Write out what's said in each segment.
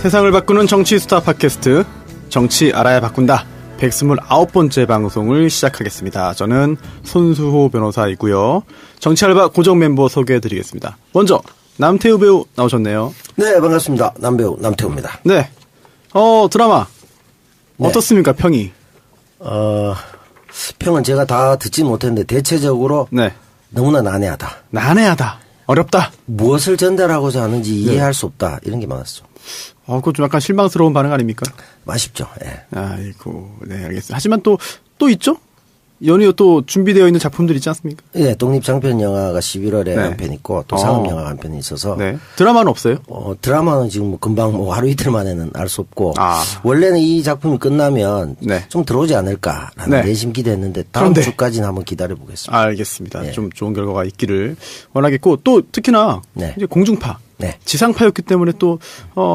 세상을 바꾸는 정치 스타 팟캐스트 정치 알아야 바꾼다 129번째 방송을 시작하겠습니다. 저는 손수호 변호사이고요. 정치알바 고정 멤버 소개해드리겠습니다. 먼저 남태우 배우 나오셨네요. 네, 반갑습니다. 남배우 남태우입니다. 네, 드라마 네. 어떻습니까? 평이? 평은 제가 다 듣지 못했는데 대체적으로 네, 너무나 난해하다. 난해하다, 어렵다. 무엇을 전달하고자 하는지 이해할 수 없다. 이런 게 많았죠. 그거 좀 약간 실망스러운 반응 아닙니까? 아쉽죠. 예. 아이고, 네, 알겠습니다. 하지만 또 있죠? 연이어 또 준비되어 있는 작품들 있지 않습니까? 예, 독립장편 영화가 11월에 네. 한 편 있고 또 상업 영화가 한 편 있어서 네. 드라마는 없어요? 드라마는 지금 뭐 금방 하루 이틀 만에는 알 수 없고 원래는 이 작품이 끝나면 네. 좀 들어오지 않을까라는 네. 내심 기대했는데 다음 그런데. 주까지는 한번 기다려 보겠습니다. 알겠습니다. 네. 좀 좋은 결과가 있기를 원하겠고 또 특히나 네. 이제 공중파, 네. 지상파였기 때문에 또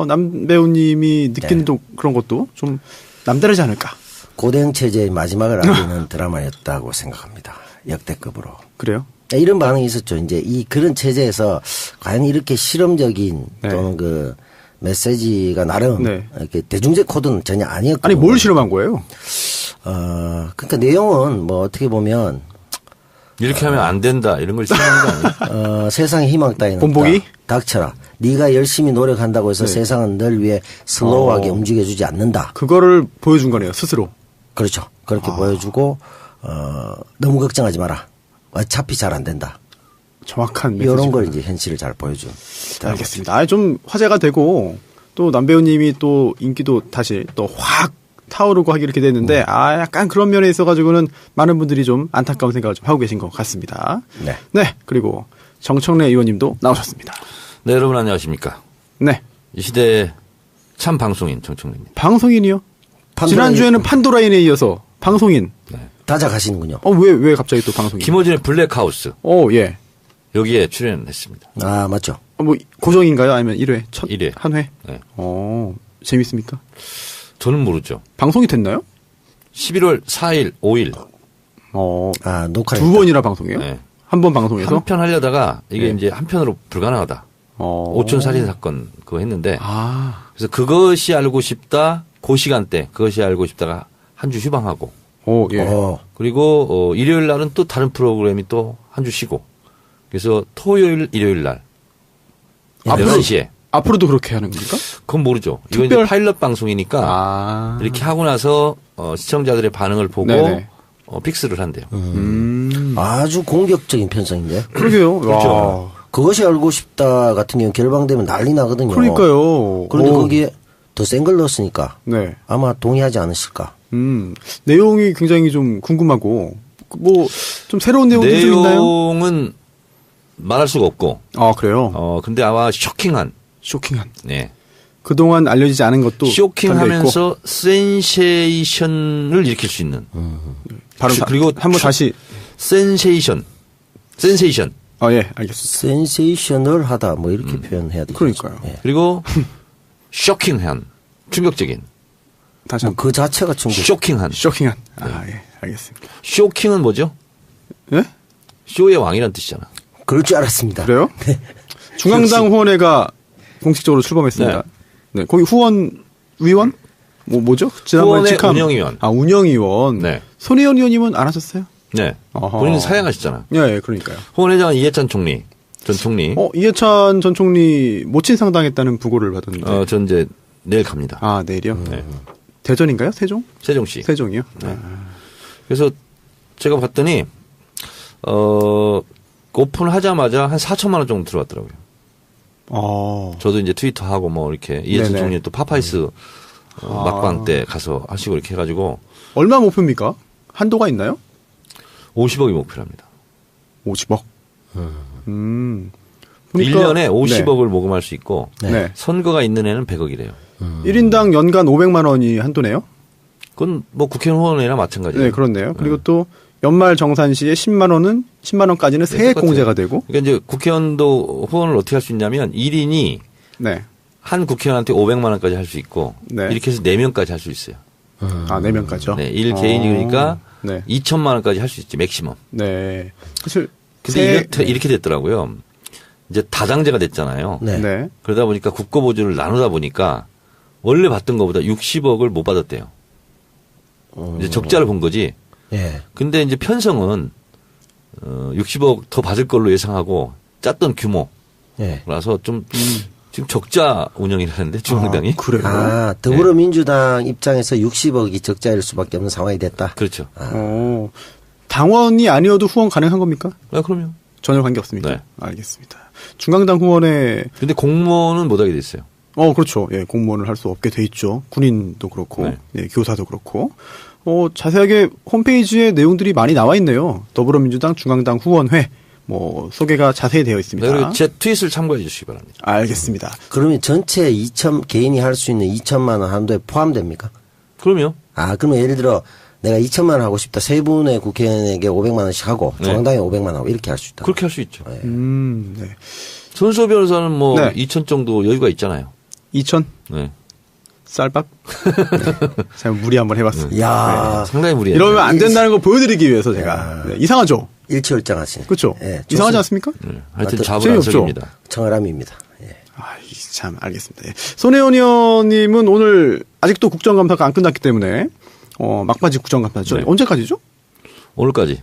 남 배우님이 느끼는 또 그런 것도 좀 남다르지 않을까. 고대행 체제의 마지막을 알리는 드라마였다고 생각합니다. 역대급으로. 그래요? 이런 반응이 있었죠. 이제 그런 체제에서 과연 이렇게 실험적인 네. 또는 그 메시지가 나름 네. 이렇게 대중적 코드는 전혀 아니었고. 아니 뭘 실험한 거예요? 그러니까 내용은 뭐 어떻게 보면 이렇게 하면 안 된다 이런 걸 실험한 거 아니에요? 세상에 희망 따위는 본보기? 없다. 닥쳐라. 네가 열심히 노력한다고 해서 세상은 널 위해 슬로우하게 움직여주지 않는다. 그거를 보여준 거네요, 스스로. 그렇죠. 그렇게 보여주고 너무 걱정하지 마라. 어차피 잘 안 된다. 정확한 메시지. 이런 걸 이제 현실을 잘 보여준. 알겠습니다. 좀 화제가 되고 또 남 배우님이 또 인기도 다시 또 확 타오르고 하기 이렇게 됐는데 약간 그런 면에 있어가지고는 많은 분들이 좀 안타까운 생각을 좀 하고 계신 것 같습니다. 네. 네. 그리고 정청래 의원님도 나오셨습니다. 네, 여러분 안녕하십니까? 네. 이 시대의 참 방송인 정청래입니다. 방송인이요? 지난주에는 판도라인에 이어서 방송인. 네. 다작하시는군요. 왜 갑자기 또 방송인? 김어준의 블랙하우스 예. 여기에 출연했습니다. 맞죠. 고정인가요? 아니면 1회? 첫 1회. 한 회? 네. 재밌습니까? 저는 모르죠. 방송이 됐나요? 11월 4일, 5일. 녹화를 두 번이나 방송해요? 네. 한 번 방송해서? 한 편 하려다가 이게 네. 이제 한 편으로 불가능하다. 오촌 살인 사건 그거 했는데 그래서 그것이 알고 싶다 그 시간대 그것이 알고 싶다가 한 주 휴방하고 예. 그리고 일요일 날은 또 다른 프로그램이 또 한 주 쉬고 그래서 토요일 일요일 날 11시에 앞으로도 그렇게 하는 겁니까? 그건 모르죠. 이거 이제 파일럿 방송이니까 이렇게 하고 나서 시청자들의 반응을 보고 네네. 픽스를 한대요. 아주 공격적인 편성인데. 그러게요. 그렇죠. 그것이 알고 싶다 같은 경우 결방되면 난리 나거든요. 그러니까요. 그런데 거기에 더 센 걸 넣었으니까 네. 아마 동의하지 않으실까. 내용이 굉장히 좀 궁금하고 좀 새로운 내용도 좀 있나요? 내용은 말할 수가 없고. 그래요? 근데 아마 쇼킹한. 네. 그동안 알려지지 않은 것도 쇼킹하면서 센세이션을 일으킬 수 있는. 바로 그리고 한번 다시 센세이션. 예, 알겠습니다. 센세이셔널하다 뭐 이렇게 표현해야 되죠. 그러니까요. 예. 그리고 쇼킹한. 충격적인. 다시 한번. 그 자체가 충격. 쇼킹한. 예, 알겠습니다. 쇼킹은 뭐죠? 예? 쇼의 왕이란 뜻이잖아. 그럴 줄 알았습니다. 그래요? 네. 중앙당 후원회가 공식적으로 출범했습니다. 네. 거기 위원? 뭐죠? 후원회 운영위원. 운영위원. 네. 손혜원 의원님은 안 하셨어요? 네. 본인은 사양하시잖아. 예, 그러니까요. 후원회장은 이해찬 총리, 전 총리. 이해찬 전 총리 모친 상당했다는 부고를 받았는데. 전 이제 내일 갑니다. 내일이요? 네. 대전인가요? 세종? 세종시. 세종이요? 네. 그래서 제가 봤더니, 오픈하자마자 한 4천만 원 정도 들어왔더라고요. 저도 이제 트위터하고 뭐 이렇게 이해찬 총리 또 파파이스 막방 때 가서 하시고 이렇게 해가지고. 얼마 목표입니까? 한도가 있나요? 50억이 목표랍니다. 50억? 1년에 50억을 모금할 수 있고 네. 선거가 있는 애는 100억이래요. 1인당 연간 500만 원이 한도네요? 그건 뭐 국회의원 후원회나 마찬가지예요. 네, 그렇네요. 그리고 또 연말 정산 시에 10만 원까지는 세액 공제가 되고. 그러니까 이제 국회의원도 후원을 어떻게 할 수 있냐면 1인이 네. 한 국회의원한테 500만 원까지 할 수 있고 네. 이렇게 해서 4명까지 할 수 있어요. 4명까지요? 네, 1개인이 그러니까 네. 2천만 원까지 할 수 있지, 맥시멈. 네. 사실 근데 이렇게 됐더라고요. 이제 다당제가 됐잖아요. 네. 네. 그러다 보니까 국고보조를 나누다 보니까 원래 받던 것보다 60억을 못 받았대요. 이제 적자를 본 거지. 예. 근데 이제 편성은 60억 더 받을 걸로 예상하고 짰던 규모. 예. 라서 좀 지금 적자 운영이라는데 중앙당이. 그래요? 더불어민주당 입장에서 60억이 적자일 수밖에 없는 상황이 됐다. 그렇죠. 당원이 아니어도 후원 가능한 겁니까? 아, 그럼요. 전혀 관계없습니까? 네. 알겠습니다. 중앙당 후원에 근데 공무원은 못하게 돼 있어요. 그렇죠. 예, 공무원을 할 수 없게 돼 있죠. 군인도 그렇고, 네. 예, 교사도 그렇고. 자세하게 홈페이지에 내용들이 많이 나와 있네요. 더불어민주당 중앙당 후원회, 소개가 자세히 되어 있습니다. 네, 그리고 제 트윗을 참고해 주시기 바랍니다. 알겠습니다. 그러면 전체 개인이 할 수 있는 2천만 원 한도에 포함됩니까? 그럼요. 그러면 예를 들어 내가 2천만 원 하고 싶다. 세 분의 국회의원에게 500만 원씩 하고 네. 중앙당에 500만 원 하고 이렇게 할 수 있다. 그렇게 할 수 있죠. 네. 네. 손수호 변호사는 네. 2천 정도 여유가 있잖아요. 2천? 네. 쌀밥? 제가 무리 한번 해봤습니다. 이야. 상당히 무리해요. 이러면 안 된다는 거 보여드리기 위해서 제가. 네, 이상하죠? 일치월장하시네. 그렇죠? 예, 이상하지 않습니까? 네. 하여튼 재미없죠? 자부란석입니다. 청아람입니다. 예. 참, 알겠습니다. 예. 손혜원 의원님은 오늘 아직도 국정감사가 안 끝났기 때문에, 막바지 국정감사죠. 네. 언제까지죠? 오늘까지.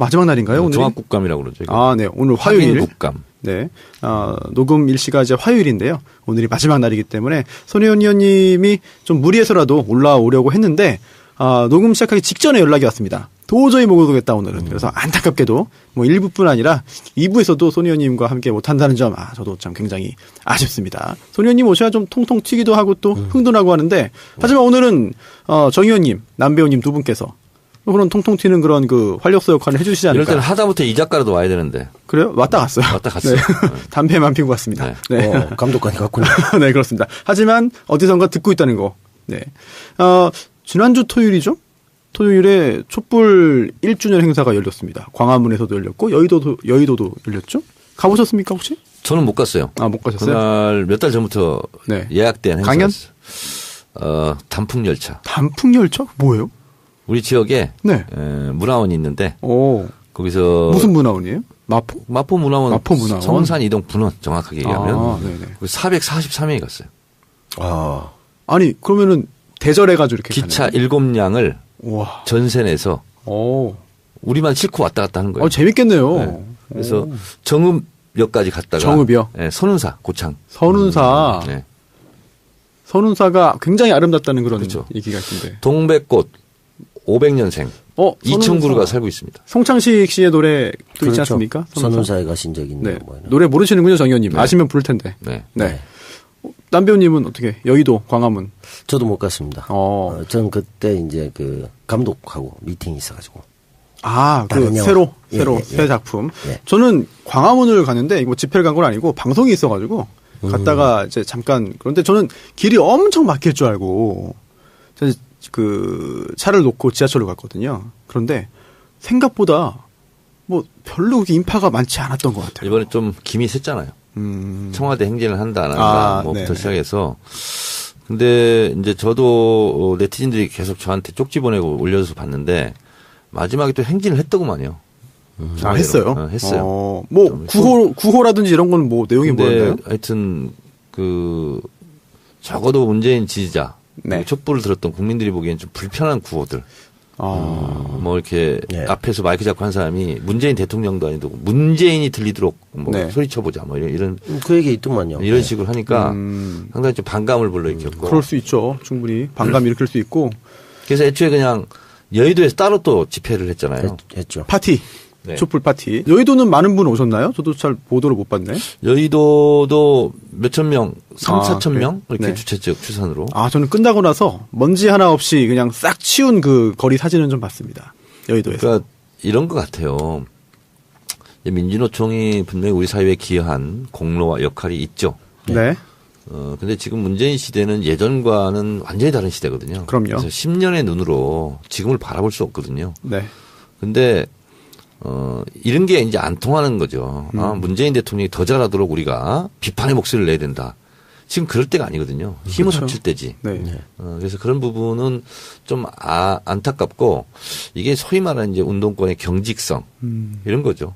마지막 날인가요? 오늘? 종합국감이라고 그러죠. 네. 오늘 화요일. 국감. 네. 녹음 일시가 이제 화요일인데요. 오늘이 마지막 날이기 때문에 손혜원 의원님이 좀 무리해서라도 올라오려고 했는데, 녹음 시작하기 직전에 연락이 왔습니다. 도저히 못 오겠다 오늘은. 그래서 안타깝게도 1부뿐 아니라 2부에서도 손 의원님과 함께 못한다는 점 저도 참 굉장히 아쉽습니다. 손 의원님 오셔야 좀 통통 튀기도 하고 또 흥도 나고 하는데 하지만 오늘은 정 의원님, 남 배우님 두 분께서 그런 통통 튀는 그런 그 활력소 역할을 해주시지 않을까. 이럴 때는 하다못해 이 작가라도 와야 되는데. 그래요? 왔다 갔어요. 왔다 갔어요. 네. 담배만 피고 왔습니다. 네. 네. 감독관이 갔군요. 네, 그렇습니다. 하지만 어디선가 듣고 있다는 거. 네. 지난주 토요일이죠? 토요일에 촛불 1주년 행사가 열렸습니다. 광화문에서도 열렸고 여의도도 열렸죠? 가보셨습니까 혹시? 저는 못 갔어요. 못 가셨어요? 그날 몇 달 전부터 네. 예약된 강연? 행사였어요. 단풍열차. 단풍열차? 뭐예요? 우리 지역에 네. 문화원이 있는데 오. 거기서 무슨 문화원이에요? 마포? 마포 문화원, 성산 이동 분원 정확하게 얘기하면 네네. 443명이 갔어요. 아니 그러면은 대절해가지고 이렇게 기차 가네요. 7량을 와. 전세 내서 우리만 싣고 왔다 갔다 하는 거예요. 재밌겠네요. 네. 그래서 정읍역까지 갔다가 정읍이요? 네, 선운사 고창. 선운사. 네. 선운사가 굉장히 아름답다는 그런 그렇죠. 얘기가 있던데. 동백꽃 500년생. 이천구루가 살고 있습니다. 송창식 씨의 노래도 그렇죠. 있지 않습니까? 선운사에 가신 적이 있네요. 네. 노래 모르시는군요, 정 의원님. 네. 아시면 부를 텐데. 네. 네. 남 배우님은 어떻게? 여의도, 광화문. 저도 못 갔습니다. 전 그때 이제 그 감독하고 미팅이 있어가지고. 새 작품. 예. 저는 광화문을 가는데, 집회를 간 건 아니고, 방송이 있어가지고, 갔다가 이제 잠깐, 그런데 저는 길이 엄청 막힐 줄 알고, 차를 놓고 지하철로 갔거든요. 그런데 생각보다 별로 그렇게 인파가 많지 않았던 것 같아요. 이번에 좀 김이 샜잖아요. 청와대 행진을 한다 안 한다 뭐부터 시작해서. 근데 이제 저도 네티즌들이 계속 저한테 쪽지 보내고 올려줘서 봤는데 마지막에 또 행진을 했더구만요. 했어요? 했어요. 구호라든지 이런 건 내용이 뭐였나요? 하여튼 적어도 문재인 지지자 네. 촛불을 들었던 국민들이 보기엔 좀 불편한 구호들. 이렇게 앞에서 마이크 잡고 한 사람이 문재인 대통령도 아니고 문재인이 들리도록 소리쳐보자 이런 그 얘기 있더만요. 이런 식으로 하니까 상당히 좀 반감을 불러일으켰고. 그럴 수 있죠. 충분히 반감 일으킬 수 있고. 그래서 애초에 그냥 여의도에서 따로 또 집회를 했잖아요. 했죠. 파티. 네. 촛불 파티. 여의도는 많은 분 오셨나요? 저도 잘 보도를 못 봤네. 여의도도 몇천 명, 3,4천 명 이렇게 주최 측 추산으로. 저는 끝나고 나서 먼지 하나 없이 그냥 싹 치운 그 거리 사진은 좀 봤습니다. 여의도에서. 그러니까 이런 것 같아요. 민주노총이 분명히 우리 사회에 기여한 공로와 역할이 있죠. 네. 근데 지금 문재인 시대는 예전과는 완전히 다른 시대거든요. 그럼요. 그래서 10년의 눈으로 지금을 바라볼 수 없거든요. 네. 근데 이런 게 이제 안 통하는 거죠. 문재인 대통령이 더 잘하도록 우리가 비판의 목소리를 내야 된다. 지금 그럴 때가 아니거든요. 힘을 그렇죠. 합칠 때지. 네. 그래서 그런 부분은 좀 안타깝고 이게 소위 말하는 이제 운동권의 경직성 이런 거죠.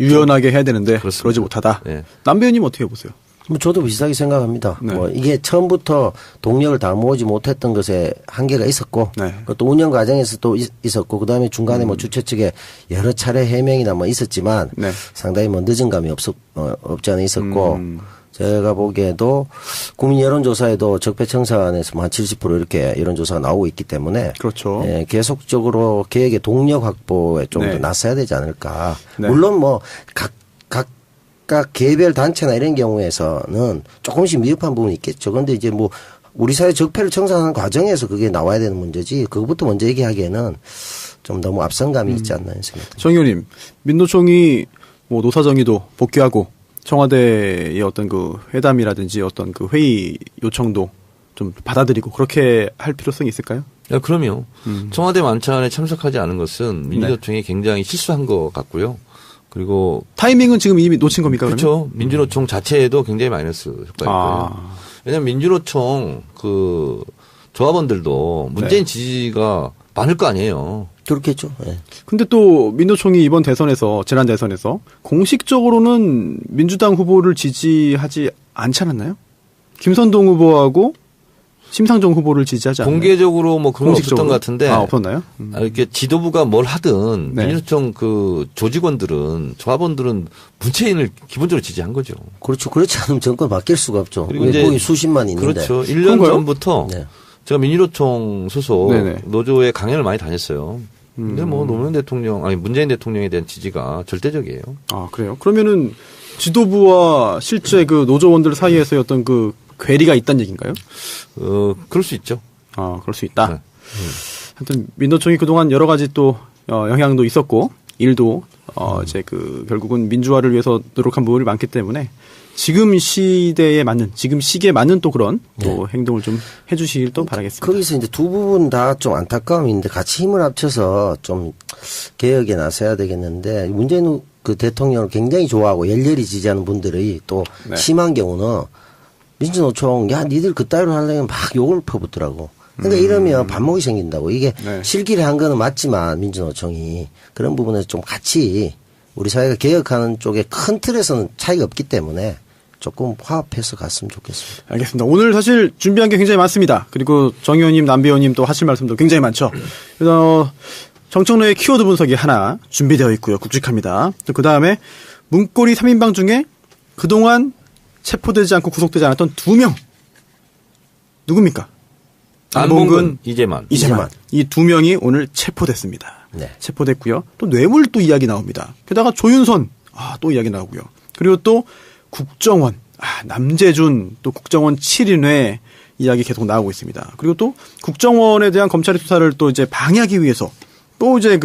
유연하게 해야 되는데 그렇습니다. 그러지 못하다. 네. 남 배우님 어떻게 보세요? 뭐 저도 비슷하게 생각합니다. 네. 뭐 이게 처음부터 동력을 다 모으지 못했던 것에 한계가 있었고, 네. 또 운영 과정에서 또 있었고, 그 다음에 중간에 뭐 주최 측에 여러 차례 해명이나 뭐 있었지만, 네. 상당히 뭐 늦은 감이 없지 않아 있었고, 제가 보기에도 국민 여론조사에도 적폐청산에서 뭐 한 70% 이렇게 여론조사가 나오고 있기 때문에, 그렇죠. 예, 계속적으로 개혁의 동력 확보에 좀 더 네. 나서야 되지 않을까. 네. 물론 뭐 각각 개별 단체나 이런 경우에서는 조금씩 미흡한 부분이 있겠죠. 그런데 이제 뭐 우리 사회 적폐를 청산하는 과정에서 그게 나와야 되는 문제지, 그것부터 먼저 얘기하기에는 좀 너무 앞선감이 있지 않나 생각합니다. 정 의원님, 민노총이 뭐 노사정의도 복귀하고 청와대의 어떤 그 회담이라든지 어떤 그 회의 요청도 좀 받아들이고 그렇게 할 필요성이 있을까요? 야, 그럼요. 청와대 만찬에 참석하지 않은 것은 민주노총이 네. 굉장히 실수한 것 같고요. 그리고 타이밍은 지금 이미 놓친 겁니까? 그렇죠. 민주노총 자체에도 굉장히 마이너스 효과가 있고요. 왜냐하면 민주노총 그 조합원들도 문재인 지지가 많을 거 아니에요. 그렇겠죠. 예. 근데 또 민노총이 이번 대선에서 지난 대선에서 공식적으로는 민주당 후보를 지지하지 않지 않았나요? 김선동 후보하고 심상정 후보를 지지하지 않나요? 공개적으로 뭐 그런 건 없었던 것 같은데. 없었나요? 이렇게 지도부가 뭘 하든 네. 민주노총 그 조직원들은 조합원들은 문재인을 기본적으로 지지한 거죠. 그렇죠. 그렇지 않으면 정권 바뀔 수가 없죠. 그리고 왜 이제 거기 수십만 있는데. 그렇죠. 1년 그런가요? 전부터 네. 제가 민주노총 소속 네네. 노조에 강연을 많이 다녔어요. 근데 뭐 노무현 대통령, 아니 문재인 대통령에 대한 지지가 절대적이에요. 아, 그래요? 그러면은 지도부와 실제 그 노조원들 사이에서의 어떤 그 괴리가 있다는 얘기인가요? 그럴 수 있죠. 아, 그럴 수 있다. 네. 하여튼 민노총이 그동안 여러 가지 또 영향도 있었고 일도 이제 그 결국은 민주화를 위해서 노력한 부분이 많기 때문에 지금 시대에 맞는, 지금 시기에 맞는 또 그런 또 행동을 좀 해주시길 또 바라겠습니다. 거기서 이제 두 부분 다 좀 안타까움이 있는데 같이 힘을 합쳐서 좀 개혁에 나서야 되겠는데, 문재인 그 대통령을 굉장히 좋아하고 열렬히 지지하는 분들이 또 네. 심한 경우는 민주노총, 야, 니들 그따위로 하려면 막 욕을 퍼붓더라고. 그러니까 이러면 반목이 생긴다고. 이게 네. 실기를 한 거는 맞지만 민주노총이 그런 부분에서 좀 같이 우리 사회가 개혁하는 쪽에 큰 틀에서는 차이가 없기 때문에 조금 화합해서 갔으면 좋겠습니다. 알겠습니다. 오늘 사실 준비한 게 굉장히 많습니다. 그리고 정 의원님, 남 의원님 또 하실 말씀도 굉장히 많죠. 그래서 정청래의 키워드 분석이 하나 준비되어 있고요. 굵직합니다. 그 다음에 문고리 3인방 중에 그동안 체포되지 않고 구속되지 않았던 2명. 누굽니까? 안봉근, 이재만. 이 2명이 오늘 체포됐습니다. 네. 체포됐고요. 또 뇌물 또 이야기 나옵니다. 게다가 조윤선, 또 이야기 나오고요. 그리고 또 국정원, 남재준, 또 국정원 7인회 이야기 계속 나오고 있습니다. 그리고 또 국정원에 대한 검찰의 수사를 또 이제 방해하기 위해서 또 이제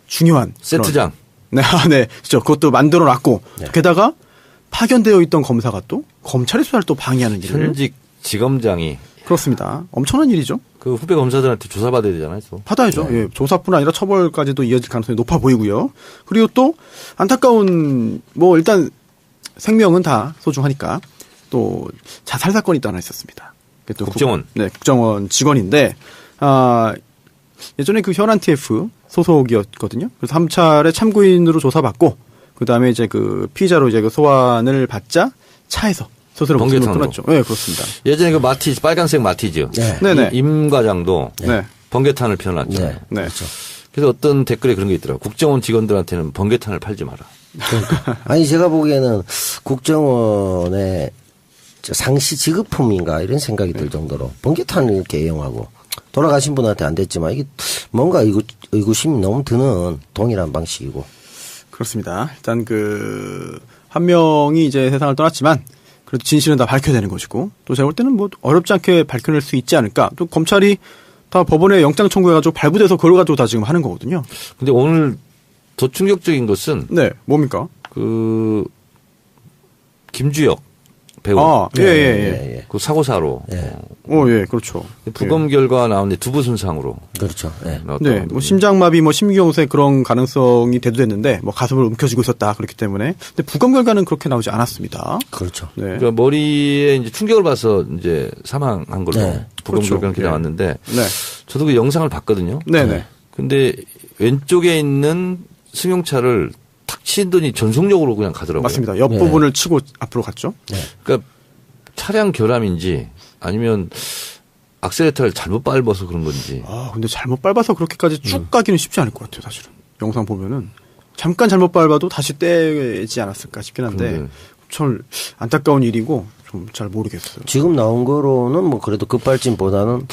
중요한 세트장. 네, 그렇죠. 그것도 만들어 놨고 네. 게다가 파견되어 있던 검사가 또 검찰의 수사를 또 방해하는 일을. 현직 지검장이 그렇습니다. 엄청난 일이죠. 그 후배 검사들한테 조사받아야 되잖아요. 또. 받아야죠. 예, 조사뿐 아니라 처벌까지도 이어질 가능성이 높아 보이고요. 그리고 또 안타까운 일단 생명은 다 소중하니까 또 자살 사건이 또 하나 있었습니다. 또 국정원. 국정원 직원인데 예전에 그 현안 TF 소속이었거든요. 그래서 3차례 참고인으로 조사받고 그다음에 이제 그 피의자로 이제 그 소환을 받자 차에서 스스로 목숨을 끊었죠. 네, 그렇습니다. 예전에 그 마티즈, 빨간색 마티즈. 네. 네네. 임 과장도 네. 번개탄을 피워놨잖아요. 네. 네. 그렇죠. 그래서 어떤 댓글에 그런 게 있더라고요. 국정원 직원들한테는 번개탄을 팔지 마라. 아니, 제가 보기에는 국정원의 상시 지급품인가 이런 생각이 들 정도로 번개탄을 이렇게 애용하고 돌아가신 분한테 안 됐지만 이게 뭔가 의구심이 너무 드는 동일한 방식이고. 그렇습니다. 일단 한 명이 이제 세상을 떠났지만 그래도 진실은 다 밝혀야 되는 것이고 또 제가 볼 때는 어렵지 않게 밝혀낼 수 있지 않을까. 또 검찰이 다 법원에 영장 청구해가지고 발부돼서 그걸 가지고 다 지금 하는 거거든요. 근데 오늘 더 충격적인 것은 네, 뭡니까? 김주혁 배우. 예. 그 사고사로. 예. 예, 그렇죠. 부검 결과 나오는데 두부 손상으로. 그렇죠. 예. 네, 심장마비, 심경색 그런 가능성이 대두됐는데 가슴을 움켜쥐고 있었다 그렇기 때문에. 근데 부검 결과는 그렇게 나오지 않았습니다. 그렇죠. 네. 그러니까 머리에 이제 충격을 봐서 이제 사망한 걸로 네. 부검 그렇죠. 결과는 예. 나왔는데. 네. 저도 그 영상을 봤거든요. 네네. 근데 왼쪽에 있는 승용차를 탁 치더니 전속력으로 그냥 가더라고요. 맞습니다. 옆부분을 치고 앞으로 갔죠. 그러니까 차량 결함인지 아니면 악셀레터를 잘못 밟아서 그런 건지. 아, 근데 잘못 밟아서 그렇게까지 쭉 가기는 쉽지 않을 것 같아요, 사실은. 영상 보면은. 잠깐 잘못 밟아도 다시 떼지 않았을까 싶긴 한데, 참 안타까운 일이고, 좀 잘 모르겠어요. 지금 나온 거로는 뭐 그래도 급발진보다는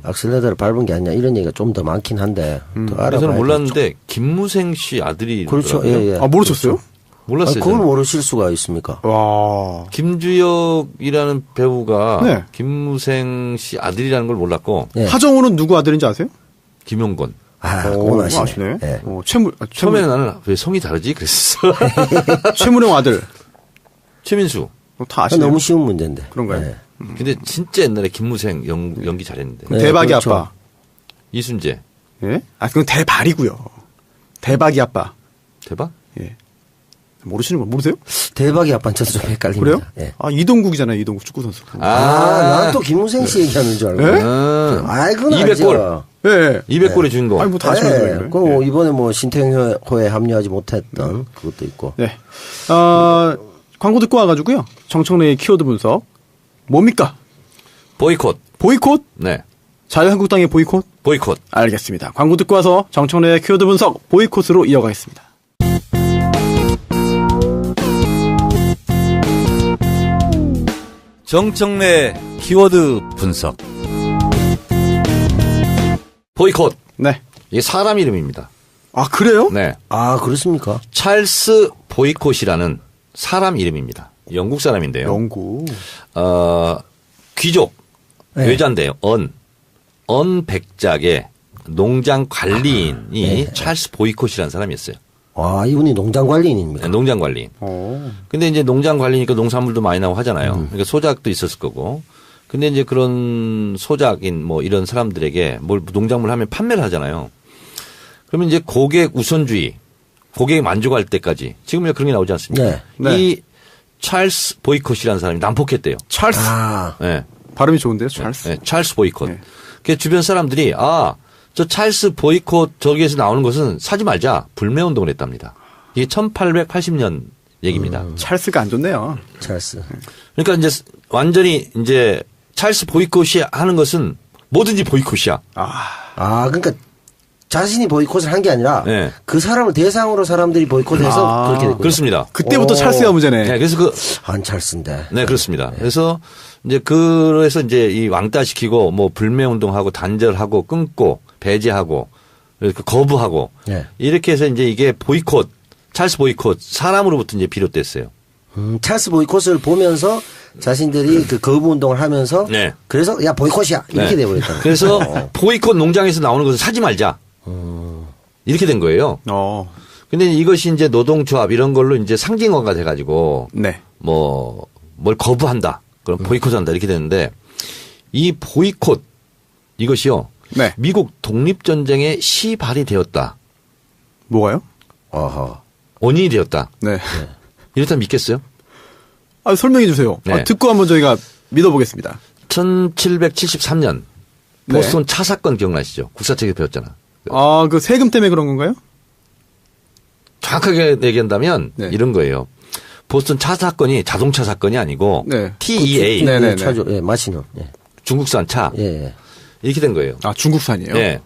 악셀레터를 밟은 게 아니냐 이런 얘기가 좀 더 많긴 한데, 더 알아봐야 저는 몰랐는데, 김무생 씨 아들이. 그렇죠. 예. 아, 모르셨어요? 몰랐어요. 그걸 모르실 수가 있습니까? 와. 김주혁이라는 배우가 네. 김무생 씨 아들이라는 걸 몰랐고 예. 하정우는 누구 아들인지 아세요? 김용건. 그건 아시네. 아시네. 예. 처음에는 나는 왜 성이 다르지 그랬어. 최문영 아들. 최민수. 다 아시네요. 너무 쉬운 문제인데. 그런가요? 예. 근데 진짜 옛날에 김무생 연기 잘했는데. 네, 대박이 그렇죠. 아빠. 이순재. 예? 아, 그건 대발이고요. 대박이 아빠. 대박? 예. 모르시는 거 모르세요? 대박이 아빠는 저도 좀 헷갈립니다. 그래요? 예. 아, 이동국이잖아요, 이동국 축구 선수. 나는 또 김우생 씨 얘기하는 줄 알고. 예? 아이, 그건 200골. 알죠. 예. 200골의 주인공. 아니, 뭐 다 아시면서 왜 예. 그래요? 그 이번에 뭐 신태용호에 합류하지 못했던 그것도 있고. 네. 광고 듣고 와가지고요. 정청래의 키워드 분석. 뭡니까? 보이콧. 보이콧? 네. 자유한국당의 보이콧? 보이콧. 알겠습니다. 광고 듣고 와서 정청래의 키워드 분석 보이콧으로 이어가겠습니다. 정청래 키워드 분석. 보이콧. 네. 이게 사람 이름입니다. 아, 그래요? 네. 아, 그렇습니까? 찰스 보이콧이라는 사람 이름입니다. 영국 사람인데요. 영구. 귀족. 네. 외자인데요. 백작의 농장 관리인이 찰스 보이콧이라는 사람이었어요. 와, 이분이 농장 관리인입니까? 농장 관리인. 근데 이제 농장 관리니까 농산물도 많이 나오고 하잖아요. 그러니까 소작도 있었을 거고. 근데 이제 그런 소작인 뭐 이런 사람들에게 뭘 농작물 하면 판매를 하잖아요. 그러면 이제 고객 우선주의, 고객이 만족할 때까지 지금 그런 게 나오지 않습니까? 네. 네. 이 찰스 보이콧이라는 사람이 난폭했대요. 찰스. 아, 네. 발음이 좋은데요, 찰스. 네, 찰스 보이콧. 네. 그 주변 사람들이 저 찰스 보이콧 저기에서 나오는 것은 사지 말자 불매운동을 했답니다. 이게 1880년 얘기입니다. 찰스가 안 좋네요. 찰스. 그러니까 이제 완전히 이제 찰스 보이콧이 하는 것은 뭐든지 보이콧이야. 그러니까 자신이 보이콧을 한 게 아니라 네. 그 사람을 대상으로 사람들이 보이콧해서 그렇게 됐군요. 그렇습니다. 그때부터 찰스가 문제네. 네, 그래서 안 찰스인데. 네, 그렇습니다. 그래서 그래서 이제 이 왕따시키고 뭐 불매운동하고 단절하고 끊고 배제하고 이렇게 거부하고 네. 이렇게 해서 이제 이게 보이콧, 찰스 보이콧 사람으로부터 이제 비롯됐어요. 찰스 보이콧을 보면서 자신들이 그 거부 운동을 하면서 네. 그래서 야 보이콧이야 이렇게 네. 돼버렸다. 그래서 보이콧 농장에서 나오는 것을 사지 말자. 이렇게 된 거예요. 근데 이것이 이제 노동조합 이런 걸로 이제 상징화가 돼가지고 네. 뭘 거부한다. 그럼 보이콧한다 이렇게 되는데 이 보이콧 이것이요. 네. 미국 독립전쟁의 시발이 되었다. 뭐가요? 어허. 원인이 되었다. 네. 이렇다면 믿겠어요? 설명해 주세요. 네. 듣고 한번 저희가 믿어보겠습니다. 1773년 보스턴 차 사건 기억나시죠? 국사책에서 배웠잖아. 그 세금 때문에 그런 건가요? 정확하게 얘기한다면 네. 이런 거예요. 보스턴 차 사건이 자동차 사건이 아니고 네. TEA 네네네. 차죠. 예, 마시는. 예. 중국산 차 예. 이렇게 된 거예요. 중국산이에요? 네.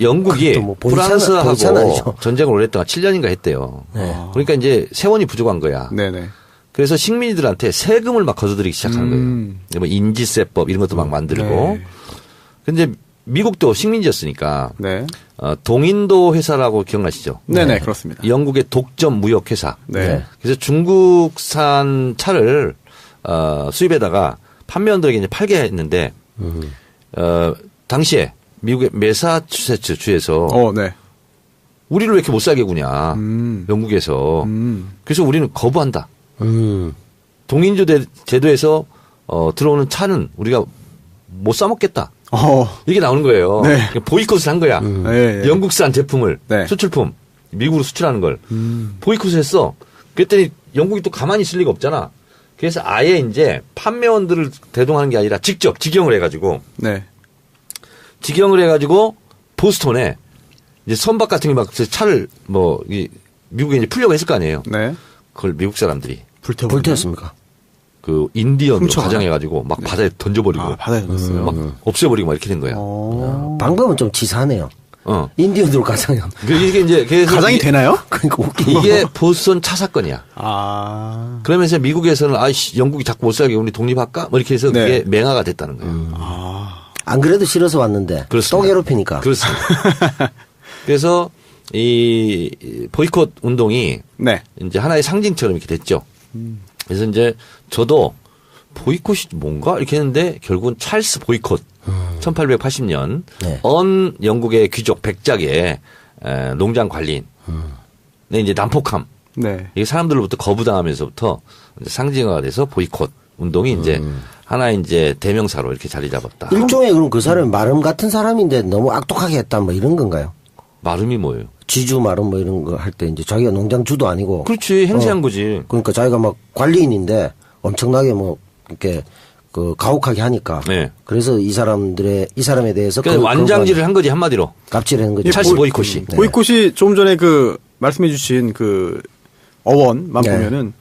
영국이 그것도 뭐 보이차는 프랑스하고 아니죠. 전쟁을 오래 했다가 7년인가 했대요. 네. 그러니까 이제 세원이 부족한 거야. 네네. 그래서 식민지들한테 세금을 막 거둬들이기 시작하는 거예요. 뭐 인지세법 이런 것도 막 만들고. 네. 근데 미국도 식민지였으니까 네. 동인도 회사라고 기억나시죠? 네네, 그렇습니다. 영국의 독점 무역 회사. 네. 그래서 중국산 차를 수입에다가 판매원들에게 이제 팔게 했는데 당시에 미국의 매사추세츠 주에서 네. 우리를 왜 이렇게 못 살게 구냐. 영국에서. 그래서 우리는 거부한다. 동인조 제도에서 들어오는 차는 우리가 못 사먹겠다. 이게 나오는 거예요. 네. 그러니까 보이콧을 한 거야. 네. 영국산 제품을 네. 수출품 미국으로 수출하는 걸 보이콧을 했어. 그랬더니 영국이 또 가만히 있을 리가 없잖아. 그래서 아예 이제 판매원들을 대동하는 게 아니라 직접 직영을 해가지고 네. 직영을 해가지고 보스턴에 이제 선박 같은 게 막 차를 미국에 이제 풀려고 했을 거 아니에요. 네. 그걸 미국 사람들이 불태웠습니까? 그 인디언으로 훔쳐가요? 가장해가지고 막 바다에 던져버리고 아, 바다에 던졌어요. 막 없애버리고 막 이렇게 된 거야. 방법은 좀 치사하네요. 인디언으로 가장면. 이게 이제 그래서 가장이 되나요? 그러니까 웃긴 이게 보스턴 차 사건이야. 아. 그러면서 미국에서는 아이씨 영국이 자꾸 못 살게 우리 독립할까? 뭐 이렇게 해서 네. 그게 맹아가 됐다는 거예요. 안 그래도 싫어서 왔는데 그렇습니다. 또 괴롭히니까. 그렇습니다. 그래서 이 보이콧 운동이 네. 이제 하나의 상징처럼 이렇게 됐죠. 그래서 이제 저도 보이콧이 뭔가 이렇게 했는데 결국은 찰스 보이콧 1880년 네. 언 영국의 귀족 백작의 농장 관리인 네, 이제 난폭함 네. 이게 사람들로부터 거부당하면서부터 이제 상징화가 돼서 보이콧 운동이 이제 하나의 이제 대명사로 이렇게 자리 잡았다. 일종의 그럼 그 사람이 마름 같은 사람인데 너무 악독하게 했다 뭐 이런 건가요? 마름이 뭐예요? 지주 마름 뭐 이런 거 할 때 이제 자기가 농장 주도 아니고. 그렇지 행세한 거지. 그러니까 자기가 막 관리인인데 엄청나게 뭐 이렇게 그 가혹하게 하니까. 네. 그래서 이 사람에 대해서 그러니까 완장질을 한 거지 한마디로. 갑질하는 거죠. 찰스 보이콧이. 네. 보이콧이 조금 전에 그 말씀해 주신 그 어원만 네. 보면은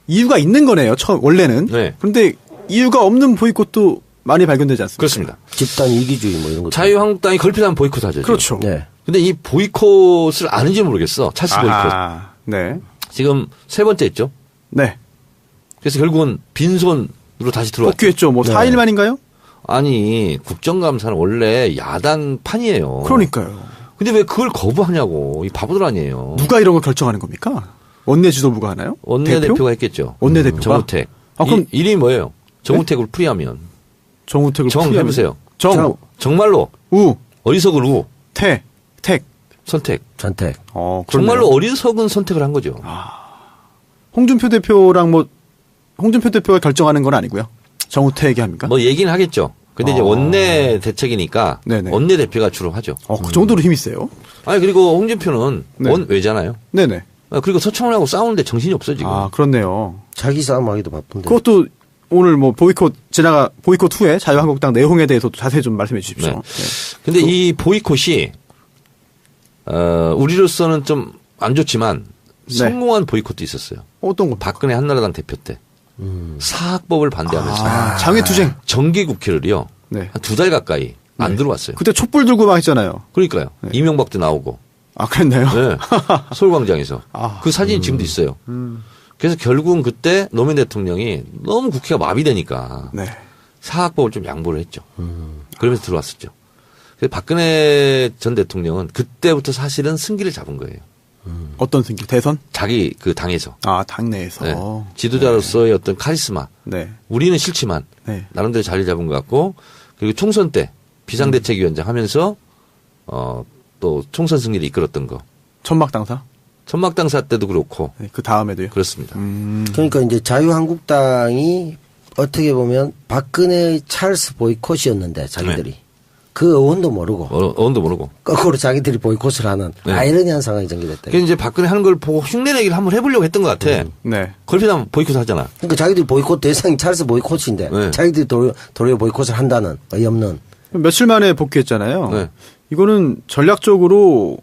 이유가 있는 거네요. 원래는. 네. 그런데 이유가 없는 보이콧도 많이 발견되지 않습니까? 그렇습니다. 집단 이기주의 뭐 이런 거. 자유한국당이 걸핏하면 보이콧하죠. 그렇죠. 네. 근데 이 보이콧을 아는지 모르겠어. 찰스 보이콧. 아하. 네. 지금 세 번째 했죠. 네. 그래서 결국은 빈손으로 다시 들어왔죠. 복귀했죠. 뭐 네. 4일 만인가요? 아니 국정감사는 원래 야당판이에요. 그러니까요. 근데 왜 그걸 거부하냐고. 이 바보들 아니에요. 누가 이런 걸 결정하는 겁니까? 원내 지도부가 하나요? 원내대표가 했겠죠. 원내대표가? 정우택. 아, 그럼 이름이 뭐예요? 정우택을 풀이하면. 정우택을 정 풀이하면- 해보세요. 정말로 우, 어리석을 우 택. 선택. 전택. 그렇네요. 정말로 어리석은 선택을 한 거죠. 홍준표 대표가 결정하는 건 아니고요. 정우택이 합니까? 뭐 얘기는 하겠죠. 근데 이제 원내 대책이니까 네네. 원내 대표가 주로 하죠. 그 정도로 힘이 세요? 아니 그리고 홍준표는 네. 원외잖아요. 네네. 그리고 서청원하고 싸우는데 정신이 없어 지금. 그렇네요. 자기 싸움하기도 바쁜데. 그것도 오늘 뭐 보이콧 후에 자유한국당 내용에 대해서도 자세히 좀 말씀해 주십시오. 네. 근데 이 보이콧이 우리로서는 좀 안 좋지만 네. 성공한 보이콧도 있었어요. 어떤 거? 박근혜 한나라당 대표 때 사학법을 반대하면서 장외투쟁. 정기국회를요 네. 한 2달 가까이 안 들어왔어요. 그때 촛불 들고 막 했잖아요. 그러니까요. 네. 이명박도 나오고 그랬나요? 네. 서울광장에서 아. 그 사진이 지금도 있어요. 그래서 결국은 그때 노무현 대통령이 너무 국회가 마비되니까 네. 사학법을 좀 양보를 했죠. 그러면서 들어왔었죠. 그래서 박근혜 전 대통령은 그때부터 사실은 승기를 잡은 거예요. 어떤 승기? 대선? 자기 그 당에서. 당내에서. 네. 지도자로서의 어떤 카리스마. 네. 우리는 싫지만 네. 나름대로 자리 잡은 것 같고 그리고 총선 때 비상대책위원장 하면서 또 총선 승리를 이끌었던 거. 천막당사? 천막당사 때도 그렇고 네, 그 다음에도요? 그렇습니다. 그러니까 이제 자유한국당이 어떻게 보면 박근혜의 찰스 보이콧이었는데 자기들이 그 어원도 모르고 어원도 모르고. 거꾸로 자기들이 보이콧을 하는 네. 아이러니한 상황이 전개됐다. 그래서 이제 박근혜 하는 걸 보고 흉내내기를 한번 해보려고 했던 것 같아. 네. 걸핏하면 보이콧 하잖아. 그러니까 자기들이 보이콧 대상이 찰스 보이콧인데 네. 자기들이 도리어 보이콧을 한다는 어이없는. 며칠 만에 복귀했잖아요. 네. 이거는 전략적으로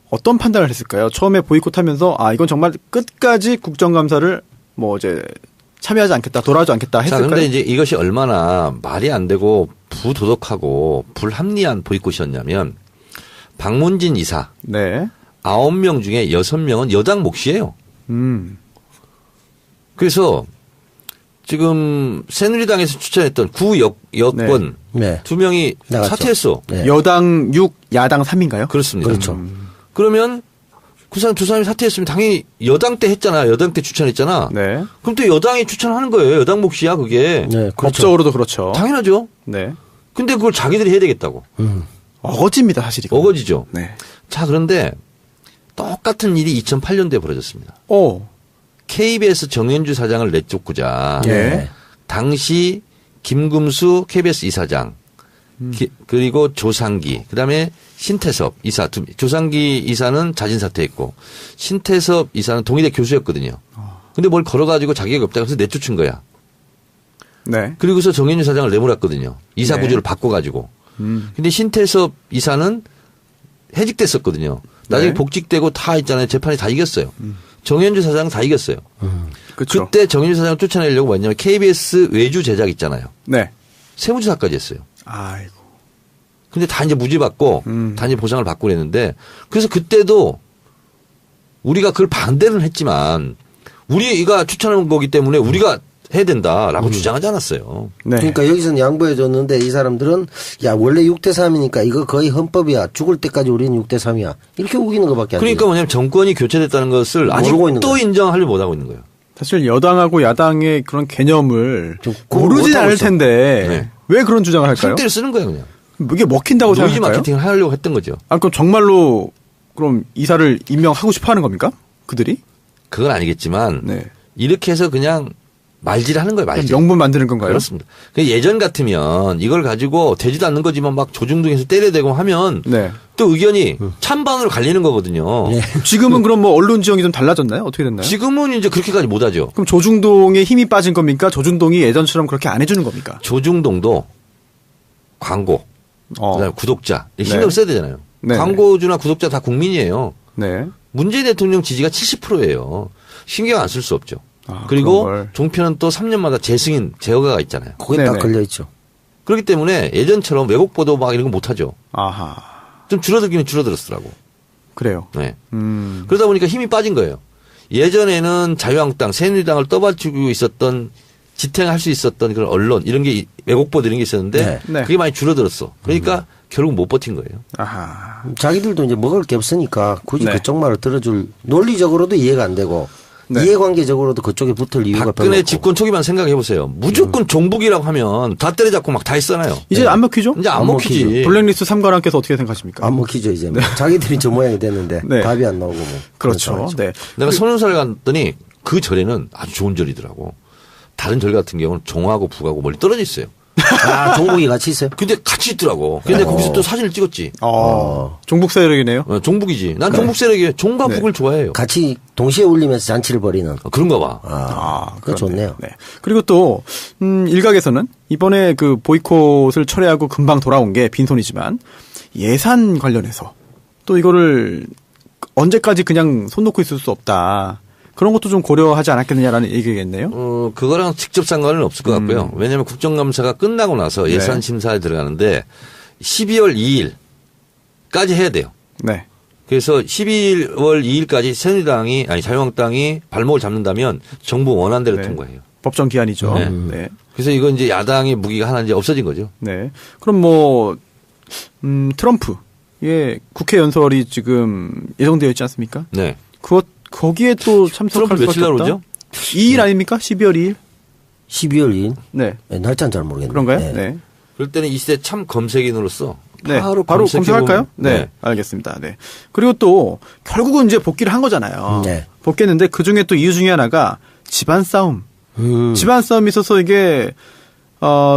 어떤 판단을 했을까요? 처음에 보이콧하면서 이건 정말 끝까지 국정감사를 뭐 이제 참여하지 않겠다, 돌아오지 않겠다 자, 했을까요? 그런데 이제 이것이 얼마나 말이 안 되고 부도덕하고 불합리한 보이콧이었냐면 박문진 이사 네. 9명 중에 6명은 여당 몫이에요. 그래서 지금 새누리당에서 추천했던 구여권 네. 2명이 나갔죠. 사퇴했어. 네. 여당 6, 야당 3인가요? 그렇습니다. 그렇죠. 그러면 그 사람 두 사람이 사퇴했으면 당연히 여당 때 했잖아. 여당 때 추천했잖아. 네. 그럼 또 여당이 추천하는 거예요. 여당 몫이야 그게. 네, 그렇죠. 법적으로도 그렇죠. 당연하죠. 네. 근데 그걸 자기들이 해야 되겠다고. 어거지입니다, 사실 이거. 어거지죠. 네. 자, 그런데 똑같은 일이 2008년도에 벌어졌습니다. KBS 정현주 사장을 내쫓고자 예. 당시 김금수 KBS 이사장 그리고 조상기 그다음에 신태섭 이사 조상기 이사는 자진 사퇴했고 신태섭 이사는 동의대 교수였거든요. 근데 뭘 걸어가지고 자기가 없다고 해서 내쫓은 거야. 네. 그리고서 정현주 사장을 내몰았거든요. 이사 네. 구조를 바꿔가지고. 근데 신태섭 이사는 해직됐었거든요. 나중에 네. 복직되고 다 있잖아요. 재판이 다 이겼어요. 정현주 사장 다 이겼어요. 그렇죠. 그때 정현주 사장을 쫓아내려고 뭐냐면 KBS 외주 제작 있잖아요. 네. 세무조사까지 했어요. 아이고. 근데 다 이제 무죄 받고 다 이제 보상을 받고 그랬는데 그래서 그때도 우리가 그걸 반대는 했지만 우리가 추천한 거기 때문에 우리가 해야 된다라고 주장하지 않았어요. 네. 그러니까 여기서는 양보해 줬는데 이 사람들은 야 원래 6대3이니까 이거 거의 헌법이야. 죽을 때까지 우리는 6대3이야. 이렇게 우기는 것밖에 안 돼. 그러니까 뭐냐면 정권이 교체됐다는 것을 아직도 인정하려 못하고 있는 거예요. 사실 여당하고 야당의 그런 개념을 좀 구분 모르진 못하고 않을 있어. 텐데 네. 왜 그런 주장을 할까요? 상대를 쓰는 거예요 그냥. 이게 먹힌다고 노이즈 생각할까요? 마케팅을 하려고 했던 거죠. 아, 그럼 정말로 그럼 이사를 임명하고 싶어 하는 겁니까? 그들이? 그건 아니겠지만 네. 이렇게 해서 그냥 말질하는 거예요. 말질. 명분 만드는 건가요? 그렇습니다. 예전 같으면 이걸 가지고 되지도 않는 거지만 막 조중동에서 때려대고 하면 네. 또 의견이 찬반으로 갈리는 거거든요. 네. 지금은 그럼 뭐 언론 지형이 좀 달라졌나요? 어떻게 됐나요? 지금은 이제 그렇게까지 못하죠. 그럼 조중동에 힘이 빠진 겁니까? 조중동이 예전처럼 그렇게 안 해주는 겁니까? 조중동도 광고, 그다음에 구독자 신경 네. 써야 되잖아요. 네. 광고주나 구독자 다 국민이에요. 네. 문재인 대통령 지지가 70%예요. 신경 안 쓸 수 없죠. 아, 그리고 그런 걸. 종편은 또 3년마다 재승인 제어가가 있잖아요. 거기에 딱 네네. 걸려 있죠. 그렇기 때문에 예전처럼 왜곡 보도 막 이런 거 못하죠. 아하. 좀 줄어들기는 줄어들었더라고. 그래요. 네. 그러다 보니까 힘이 빠진 거예요. 예전에는 자유한국당, 새누리당을 떠받치고 있었던 지탱할 수 있었던 그런 언론 이런 게 왜곡 보도 이런 게 있었는데 네. 네. 그게 많이 줄어들었어. 그러니까 결국 못 버틴 거예요. 아하. 자기들도 이제 먹을 게 없으니까 굳이 네. 그쪽 말을 들어줄 논리적으로도 이해가 안 되고 네. 이해관계적으로도 그쪽에 붙을 이유가 별로 박근혜 없고. 집권 초기만 생각해 보세요. 무조건 종북이라고 하면 다 때려잡고 막 다 했잖아요. 이제 안 먹히죠? 이제 안 안 먹히지. 먹히죠. 블랙리스트 3관왕께서 어떻게 생각하십니까? 안 먹히죠 이제. 뭐. 자기들이 저 모양이 됐는데 네. 답이 안 나오고 뭐. 그렇죠. 그런 상황이죠. 네. 내가 선운사를 갔더니 그 절에는 아주 좋은 절이더라고. 다른 절 같은 경우는 종하고 북하고 멀리 떨어져 있어요. 아 종북이 같이 있어요? 근데 같이 있더라고. 근데 거기서 또 사진을 찍었지. 종북 세력이네요. 종북이지. 난 종북 세력이에요. 종과 네. 북을 좋아해요. 같이 동시에 울리면서 잔치를 벌이는. 그런가 봐. 그거 좋네요. 네. 그리고 또 일각에서는 이번에 그 보이콧을 철회하고 금방 돌아온 게 빈손이지만 예산 관련해서 또 이거를 언제까지 그냥 손 놓고 있을 수 없다. 그런 것도 좀 고려하지 않았겠느냐라는 얘기겠네요. 그거랑 직접 상관은 없을 것 같고요. 왜냐하면 국정감사가 끝나고 나서 네. 예산 심사에 들어가는데 12월 2일까지 해야 돼요. 네. 그래서 12월 2일까지 새누리당이 아니 자유한국당이 발목을 잡는다면 정부 원안대로 네. 통과해요. 법정 기한이죠. 네. 네. 그래서 이건 이제 야당의 무기가 하나 이제 없어진 거죠. 네. 그럼 뭐 트럼프 예 국회 연설이 지금 예정되어 있지 않습니까? 네. 거기에 또 참석할 트럼프 며칠 수밖에 날 없다. 오죠? 2일 아닙니까? 12월 2일? 12월 2일? 네. 네, 날짜는 잘 모르겠네요. 그런가요? 네. 네. 그럴 때는 이 시대 참 검색인으로서 네. 바로 검색할까요? 네. 네. 알겠습니다. 네. 그리고 또 결국은 이제 복귀를 한 거잖아요. 네. 복귀했는데 그 중에 또 이유 중에 하나가 집안 싸움. 집안 싸움이 있어서 이게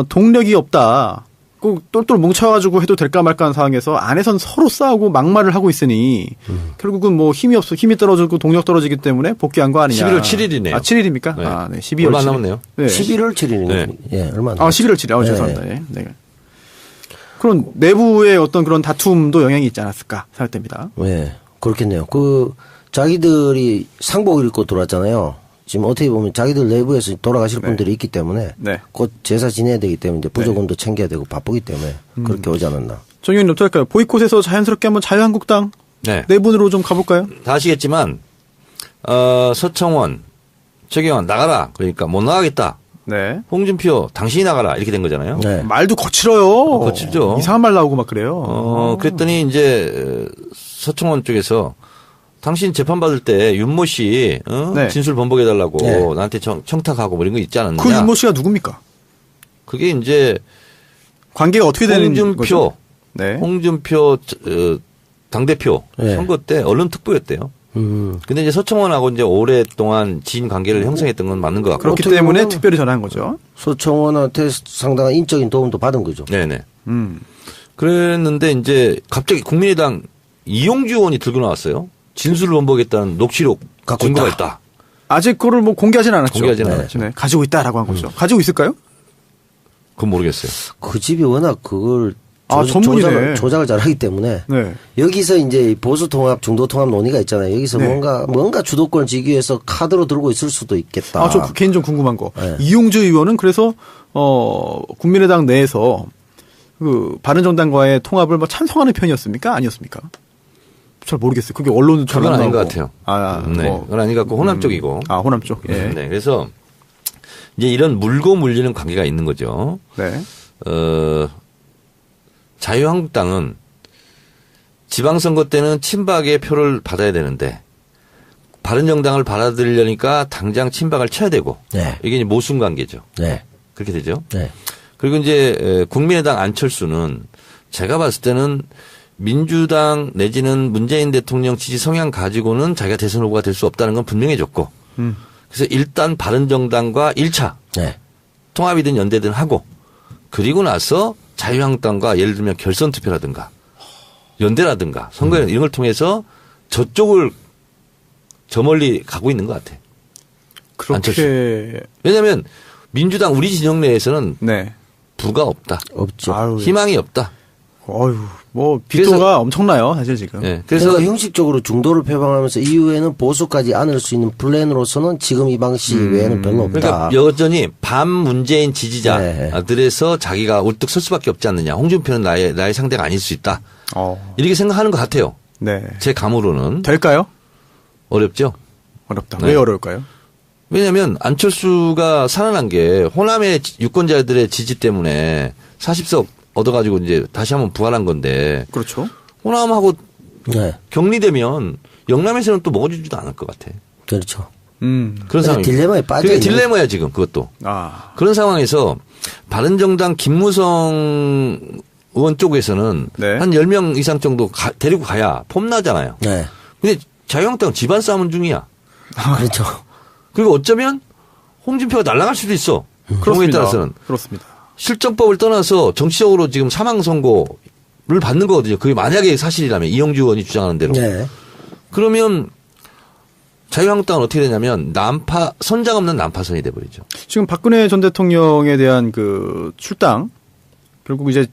동력이 없다. 꼭 똘똘 뭉쳐가지고 해도 될까 말까 하는 상황에서 안에선 서로 싸우고 막말을 하고 있으니 결국은 뭐 힘이 떨어지고 동력 떨어지기 때문에 복귀한 거 아니냐. 11월 7일이네요. 아, 7일입니까? 네. 아, 네. 12월 얼마 7일. 안 남았네요. 네. 11월 7일인가요? 네. 예, 얼마 안 아, 11월 7일. 아, 네. 죄송합니다. 네. 네. 그런 내부의 어떤 그런 다툼도 영향이 있지 않았을까 생각됩니다. 네, 그렇겠네요. 자기들이 상복을 입고 들어왔잖아요. 지금 어떻게 보면 자기들 내부에서 돌아가실 분들이 있기 때문에 네. 곧 제사 지내야 되기 때문에 이제 부조금도 챙겨야 되고 바쁘기 때문에 그렇게 오지 않았나. 정 의원님 어떻게 할까요? 보이콧에서 자연스럽게 한번 자유한국당 네. 내분으로 좀 가볼까요? 다 아시겠지만 서청원, 최경환 나가라. 그러니까 못 나가겠다. 네. 홍준표 당신이 나가라. 이렇게 된 거잖아요. 네. 말도 거칠어요. 거칠죠. 이상한 말 나오고 막 그래요. 그랬더니 이제 서청원 쪽에서 당신 재판받을 때 윤모 씨 네. 진술 번복해달라고 네. 나한테 청탁하고 뭐 이런 거 있지 않았느냐. 그 윤모 씨가 누굽니까? 그게 이제 관계가 어떻게 되는 홍준표, 거죠? 네. 홍준표 당대표 네. 선거 때 언론 특보였대요. 근데 이제 서청원하고 이제 오랫동안 지인 관계를 형성했던 건 맞는 것 같고. 그렇기 어떻게 때문에 보면 특별히 전화한 거죠. 서청원한테 상당한 인적인 도움도 받은 거죠. 네네. 음. 그랬는데 이제 갑자기 국민의당 이용주 의원이 들고 나왔어요. 진술을 번복했다는 녹취록 갖고 증거가 있다. 있다. 아직 그거를 뭐 공개하진 않았죠. 공개하진 네. 않았죠. 네. 가지고 있다라고 한 거죠. 가지고 있을까요? 그건 모르겠어요. 그 집이 워낙 그걸 전문이네. 조작을 잘하기 때문에 네. 여기서 이제 보수 통합, 중도 통합 논의가 있잖아요. 여기서 네. 뭔가 주도권을 쥐기 위해서 카드로 들고 있을 수도 있겠다. 저 개인적으로 궁금한 거. 네. 이용주 의원은 그래서 국민의당 내에서 그 바른정당과의 통합을 뭐 찬성하는 편이었습니까? 아니었습니까? 잘 모르겠어요. 그게 언론은 잘 안 그건 나오고. 아닌 것 같아요. 네. 그건 아닌 것 같고 호남 쪽이고. 호남 쪽. 예. 네. 그래서 이제 이런 물고 물리는 관계가 있는 거죠. 네. 자유한국당은 지방선거 때는 친박의 표를 받아야 되는데 바른정당을 받아들이려니까 당장 친박을 쳐야 되고 네. 이게 이제 모순 관계죠. 네. 그렇게 되죠. 네. 그리고 이제 국민의당 안철수는 제가 봤을 때는 민주당 내지는 문재인 대통령 지지 성향 가지고는 자기가 대선 후보가 될 수 없다는 건 분명해졌고 그래서 일단 바른정당과 1차 네. 통합이든 연대든 하고 그리고 나서 자유한국당과 예를 들면 결선 투표라든가 연대라든가 선거 이런 걸 통해서 저쪽을 저 멀리 가고 있는 것 같아. 그렇게. 안철수. 왜냐하면 민주당 우리 진영 내에서는 네. 부가 없다. 없죠. 아유. 희망이 없다. 뭐 비토가 엄청나요, 사실 지금. 네. 그래서 그래서 형식적으로 중도를 표방하면서 이후에는 보수까지 안을 수 있는 플랜으로서는 지금 이 방식 외에는 별로 없다. 그러니까 여전히 반 문재인 지지자들에서 네. 자기가 우뚝 설 수밖에 없지 않느냐. 홍준표는 나의 상대가 아닐 수 있다. 이렇게 생각하는 것 같아요. 네. 제 감으로는. 될까요? 어렵죠. 어렵다. 네. 왜 어려울까요? 왜냐하면 안철수가 살아난 게 호남의 유권자들의 지지 때문에 40석 얻어가지고 이제 다시 한번 부활한 건데. 그렇죠. 호남하고 네. 격리되면 영남에서는 또 먹어주지도 않을 것 같아. 그렇죠. 그런 상황이. 딜레마에 빠져 그게 있는 딜레마야 지금 그것도. 그런 상황에서 바른정당 김무성 의원 쪽에서는 네. 한 10명 이상 정도 데리고 가야 폼나잖아요. 네. 근데 자유한국당은 집안 싸움은 중이야. 그렇죠. 그리고 어쩌면 홍준표가 날아갈 수도 있어. 그런 에 따라서는. 그렇습니다. 실정법을 떠나서 정치적으로 지금 사망 선고를 받는 거거든요. 그게 만약에 사실이라면 이영주 의원이 주장하는 대로. 네. 그러면 자유한국당은 어떻게 되냐면 선장 없는 난파선이 돼버리죠. 지금 박근혜 전 대통령에 대한 그 출당 결국 이제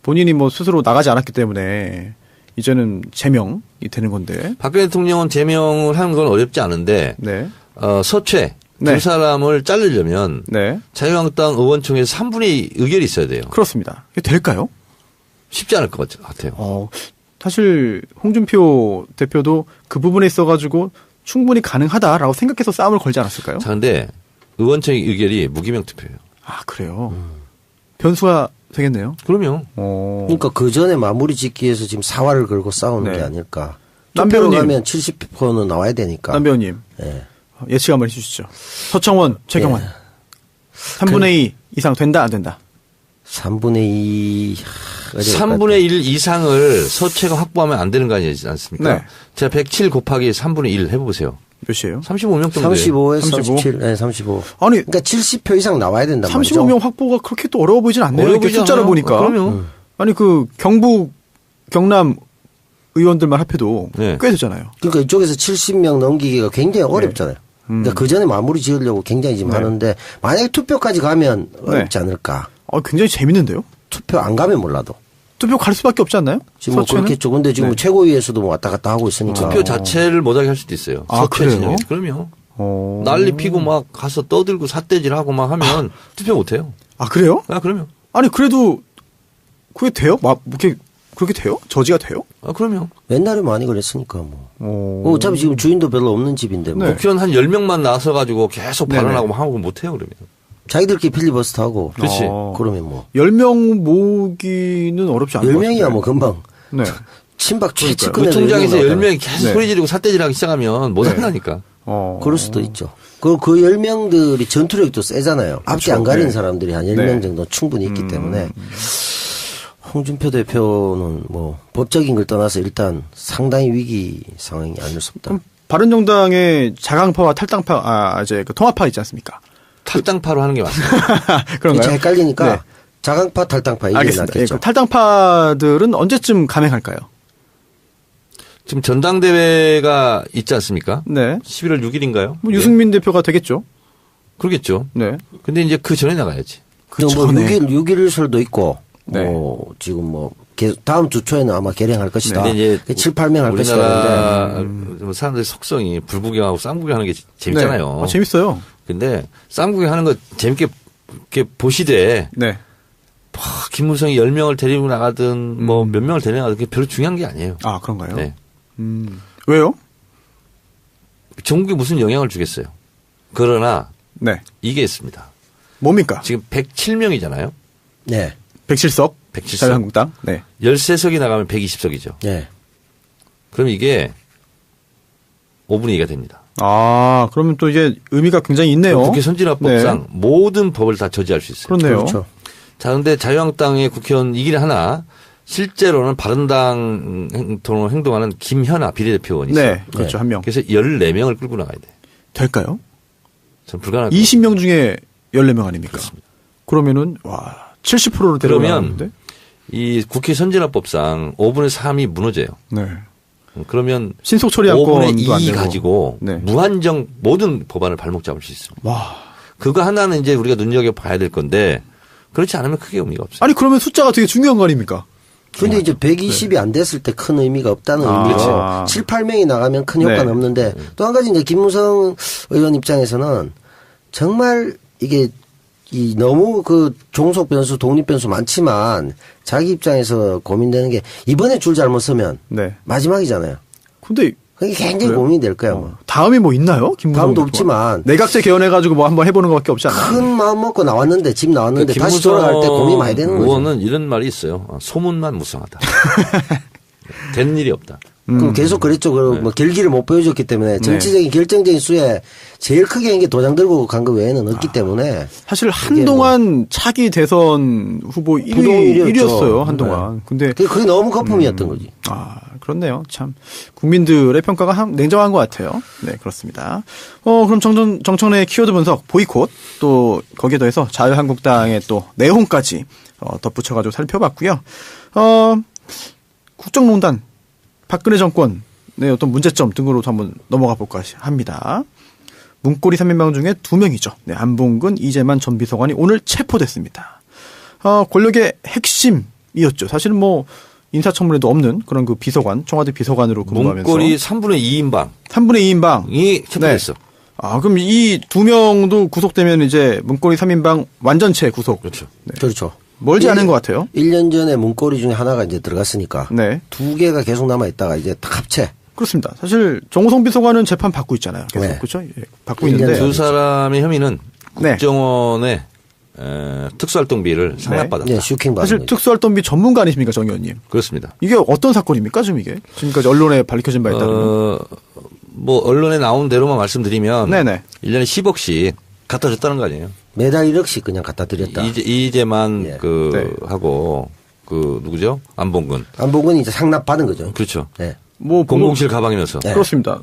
본인이 뭐 스스로 나가지 않았기 때문에 이제는 제명이 되는 건데. 박근혜 대통령은 제명을 하는 건 어렵지 않은데 네. 서최 네. 두 사람을 자르려면 네. 자유한국당 의원총회에서 3분의 2 의결이 있어야 돼요. 그렇습니다. 이게 될까요? 쉽지 않을 것 같아요. 사실 홍준표 대표도 그 부분에 있어가지고 충분히 가능하다라고 생각해서 싸움을 걸지 않았을까요? 자, 근데 의원총회 의결이 무기명 투표예요. 그래요. 변수가 되겠네요. 그럼요. 그러니까 그 전에 마무리 짓기 위해서 지금 사활을 걸고 싸우는 네. 게 아닐까. 남 투표로 배우님. 가면 70%는 나와야 되니까. 남 배우님. 네. 예측 한번 해주시죠. 서청원, 최경환. 3분의 2 이상 된다, 안 된다? 3분의 2. 3분의 1 이상을 서체가 확보하면 안 되는 거 아니지 않습니까? 네. 제가 107 곱하기 3분의 1 해보세요. 몇이에요? 35명 정도. 35에 35? 37. 네, 35. 아니, 그러니까 70표 이상 나와야 된단 말이죠. 35명 확보가 그렇게 또 어려워 보이진 않네요. 이렇게 숫자를 보니까. 그럼요. 아니, 경북, 경남 의원들만 합해도 네. 꽤 되잖아요. 그러니까 이쪽에서 70명 넘기기가 굉장히 어렵잖아요. 그러니까 그 전에 마무리 지으려고 굉장히 지금 하는데 만약에 투표까지 가면 어렵지 않을까. 굉장히 재밌는데요? 투표 안 가면 몰라도. 투표 갈 수밖에 없지 않나요? 지금 뭐 서초는? 그렇겠죠. 근데 지금 최고위에서도 뭐 왔다 갔다 하고 있으니까. 투표 자체를 못하게 할 수도 있어요. 그래요? 진영에서. 그럼요. 난리 피고 막 가서 떠들고 삿대질하고 막 하면 투표 못해요. 그래요? 그럼요. 아니, 그래도 그게 돼요? 그렇게 돼요? 저지가 돼요? 그럼요. 옛날에 많이 그랬으니까 뭐. 어차피 지금 주인도 별로 없는 집인데 뭐. 네. 국회의원 한 10명만 나서가지고 계속 네네. 발언하고 하고 못해요, 그러면. 자기들끼리 필리버스터 하고. 그렇지. 그러면 뭐. 10명 모으기는 어렵지 않을 것 같아요. 10명이야 뭐 금방. 네. 친박 최측근에서 의총장에서 10명 10명이 계속 네. 소리지르고 삿대질하기 시작하면 못 한다니까. 그럴 수도 있죠. 그리고 그 10명들이 전투력이 또 세잖아요. 앞뒤 안 가리는 네. 사람들이 한 10명 네. 정도 충분히 있기 때문에 홍준표 대표는 뭐 법적인 걸 떠나서 일단 상당히 위기 상황이 아닐 수 없다. 바른정당의 자강파와 탈당파, 이제 그 통합파 있지 않습니까? 탈당파로 하는 게 맞습니다. 그런가요? 잘 헷갈리니까 네. 자강파 탈당파 이게 알겠습니다. 낫겠죠. 그 탈당파들은 언제쯤 감행할까요? 지금 전당대회가 있지 않습니까? 네. 11월 6일인가요? 뭐 유승민 대표가 되겠죠. 그러겠죠. 네. 근데 이제 그 전에 나가야지. 그럼 뭐 6일 설도 있고 네. 지금 뭐 다음 주 초에는 아마 개량할 것이다. 근데 이제 7, 8명 할 것이다. 우리나라 사람들의 속성이 불구경하고 쌍구경하는 게 재밌잖아요. 네. 재밌어요. 근데 쌍구경하는 거 재밌게 이렇게 보시되 네. 김무성이 10명을 데리고 나가든 뭐 몇 명을 데리고 나가든 그게 별로 중요한 게 아니에요. 아, 그런가요? 네. 왜요? 전국에 무슨 영향을 주겠어요. 그러나 네. 이게 있습니다. 뭡니까? 지금 107명이잖아요. 네. 107석. 107석. 자유한국당. 네. 13석이 나가면 120석이죠. 네. 그럼 이게 5분의 2가 됩니다. 아, 그러면 또 이게 의미가 굉장히 있네요. 국회 선진화법상 네. 모든 법을 다 저지할 수 있어요. 그렇네요. 그렇죠. 자, 근데 자유한국당의 국회의원 이길 하나 실제로는 바른당 으로 행동하는 김현아 비례대표원이 있어요. 네. 그렇죠. 네. 한 명. 그래서 14명을 끌고 나가야 돼. 될까요? 전 불가능할 것 같아요. 20명 중에 14명 아닙니까? 그렇습니다. 그러면은, 와, 70%로 데려가는데? 그러면 이 국회 선진화법상 5분의 3이 무너져요. 네. 그러면 신속 처리할 5분의 건도 안 2 되고. 가지고 네. 무한정 모든 법안을 발목 잡을 수 있습니다. 와. 그거 하나는 이제 우리가 눈여겨봐야 될 건데 그렇지 않으면 크게 의미가 없어요. 아니, 그러면 숫자가 되게 중요한 거 아닙니까? 근데 이제 120이 안 됐을 때 큰 의미가 없다는 의미로 그렇지. 7, 8명이 나가면 큰 효과는 네. 없는데 또 한 가지 이제 김무성 의원 입장에서는 정말 이게 너무 그 종속 변수, 독립 변수 많지만 자기 입장에서 고민되는 게 이번에 줄 잘못 서면 네. 마지막이잖아요. 근데 그게 굉장히 그래요? 고민이 될 거야. 아마. 다음이 뭐 있나요? 김무성 다음도 대표가? 없지만 내각제 개헌해가지고 뭐 한번 해보는 것밖에 없지 않나요? 큰 마음 먹고 나왔는데 집 나왔는데 그러니까 다시 돌아갈 때 고민 많이 되는 거죠. 의원은 이런 말이 있어요. 소문만 무성하다. 된 일이 없다. 그럼 계속 그랬죠. 그리고 뭐 결기를 못 보여줬기 때문에 정치적인 결정적인 수에 제일 크게 한 게 도장 들고 간 거 외에는 없기 때문에 사실 한동안 차기 대선 후보 1위였어요. 한동안. 네. 근데 그게 너무 거품이었던 거지. 아, 그렇네요. 참 국민들의 평가가 냉정한 것 같아요. 네, 그렇습니다. 그럼 정청래의 키워드 분석, 보이콧, 또 거기에 더해서 자유한국당의 또 내용까지 덧붙여가지고 살펴봤고요. 국정농단, 박근혜 정권의 어떤 문제점 등으로도 한번 넘어가 볼까 합니다. 문고리 3인방 중에 2명이죠. 네, 안봉근, 이재만 전 비서관이 오늘 체포됐습니다. 권력의 핵심이었죠. 사실은 뭐 인사청문회도 없는 그런 그 비서관, 청와대 비서관으로 근무하면서 문고리 3분의 2인방. 3분의 2인방이 체포됐어. 네. 그럼 이 2명도 구속되면 이제 문고리 3인방 완전체 구속. 그렇죠. 네. 그렇죠. 멀지 않은 것 같아요. 1년 전에 문고리 중에 하나가 이제 들어갔으니까. 네. 2개가 계속 남아있다가 이제 딱 합체. 그렇습니다. 사실 정호성 비서관은 재판 받고 있잖아요. 계속. 네. 그렇죠? 예, 받고 있는데. 두 사람의 혐의는 네. 국정원의 특수활동비를 상납받았다. 네, 슈킹 받은 사실 거죠. 특수활동비 전문가 아니십니까, 정 의원님? 그렇습니다. 이게 어떤 사건입니까, 지금 이게? 지금까지 언론에 밝혀진 바에 따르면. 뭐 언론에 나온 대로만 말씀드리면 네네. 1년에 10억씩 갖다 줬다는 거 아니에요. 매달 1억씩 그냥 갖다 드렸다. 이재만 예. 네. 하고 누구죠? 안봉근. 안봉근이 이제 상납 받은 거죠. 그렇죠. 네. 뭐, 007 가방이면서. 네. 그렇습니다.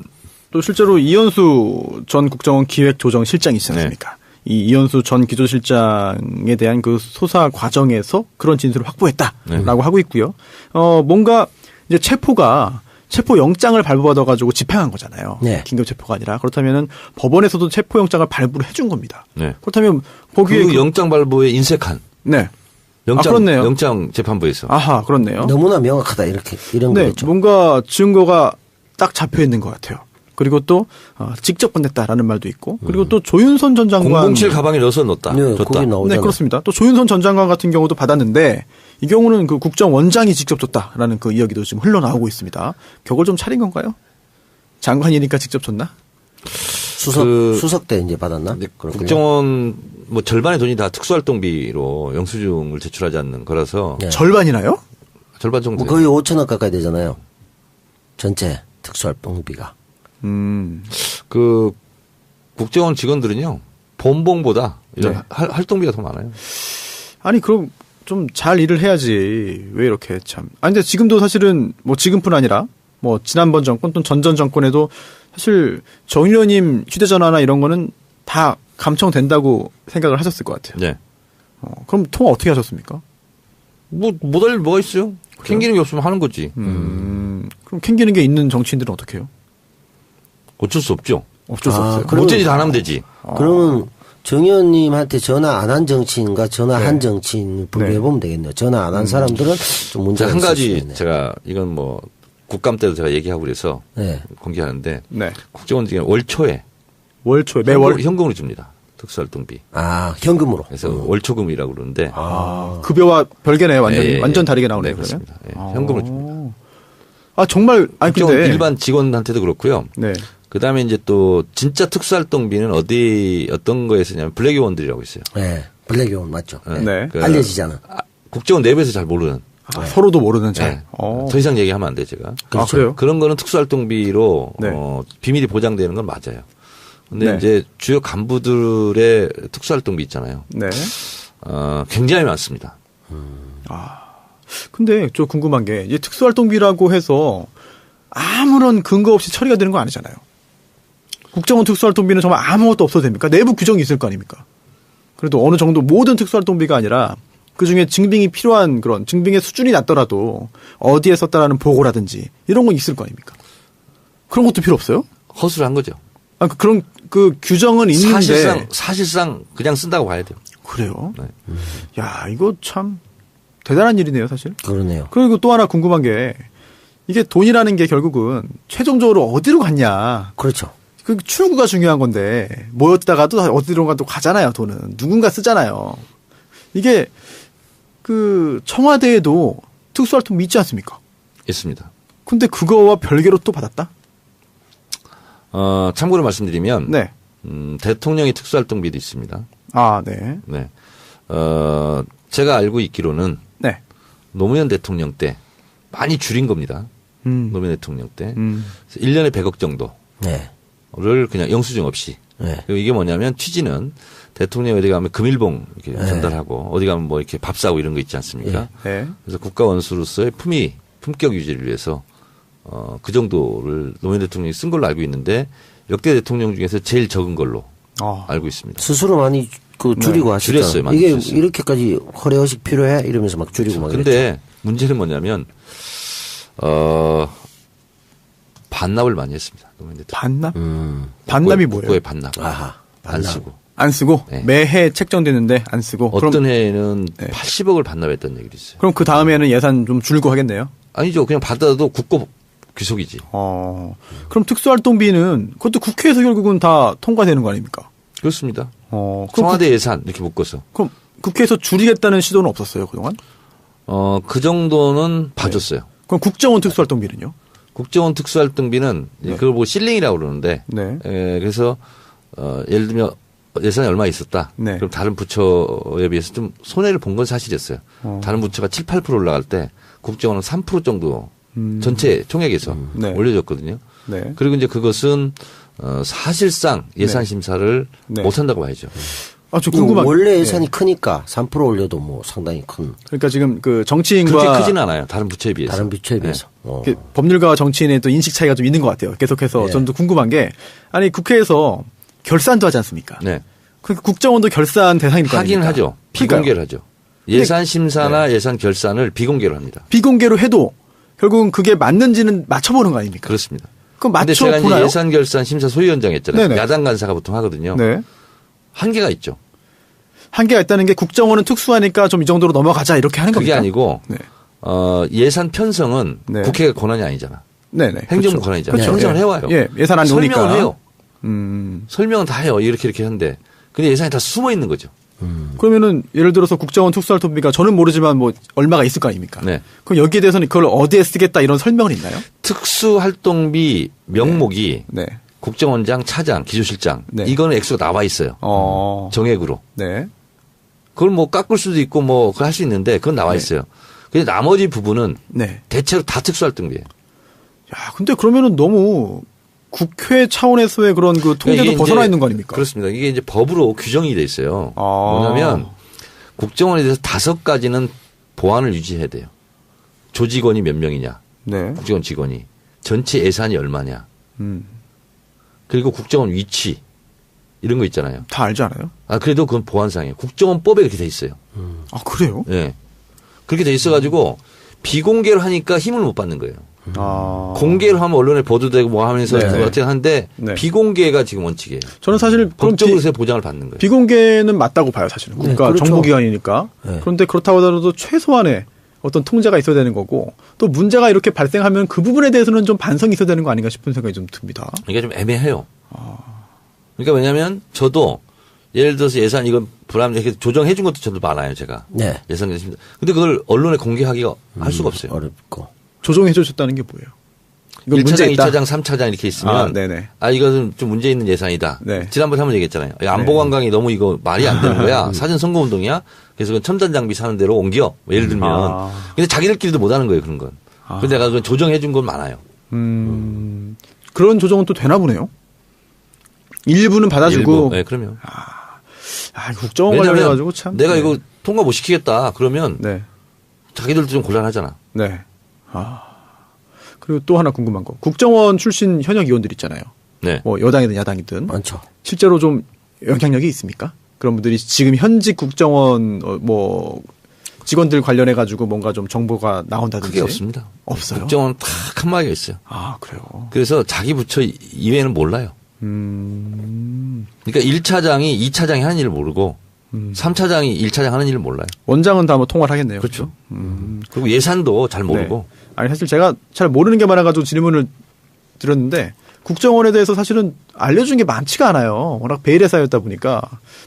또 실제로 이현수 전 국정원 기획조정실장이 있지 않습니까? 이 이현수 전 기조실장에 대한 그 소사 과정에서 그런 진술을 확보했다라고 하고 있고요. 뭔가 이제 체포 영장을 발부받아가지고 집행한 거잖아요. 네. 긴급 체포가 아니라. 그렇다면은 법원에서도 체포 영장을 발부를 해준 겁니다. 네. 그렇다면 거기에 그 영장 발부에 인색한. 네. 영장, 그렇네요. 영장 재판부에서. 아하, 그렇네요. 너무나 명확하다 이런 네, 거겠죠. 뭔가 증거가 딱 잡혀 있는 것 같아요. 그리고 또 직접 보냈다라는 말도 있고, 그리고 또 조윤선 전 장관 007 가방에 넣어서 넣었다. 네, 줬다. 거기 나오잖아요. 네, 그렇습니다. 또 조윤선 전 장관 같은 경우도 받았는데 이 경우는 그 국정원장이 직접 줬다라는 그 이야기도 지금 흘러나오고 있습니다. 격을 좀 차린 건가요? 장관이니까 직접 줬나? 수석 때 이제 받았나? 근데 그렇군요. 국정원 뭐 절반의 돈이 다 특수활동비로 영수증을 제출하지 않는 거라서 네. 절반이나요? 절반 정도. 뭐 거의 5천억 가까이 되잖아요. 전체 특수활동비가. 그 국정원 직원들은요 본봉보다 이런 네. 활동비가 더 많아요. 아니 그럼 좀 잘 일을 해야지 왜 이렇게 참. 아니 근데 지금도 사실은 뭐 지금뿐 아니라 뭐 지난번 정권 또는 전전 정권에도 사실 정 의원님 휴대전화나 이런 거는 다 감청된다고 생각을 하셨을 것 같아요. 네. 그럼 통화 어떻게 하셨습니까? 뭐 못할 일 뭐가 있어요? 캥기는 게 없으면 하는 거지. 그럼 캥기는 게 있는 정치인들은 어떻게 해요? 어쩔 수 없죠. 어쩔 수 없어요. 그럼- 못되지 다 하면 되지. 그러면 정 의원님한테 전화 안 한 정치인과 전화한 네. 정치인 분류해보면 되겠네요. 전화 안 한 사람들은 좀 문제가 한 있을 수 가지 있겠네요. 제가 이건 뭐 국감 때도 제가 얘기하고 그래서 네. 공개하는데 네. 국정원 중에 월 초에 월초에 매월 현금으로 줍니다. 특수활동비. 아, 현금으로. 그래서 월초금이라고 그러는데 급여와 별개네 완전히 예, 예. 완전 다르게 나오네요. 네, 그러면. 그렇습니다. 예, 현금으로 줍니다. 아 정말 아니 국정원 근데 일반 직원한테도 그렇고요. 네. 그다음에 이제 또 진짜 특수활동비는 어떤 거에 쓰냐면 블랙요원들이라고 있어요. 네. 블랙요원 맞죠. 네. 네. 그 알려지잖아. 국정원 내부에서 잘 모르는. 서로도 모르는 잘. 네. 더 이상 얘기하면 안 돼 제가. 아 그래요? 그런 거는 특수활동비로 네. 비밀이 보장되는 건 맞아요. 근데 네. 이제 주요 간부들의 특수활동비 있잖아요. 네. 굉장히 많습니다. 근데 좀 궁금한 게 이제 특수활동비라고 해서 아무런 근거 없이 처리가 되는 거 아니잖아요. 국정원 특수활동비는 정말 아무것도 없어도 됩니까? 내부 규정이 있을 거 아닙니까? 그래도 어느 정도 모든 특수활동비가 아니라 그중에 증빙이 필요한 그런 증빙의 수준이 낮더라도 어디에 썼다라는 보고라든지 이런 건 있을 거 아닙니까? 그런 것도 필요 없어요? 허술한 거죠. 아, 그런 그 규정은 있는데 사실상 그냥 쓴다고 봐야 돼요. 그래요? 네. 야, 이거 참 대단한 일이네요, 사실. 그러네요. 그리고 또 하나 궁금한 게 이게 돈이라는 게 결국은 최종적으로 어디로 갔냐. 그렇죠. 그 출구가 중요한 건데 모였다가도 어디론가 또 가잖아요. 돈은 누군가 쓰잖아요. 이게 그 청와대에도 특수활동비 있지 않습니까? 있습니다. 근데 그거와 별개로 또 받았다? 참고로 말씀드리면 네. 대통령의 특수활동비도 있습니다. 아, 네. 네. 제가 알고 있기로는 네. 노무현 대통령 때 많이 줄인 겁니다. 노무현 대통령 때 1년에 100억 정도를 네. 그냥 영수증 없이. 네. 그리고 이게 뭐냐면 취지는 대통령이 어디 가면 금일봉 이렇게 전달하고 어디 가면 뭐 이렇게 밥 사고 이런 거 있지 않습니까? 네. 그래서 국가 원수로서의 품격 유지를 위해서 그 정도를 노무현 대통령이 쓴 걸로 알고 있는데 역대 대통령 중에서 제일 적은 걸로 알고 있습니다. 스스로 많이 그 줄이고 하시죠. 줄였어요. 많이 이게 줄였어요. 이렇게까지 허례허식 필요해? 이러면서 막 줄이고 막 근데 문제는 뭐냐면 반납을 많이 했습니다. 노무현 대통령. 반납? 반납이 뭐예요? 국고에 반납. 아하. 안 쓰고. 안 쓰고 네. 매해 책정되는데 안 쓰고. 어떤 그럼, 해에는 네. 80억을 반납했다는 얘기도 있어요. 그럼 그 다음에는 예산 좀 줄고 하겠네요. 아니죠. 그냥 받아도 국고 귀속이지. 그럼 특수활동비는 그것도 국회에서 결국은 다 통과되는 거 아닙니까? 그렇습니다. 그럼 청와대 예산 이렇게 묶어서. 그럼 국회에서 줄이겠다는 시도는 없었어요, 그동안? 그 정도는 봐줬어요. 그럼 국정원 특수활동비는요? 국정원 특수활동비는 그걸 보고 실링이라고 그러는데 네. 그래서 예를 들면 예산이 얼마 있었다. 네. 그럼 다른 부처에 비해서 좀 손해를 본 건 사실이었어요. 다른 부처가 7, 8% 올라갈 때 국정원은 3% 정도 전체 총액에서 네. 올려줬거든요. 네. 그리고 이제 그것은 사실상 예산 네. 심사를 네. 못한다고 봐야죠. 아, 저 궁금한 게. 원래 예산이 크니까 3% 올려도 뭐 상당히 큰 그러니까 지금 그 정치인과 그렇게 크지는 않아요. 다른 부처에 비해서. 다른 비추에 비해서. 그 법률가와 정치인의 또 인식 차이가 좀 있는 것 같아요. 계속해서 네. 저는 또 궁금한 게 아니 국회에서 결산도 하지 않습니까? 네. 그 국정원도 결산 대상일 거 하긴 아닙니까? 하죠. 그러니까요. 비공개를 하죠. 예산 심사나 예산 결산을 비공개로 합니다. 비공개로 해도 결국은 그게 맞는지는 맞춰보는 거 아닙니까? 그렇습니다. 그럼 근데 제가 이제 맞춰보나요? 예산 결산 심사 소위원장 했잖아요. 네네. 야당 간사가 보통 하거든요. 네. 한계가 있죠. 한계가 있다는 게 국정원은 특수하니까 좀 이 정도로 넘어가자 이렇게 하는 그게 겁니까? 아니고 네. 예산 편성은 네. 국회가 권한이 아니잖아. 네네. 행정부 그렇죠. 권한이잖아. 그렇죠. 편성을 예. 해와요. 예, 예산 안 오니까. 설명을 해요. 설명은 다 해요. 이렇게 하는데. 근데 예산이 다 숨어 있는 거죠. 그러면은 예를 들어서 국정원 특수활동비가 저는 모르지만 뭐 얼마가 있을 거 아닙니까? 네. 그럼 여기에 대해서는 그걸 어디에 쓰겠다 이런 설명은 있나요? 특수활동비 명목이 네. 국정원장, 차장, 기조실장 네. 이거는 액수가 나와 있어요. 정액으로. 네. 그걸 뭐 깎을 수도 있고 뭐 그걸 할 수 있는데 그건 나와 있어요. 근데 나머지 부분은 네. 대체로 다 특수활동비예요. 야, 근데 그러면은 너무 국회 차원에서의 그런 그 통제도 이게 벗어나 이제 있는 거 아닙니까? 그렇습니다. 이게 이제 법으로 규정이 돼 있어요. 뭐냐면 국정원에 대해서 5가지는 보안을 유지해야 돼요. 조직원이 몇 명이냐. 네. 국정원 직원이. 전체 예산이 얼마냐. 그리고 국정원 위치. 이런 거 있잖아요. 다 알지 않아요? 그래도 그건 보안상이에요. 국정원법에 그렇게 돼 있어요. 아, 그래요? 예. 그렇게 돼 있어가지고 비공개로 하니까 힘을 못 받는 거예요. 공개를 하면 언론에 보도되고 뭐 하면서 네. 어떻게 하는데 네. 비공개가 지금 원칙이에요. 저는 사실 법적으로서의 보장을 받는 거예요. 비공개는 맞다고 봐요, 사실은. 국가 그렇죠. 정보기관이니까. 네. 그런데 그렇다고 하더라도 최소한의 어떤 통제가 있어야 되는 거고 또 문제가 이렇게 발생하면 그 부분에 대해서는 좀 반성이 있어야 되는 거 아닌가 싶은 생각이 좀 듭니다. 이게 좀 애매해요. 그러니까 왜냐하면 저도 예를 들어서 예산 이건 불합리해 이렇게 조정해 준 것도 저도 많아요, 제가. 네. 예산 됐습니다. 근데 그걸 언론에 공개하기가 할 수가 없어요. 어렵고. 조정해 주셨다는 게 뭐예요? 이건 1차장, 문제 있다. 2차장, 3차장 이렇게 있으면 네네. 이것은 좀 문제 있는 예산이다. 네. 지난번에 한번 얘기했잖아요. 안보관광이 너무 이거 말이 안 되는 거야. 사전 선거운동이야. 그래서 그건 첨단 장비 사는 대로 옮겨. 뭐 예를 들면. 근데 자기들끼리도 못 하는 거예요, 그런 건. 근데 내가 그건 조정해 준 건 많아요. 그런 조정은 또 되나 보네요. 일부는 받아주고. 일부. 네, 그럼요. 국정원 관련해가지고 참. 내가 네. 이거 통과 못 시키겠다. 그러면 네. 자기들도 좀 곤란하잖아. 네. 그리고 또 하나 궁금한 거. 국정원 출신 현역 의원들 있잖아요. 네. 뭐 여당이든 야당이든. 많죠. 실제로 좀 영향력이 있습니까? 그런 분들이 지금 현직 국정원 뭐 직원들 관련해 가지고 뭔가 좀 정보가 나온다든지. 그게 없습니다. 없어요. 국정원 딱 한마디가 있어요. 그래요. 그래서 자기 부처 이외에는 몰라요. 그러니까 1차장이 2차장이 하는 일을 모르고 3차장이 1차장 하는 일을 몰라요. 원장은 다 뭐 통화를 하겠네요. 그렇죠. 그리고 예산도 잘 모르고. 네. 아니 사실 제가 잘 모르는 게 많아가지고 질문을 드렸는데 국정원에 대해서 사실은 알려준 게 많지가 않아요. 워낙 베일에 쌓였다 보니까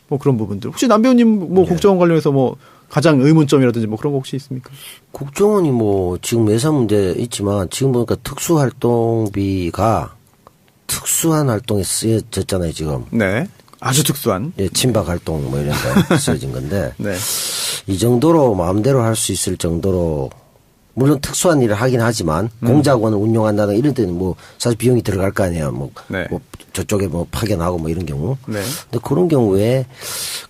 뭐 그런 부분들. 혹시 남 배우님 뭐 국정원 관련해서 뭐 가장 의문점이라든지 뭐 그런 거 혹시 있습니까? 국정원이 뭐 지금 예산 문제 있지만 지금 보니까 특수활동비가 특수한 활동에 쓰여졌잖아요, 지금. 네. 아주 특수한. 예, 친박 활동 뭐 이런 데 쓰여진 건데. 네. 이 정도로 마음대로 할 수 있을 정도로 물론 특수한 일을 하긴 하지만 공작원을 운영한다든가 이런 데는 뭐 사실 비용이 들어갈 거 아니에요. 뭐, 네. 뭐 저쪽에 뭐 파견하고 뭐 이런 경우. 네. 근데 그런 경우에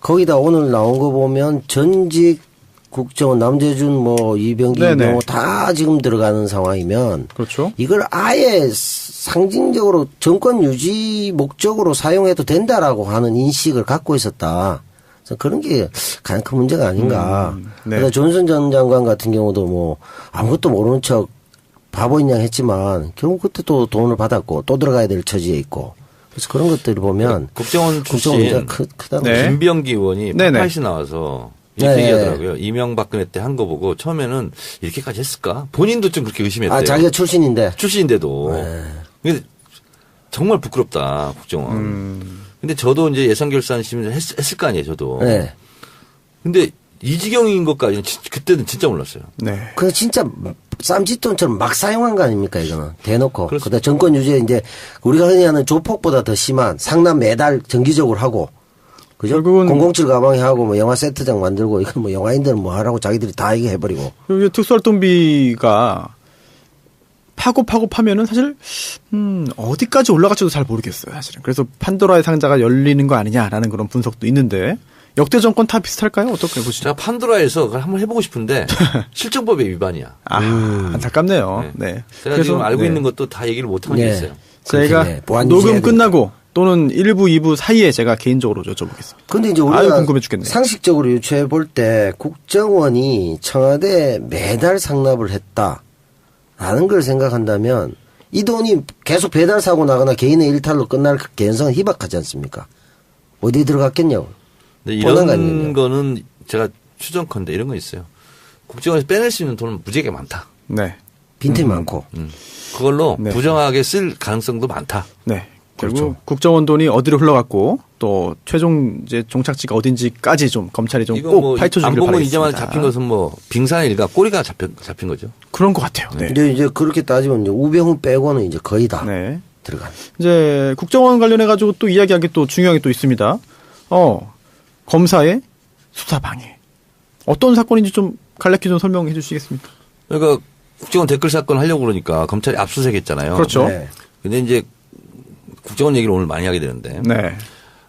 거기다 오늘 나온 거 보면 전직 국정원 남재준 뭐 이병기 네네. 이병호 다 지금 들어가는 상황이면 그렇죠. 이걸 아예 상징적으로 정권 유지 목적으로 사용해도 된다라고 하는 인식을 갖고 있었다. 그래서 그런 게 가장 큰 문제가 아닌가. 네. 그래서 존슨 전 장관 같은 경우도 뭐 아무것도 모르는 척 바보인 양 했지만 결국 그때 또 돈을 받았고 또 들어가야 될 처지에 있고. 그래서 그런 것들을 보면 국정원 국정원 출신 문제가 크다고. 네. 김병기 의원이 네네. 팟팟이 나와서 이렇게 네. 얘기하더라고요. 이명박근혜 때 한 거 보고 처음에는 이렇게까지 했을까? 본인도 좀 그렇게 의심했대요. 아, 자기가 출신인데. 출신인데도. 네. 근데 정말 부끄럽다, 국정원. 근데 저도 이제 예산결산심을 했을 거 아니에요, 저도. 네. 근데 이 지경인 것까지는 그때는 진짜 몰랐어요. 그 진짜 쌈짓돈처럼 막 사용한 거 아닙니까 이거는 대놓고. 그렇습니다. 그다음 정권 유지에 이제 우리가 흔히 하는 조폭보다 더 심한 상납 매달 정기적으로 하고. 그죠? 결국은 007 가방에 하고 뭐 영화 세트장 만들고 이거 뭐 영화인들은 뭐 하라고 자기들이 다 이거 해버리고. 그리고 특수활동비가 파고 파면은 사실 어디까지 올라갈지도 잘 모르겠어요, 사실은. 그래서 판도라의 상자가 열리는 거 아니냐라는 그런 분석도 있는데 역대 정권 다 비슷할까요? 어떻게 보시죠? 제가 판도라에서 그걸 한번 해보고 싶은데 실정법의 위반이야. 안타깝네요. 네. 제가 지금 알고 있는 것도 다 얘기를 못하고 네. 있어요. 제가 그렇게, 네. 보안 녹음 유지해야 끝나고 또는 1부, 2부 사이에 제가 개인적으로 여쭤보겠습니다. 근데 이제 아유, 우리가 궁금해 죽겠네. 상식적으로 유추해 볼 때 국정원이 청와대에 매달 상납을 했다라는 걸 생각한다면 이 돈이 계속 배달 사고 나거나 개인의 일탈로 끝날 개연성은 희박하지 않습니까? 어디에 들어갔겠냐고. 근데 이런 거는 제가 추정컨대 이런 거 있어요. 국정원에서 빼낼 수 있는 돈은 무지하게 많다. 네. 빈틈이 많고. 그걸로 네. 부정하게 쓸 가능성도 많다. 네. 결국 그렇죠. 국정원 돈이 어디로 흘러갔고 또 최종 이제 종착지가 어딘지까지 좀 검찰이 좀 이거 꼭 뭐 파헤쳐주길 안 보면 바라겠습니다. 이제만 잡힌 것은 뭐 빙산의 일가 꼬리가 잡힌 거죠. 그런 것 같아요. 네. 이제 그렇게 따지면 이제 우병우 빼고는 이제 거의 다 네. 들어간. 이제 국정원 관련해 가지고 또 이야기한 게 또 중요한 게 또 있습니다. 검사의 수사 방해. 어떤 사건인지 좀 간략히 좀 설명해 주시겠습니까? 그러니까 국정원 댓글 사건 하려고 그러니까 검찰이 압수수색했잖아요. 그렇죠. 네. 근데 이제 국정원 얘기를 오늘 많이 하게 되는데. 네.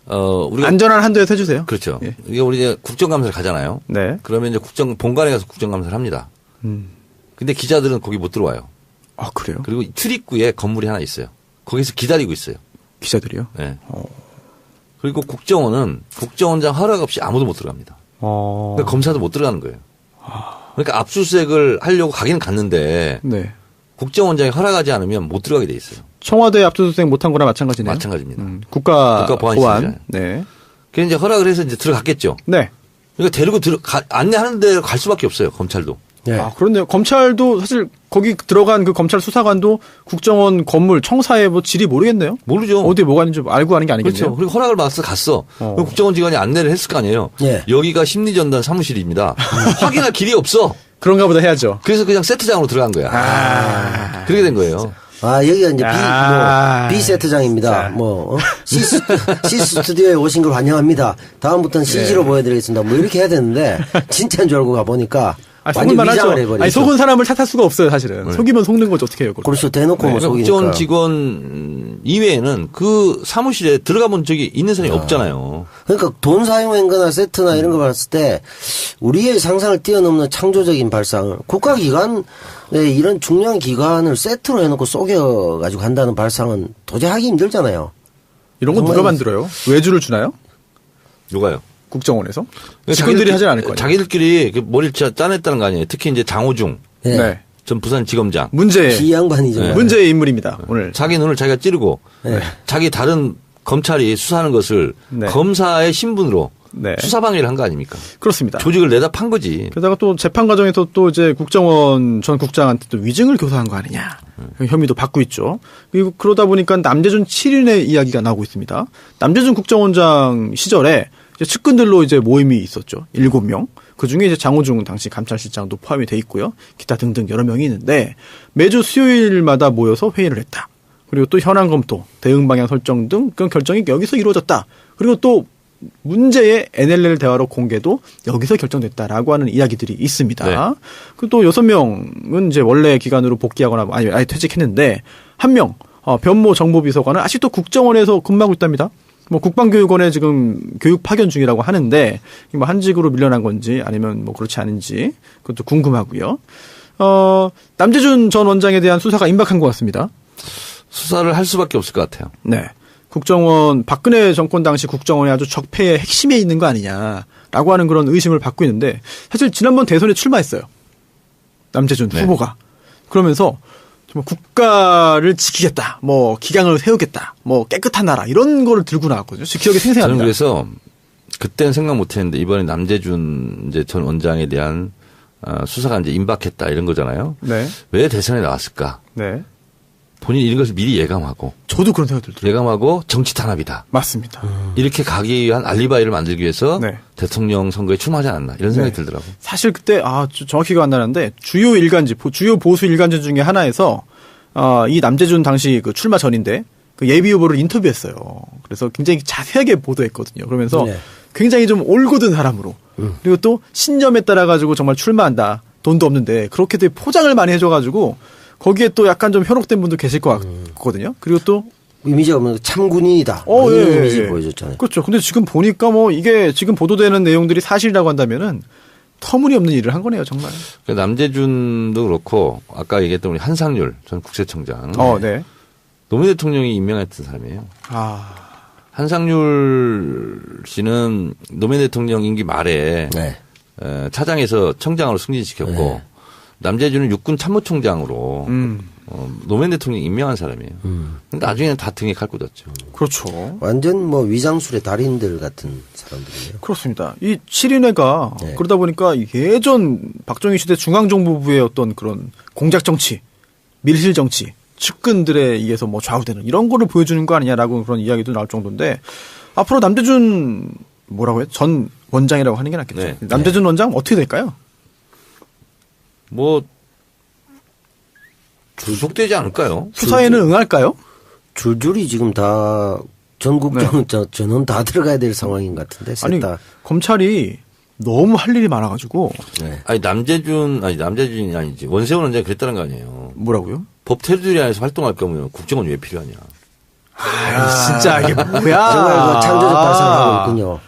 우리가 안전한 한도에서 해주세요. 그렇죠. 예. 이게 우리 이제 국정감사를 가잖아요. 네. 그러면 이제 본관에 가서 국정감사를 합니다. 근데 기자들은 거기 못 들어와요. 아, 그래요? 그리고 출입구에 건물이 하나 있어요. 거기서 기다리고 있어요. 기자들이요? 네. 그리고 국정원은 국정원장 허락 없이 아무도 못 들어갑니다. 그러니까 검사도 못 들어가는 거예요. 그러니까 압수수색을 하려고 가기는 갔는데 네. 국정원장이 허락하지 않으면 못 들어가게 돼 있어요. 청와대 압수수색 못한 거나 마찬가지네요. 마찬가지입니다. 국가보안. 네. 그래서 이제 허락을 해서 이제 들어갔겠죠. 네. 그러니까 데리고 안내하는 데로 갈 수밖에 없어요. 검찰도. 네. 아, 그런데요. 검찰도 사실 거기 들어간 그 검찰 수사관도 국정원 건물 청사의 뭐 질이 모르겠네요. 모르죠. 어디에 뭐가 있는지 알고 하는 게 아니겠네요. 그렇죠. 그리고 허락을 받아서 갔어. 그럼 국정원 직원이 안내를 했을 거 아니에요. 네. 여기가 심리전단 사무실입니다. 확인할 길이 없어. 그런가 보다 해야죠. 그래서 그냥 세트장으로 들어간 거야. 그렇게 된 거예요. 아, 여기가 이제 B 세트장입니다. C 스튜디오에 오신 걸 환영합니다. 다음부터는 CG로 보여드리겠습니다. 뭐 이렇게 해야 되는데, 진짜인 줄 알고 가보니까. 완전 위장을 해버리죠. 아니, 속은 사람을 탓할 수가 없어요, 사실은. 네. 속이면 속는 거죠, 어떻게 해요, 그걸. 그렇죠. 대놓고 뭐 속이니까. 국정원 직원 이외에는 그 사무실에 들어가 본 적이 있는 사람이 없잖아요. 그러니까 돈 사용한 거나 세트나 이런 거 봤을 때, 우리의 상상을 뛰어넘는 창조적인 발상을, 국가기관, 이런 중요한 기관을 세트로 해놓고 속여가지고 한다는 발상은 도저히 하기 힘들잖아요. 이런 건 누가 만들어요? 외주를 주나요? 누가요? 국정원에서? 직원들이 하진 않을 거예요. 자기들끼리 머리를 짜냈다는 거 아니에요. 특히 이제 장호중. 네. 전 부산지검장. 이 양반이죠. 네. 문제의 인물입니다. 오늘. 자기 눈을 자기가 찌르고 네. 자기 다른 검찰이 수사하는 것을 네. 검사의 신분으로 네. 수사방해를 한 거 아닙니까? 그렇습니다. 조직을 내다 판 거지. 게다가 또 재판 과정에서 또 이제 국정원 전 국장한테 또 위증을 교사한 거 아니냐. 혐의도 받고 있죠. 그리고 그러다 보니까 남재준 7인의 이야기가 나오고 있습니다. 남재준 국정원장 시절에 이제 측근들로 이제 모임이 있었죠. 7명. 그 중에 이제 장호중 당시 감찰실장도 포함이 돼 있고요. 기타 등등 여러 명이 있는데 매주 수요일마다 모여서 회의를 했다. 그리고 또 현안 검토, 대응 방향 설정 등 그런 결정이 여기서 이루어졌다. 그리고 또 문제의 NLL 대화록 공개도 여기서 결정됐다라고 하는 이야기들이 있습니다. 네. 그리고 또 6명은 이제 원래 기관으로 복귀하거나 아예 퇴직했는데 한 명, 변모 정보비서관은 아직도 국정원에서 근무하고 있답니다. 뭐 국방교육원에 지금 교육 파견 중이라고 하는데 뭐 한직으로 밀려난 건지 아니면 뭐 그렇지 않은지 그것도 궁금하고요. 남재준 전 원장에 대한 수사가 임박한 것 같습니다. 수사를 할 수밖에 없을 것 같아요. 네. 국정원 박근혜 정권 당시 국정원이 아주 적폐의 핵심에 있는 거 아니냐라고 하는 그런 의심을 받고 있는데 사실 지난번 대선에 출마했어요. 남재준 네. 후보가. 그러면서 정말 국가를 지키겠다, 뭐 기강을 세우겠다, 뭐 깨끗한 나라 이런 거를 들고 나왔거든요. 기억이 생생합니다. 저는 그래서 그때는 생각 못했는데 이번에 남재준 이제 전 원장에 대한 수사가 이제 임박했다 이런 거잖아요. 네. 왜 대선에 나왔을까? 네. 본인이 이런 것을 미리 예감하고. 저도 그런 생각이 들더라고요. 예감하고 정치 탄압이다. 맞습니다. 이렇게 가기 위한 알리바이를 만들기 위해서 네. 대통령 선거에 출마하지 않았나 이런 생각이 들더라고요. 사실 그때 정확히가 안 나는데 주요 보수 일간지 중에 하나에서 이 남재준 당시 그 출마 전인데 그 예비 후보를 인터뷰했어요. 그래서 굉장히 자세하게 보도했거든요. 그러면서 네. 굉장히 좀 올곧은 사람으로 그리고 또 신념에 따라 가지고 정말 출마한다. 돈도 없는데 그렇게 되게 포장을 많이 해줘가지고 거기에 또 약간 좀 현혹된 분도 계실 것 같거든요. 그리고 또 이미지가 뭐 참군인이다. 예, 이미지 예. 보여줬잖아요. 그렇죠. 근데 지금 보니까 뭐 이게 지금 보도되는 내용들이 사실이라고 한다면은 터무니없는 일을 한 거네요, 정말. 남재준도 그렇고 아까 얘기했던 우리 한상률 전 국세청장. 네. 노무현 대통령이 임명했던 사람이에요. 한상률 씨는 노무현 대통령 임기 말에 네. 차장에서 청장으로 승진시켰고 네. 남재준은 육군 참모총장으로 노무현 대통령 임명한 사람이에요. 근데 나중에는 다 등에 칼 꽂았죠. 그렇죠. 완전 뭐 위장술의 달인들 같은 사람들이에요. 그렇습니다. 이 7인회가 네. 그러다 보니까 예전 박정희 시대 중앙정보부의 어떤 그런 공작 정치, 밀실 정치, 측근들에 의해서 뭐 좌우되는 이런 거를 보여주는 거 아니냐라고 그런 이야기도 나올 정도인데 앞으로 남재준 뭐라고 해요? 전 원장이라고 하는 게 낫겠죠. 네. 남재준 원장 어떻게 될까요? 뭐 주속되지 않을까요? 수사에는 응할까요? 줄줄이 지금 다 전국 전원 다 들어가야 될 상황인 것 같은데. 아니 다. 검찰이 너무 할 일이 많아가지고 네. 아니 남재준이 아니지 원세훈 원장이 그랬다는 거 아니에요. 뭐라고요? 법 테두리 안에서 활동할 거면 국정원 왜 필요하냐. 진짜 이게 뭐야? 정말 그 창조적 발상하고 있군요.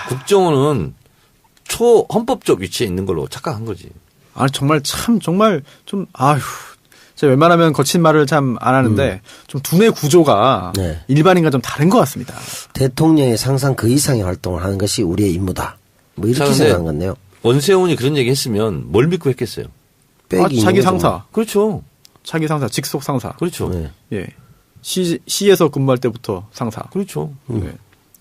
국정원은 초헌법적 위치에 있는 걸로 착각한 거지. 정말 좀 제가 웬만하면 거친 말을 참 안 하는데 좀 두뇌 구조가 네. 일반인과 좀 다른 것 같습니다. 대통령의 상상 그 이상의 활동을 하는 것이 우리의 임무다. 뭐 이렇게 생각한 건데요. 원세훈이 그런 얘기 했으면 뭘 믿고 했겠어요? 백이 자기 있는 상사. 거죠. 그렇죠. 자기 상사, 직속 상사. 그렇죠. 네. 예. 시에서 근무할 때부터 상사. 그렇죠. 네.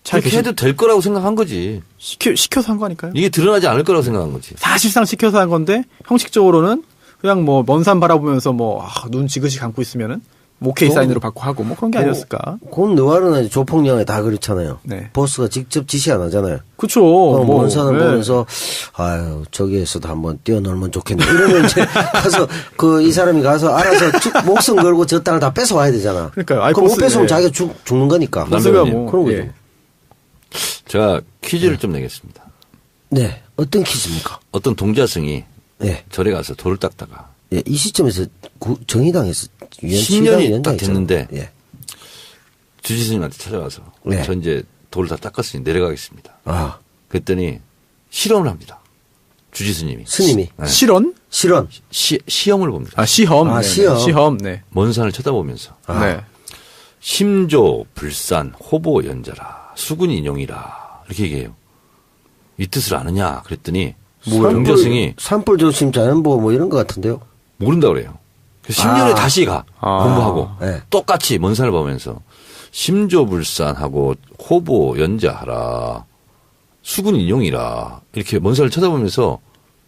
그렇게 해도 될 거라고 생각한 거지. 시켜서 한 거 아닐까요? 이게 드러나지 않을 거라고 생각한 거지. 사실상 시켜서 한 건데 형식적으로는 그냥 뭐 먼 산 바라보면서 뭐 눈 지그시 감고 있으면은 오케이 사인으로 받고 하고 뭐 그런 게 아니었을까? 곧 느와르나 조폭영화에 다 그렇잖아요. 네. 보스가 직접 지시 안 하잖아요. 그쵸. 먼 산을 네. 보면서 아유 저기에서도 한번 뛰어놀면 좋겠네. 이러면 이제 가서 이 사람이 가서 알아서 목숨 걸고 저 땅을 다 뺏어 와야 되잖아. 그러니까요. 아이, 그럼 못 보스, 뺏으면 예. 자기가 죽는 거니까. 보스가 뭐 그런 거죠. 예. 제가 퀴즈를 좀 내겠습니다. 네. 어떤 퀴즈입니까? 어떤 동자승이 네. 절에 가서 돌을 닦다가 예, 이 시점에서 정의당에서 10년이 딱 됐는데 예. 주지스님한테 찾아와서 네. 저 이제 돌을 다 닦았으니 내려가겠습니다. 아, 그랬더니 실험을 합니다. 주지스님이. 스님이 네. 실언? 실언. 시험을 봅니다. 아, 시험. 아, 네, 시험. 네. 시험. 네. 먼 산을 쳐다보면서 네. 심조, 불산, 호보, 연자라, 수군 인용이라 이렇게 얘기해요. 이 뜻을 아느냐 그랬더니 정조승이 산불 조심 자연보호 뭐 이런 것 같은데요. 모른다 그래요. 그래서 10년에 다시 가 공부하고 네. 똑같이 먼 산을 보면서 심조불산하고 호보 연자하라 수군 인용이라 이렇게 먼 산을 쳐다보면서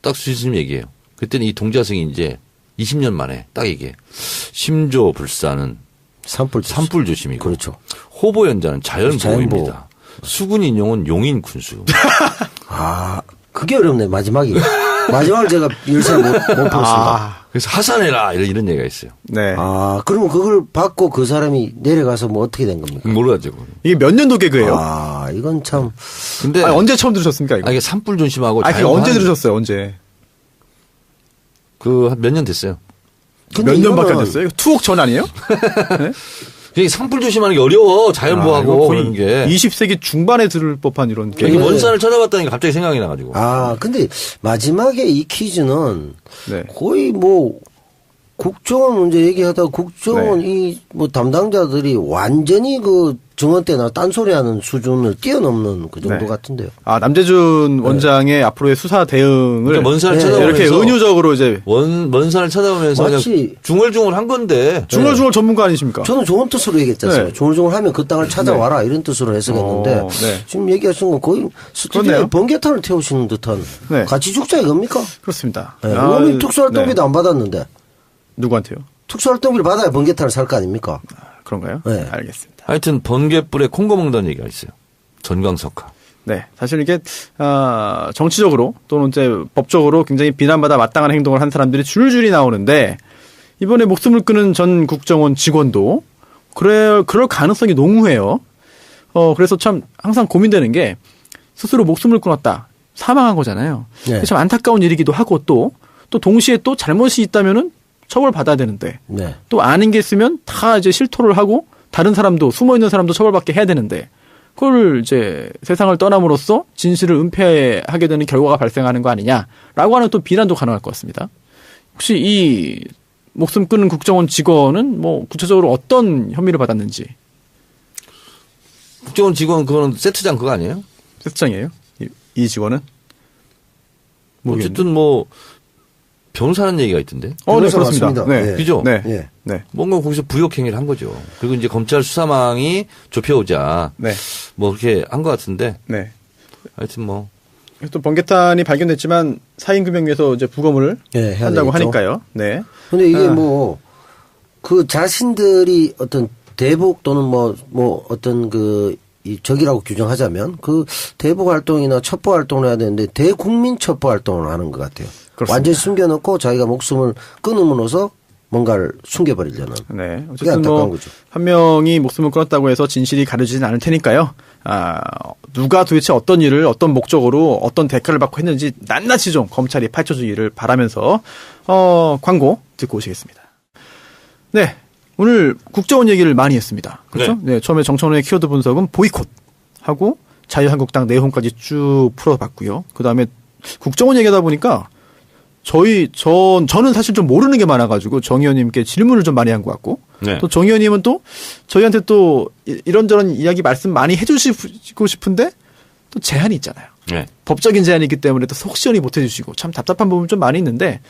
딱 수지스님 얘기해요. 그랬더니 이 동자승이 이제 20년 만에 딱 얘기해. 심조불산은 산불 조심이고 그렇죠. 호보 연자는 자연보호입니다. 자연보호. 수군 인용은 용인 군수. 아, 그게 어렵네, 마지막이. 마지막을 제가 열쇠 못 풀었습니다. 그래서 하산해라 이런 얘기가 있어요. 네. 그러면 그걸 받고 그 사람이 내려가서 뭐 어떻게 된 겁니까? 모르겠죠. 그건. 이게 몇 년도 개그예요? 이건 참. 근데 아니, 언제 처음 들으셨습니까, 이거? 이게 산불 조심하고 그게 언제 들으셨어요, 언제? 한 몇 년 됐어요. 몇 년밖에 안 됐어요? 투옥 전 아니에요? 네? 이게 산불 조심하는 게 어려워. 자연보호하고 그런 게. 20세기 중반에 들을 법한 이런 이게 개그. 먼 산을 쳐다봤다는 게 갑자기 생각이 나가지고. 근데 마지막에 이 퀴즈는 네. 거의 뭐 국정원 문제 얘기하다가 국정원 네. 이 뭐 담당자들이 완전히 그 정원 때나 딴소리하는 수준을 뛰어넘는 그 정도 네. 같은데요. 남재준 원장의 앞으로의 수사 대응을 그러니까 먼 산을 네. 쳐다보면서 이렇게 은유적으로 이제 먼 산을 쳐다보면서 마치 그냥 중얼중얼 한 건데. 중얼중얼 전문가 아니십니까? 저는 좋은 뜻으로 얘기했지 않습니까? 네. 조물조물 하면 그 땅을 찾아와라 이런 뜻으로 해석했는데 네. 지금 얘기하신 건 거의 스튜디오에 그렇네요. 번개탄을 태우시는 듯한 네. 같이 죽자 이겁니까? 그렇습니다. 네. 의원님 특수활동비도 안 받았는데 누구한테요? 특수활동비를 받아야 번개탄을 살 거 아닙니까? 그런가요? 네. 알겠습니다. 하여튼 번개불에 콩고 먹는다는 얘기가 있어요. 전광석화. 네, 사실 이게 정치적으로 또는 이제 법적으로 굉장히 비난받아 마땅한 행동을 한 사람들이 줄줄이 나오는데 이번에 목숨을 끊은 전 국정원 직원도 그럴 가능성이 농후해요. 그래서 참 항상 고민되는 게 스스로 목숨을 끊었다, 사망한 거잖아요. 네. 참 안타까운 일이기도 하고 또 동시에 또 잘못이 있다면은 처벌받아야 되는데 네. 또 아는 게 있으면 다 이제 실토를 하고 다른 사람도 숨어 있는 사람도 처벌받게 해야 되는데 그걸 이제 세상을 떠남으로써 진실을 은폐하게 되는 결과가 발생하는 거 아니냐라고 하는 또 비난도 가능할 것 같습니다. 혹시 이 목숨 끊은 국정원 직원은 뭐 구체적으로 어떤 혐의를 받았는지. 국정원 직원 그거는 세트장 그거 아니에요? 세트장이에요? 이 직원은? 모르겠네. 어쨌든 뭐 변호사는 얘기가 있던데. 네, 변호사 그렇습니다. 맞습니다. 네. 네. 그죠? 네. 예. 네. 뭔가 거기서 부역행위를 한 거죠. 그리고 이제 검찰 수사망이 좁혀오자 네. 뭐 그렇게 한 것 같은데 네. 하여튼 뭐 또 번개탄이 발견됐지만 사인규명위에서 이제 부검을 네, 해야 한다고 되겠죠. 하니까요. 네. 근데 이게 뭐 그 자신들이 어떤 대북 또는 뭐 어떤 이 적이라고 규정하자면 그 대북 활동이나 첩보 활동을 해야 되는데 대국민 첩보 활동을 하는 것 같아요. 그렇습니다. 완전히 숨겨놓고 자기가 목숨을 끊음으로써 뭔가를 숨겨버리려는. 네. 그게 어쨌든 안타까운 뭐 거죠. 한 명이 목숨을 끊었다고 해서 진실이 가려지진 않을 테니까요. 누가 도대체 어떤 일을 어떤 목적으로 어떤 대가를 받고 했는지 낱낱이 좀 검찰이 파헤쳐주기를 바라면서 광고 듣고 오시겠습니다. 네. 오늘 국정원 얘기를 많이 했습니다. 그렇죠? 네. 처음에 정청래의 키워드 분석은 보이콧하고 자유한국당 내용까지 쭉 풀어봤고요. 그 다음에 국정원 얘기하다 보니까 저는 사실 좀 모르는 게 많아가지고 정 의원님께 질문을 좀 많이 한 것 같고 네. 또 정 의원님은 또 저희한테 또 이런저런 이야기 말씀 많이 해주시고 싶은데 또 제한이 있잖아요. 네. 법적인 제한이 있기 때문에 또 속 시원히 못 해주시고 참 답답한 부분 좀 많이 있는데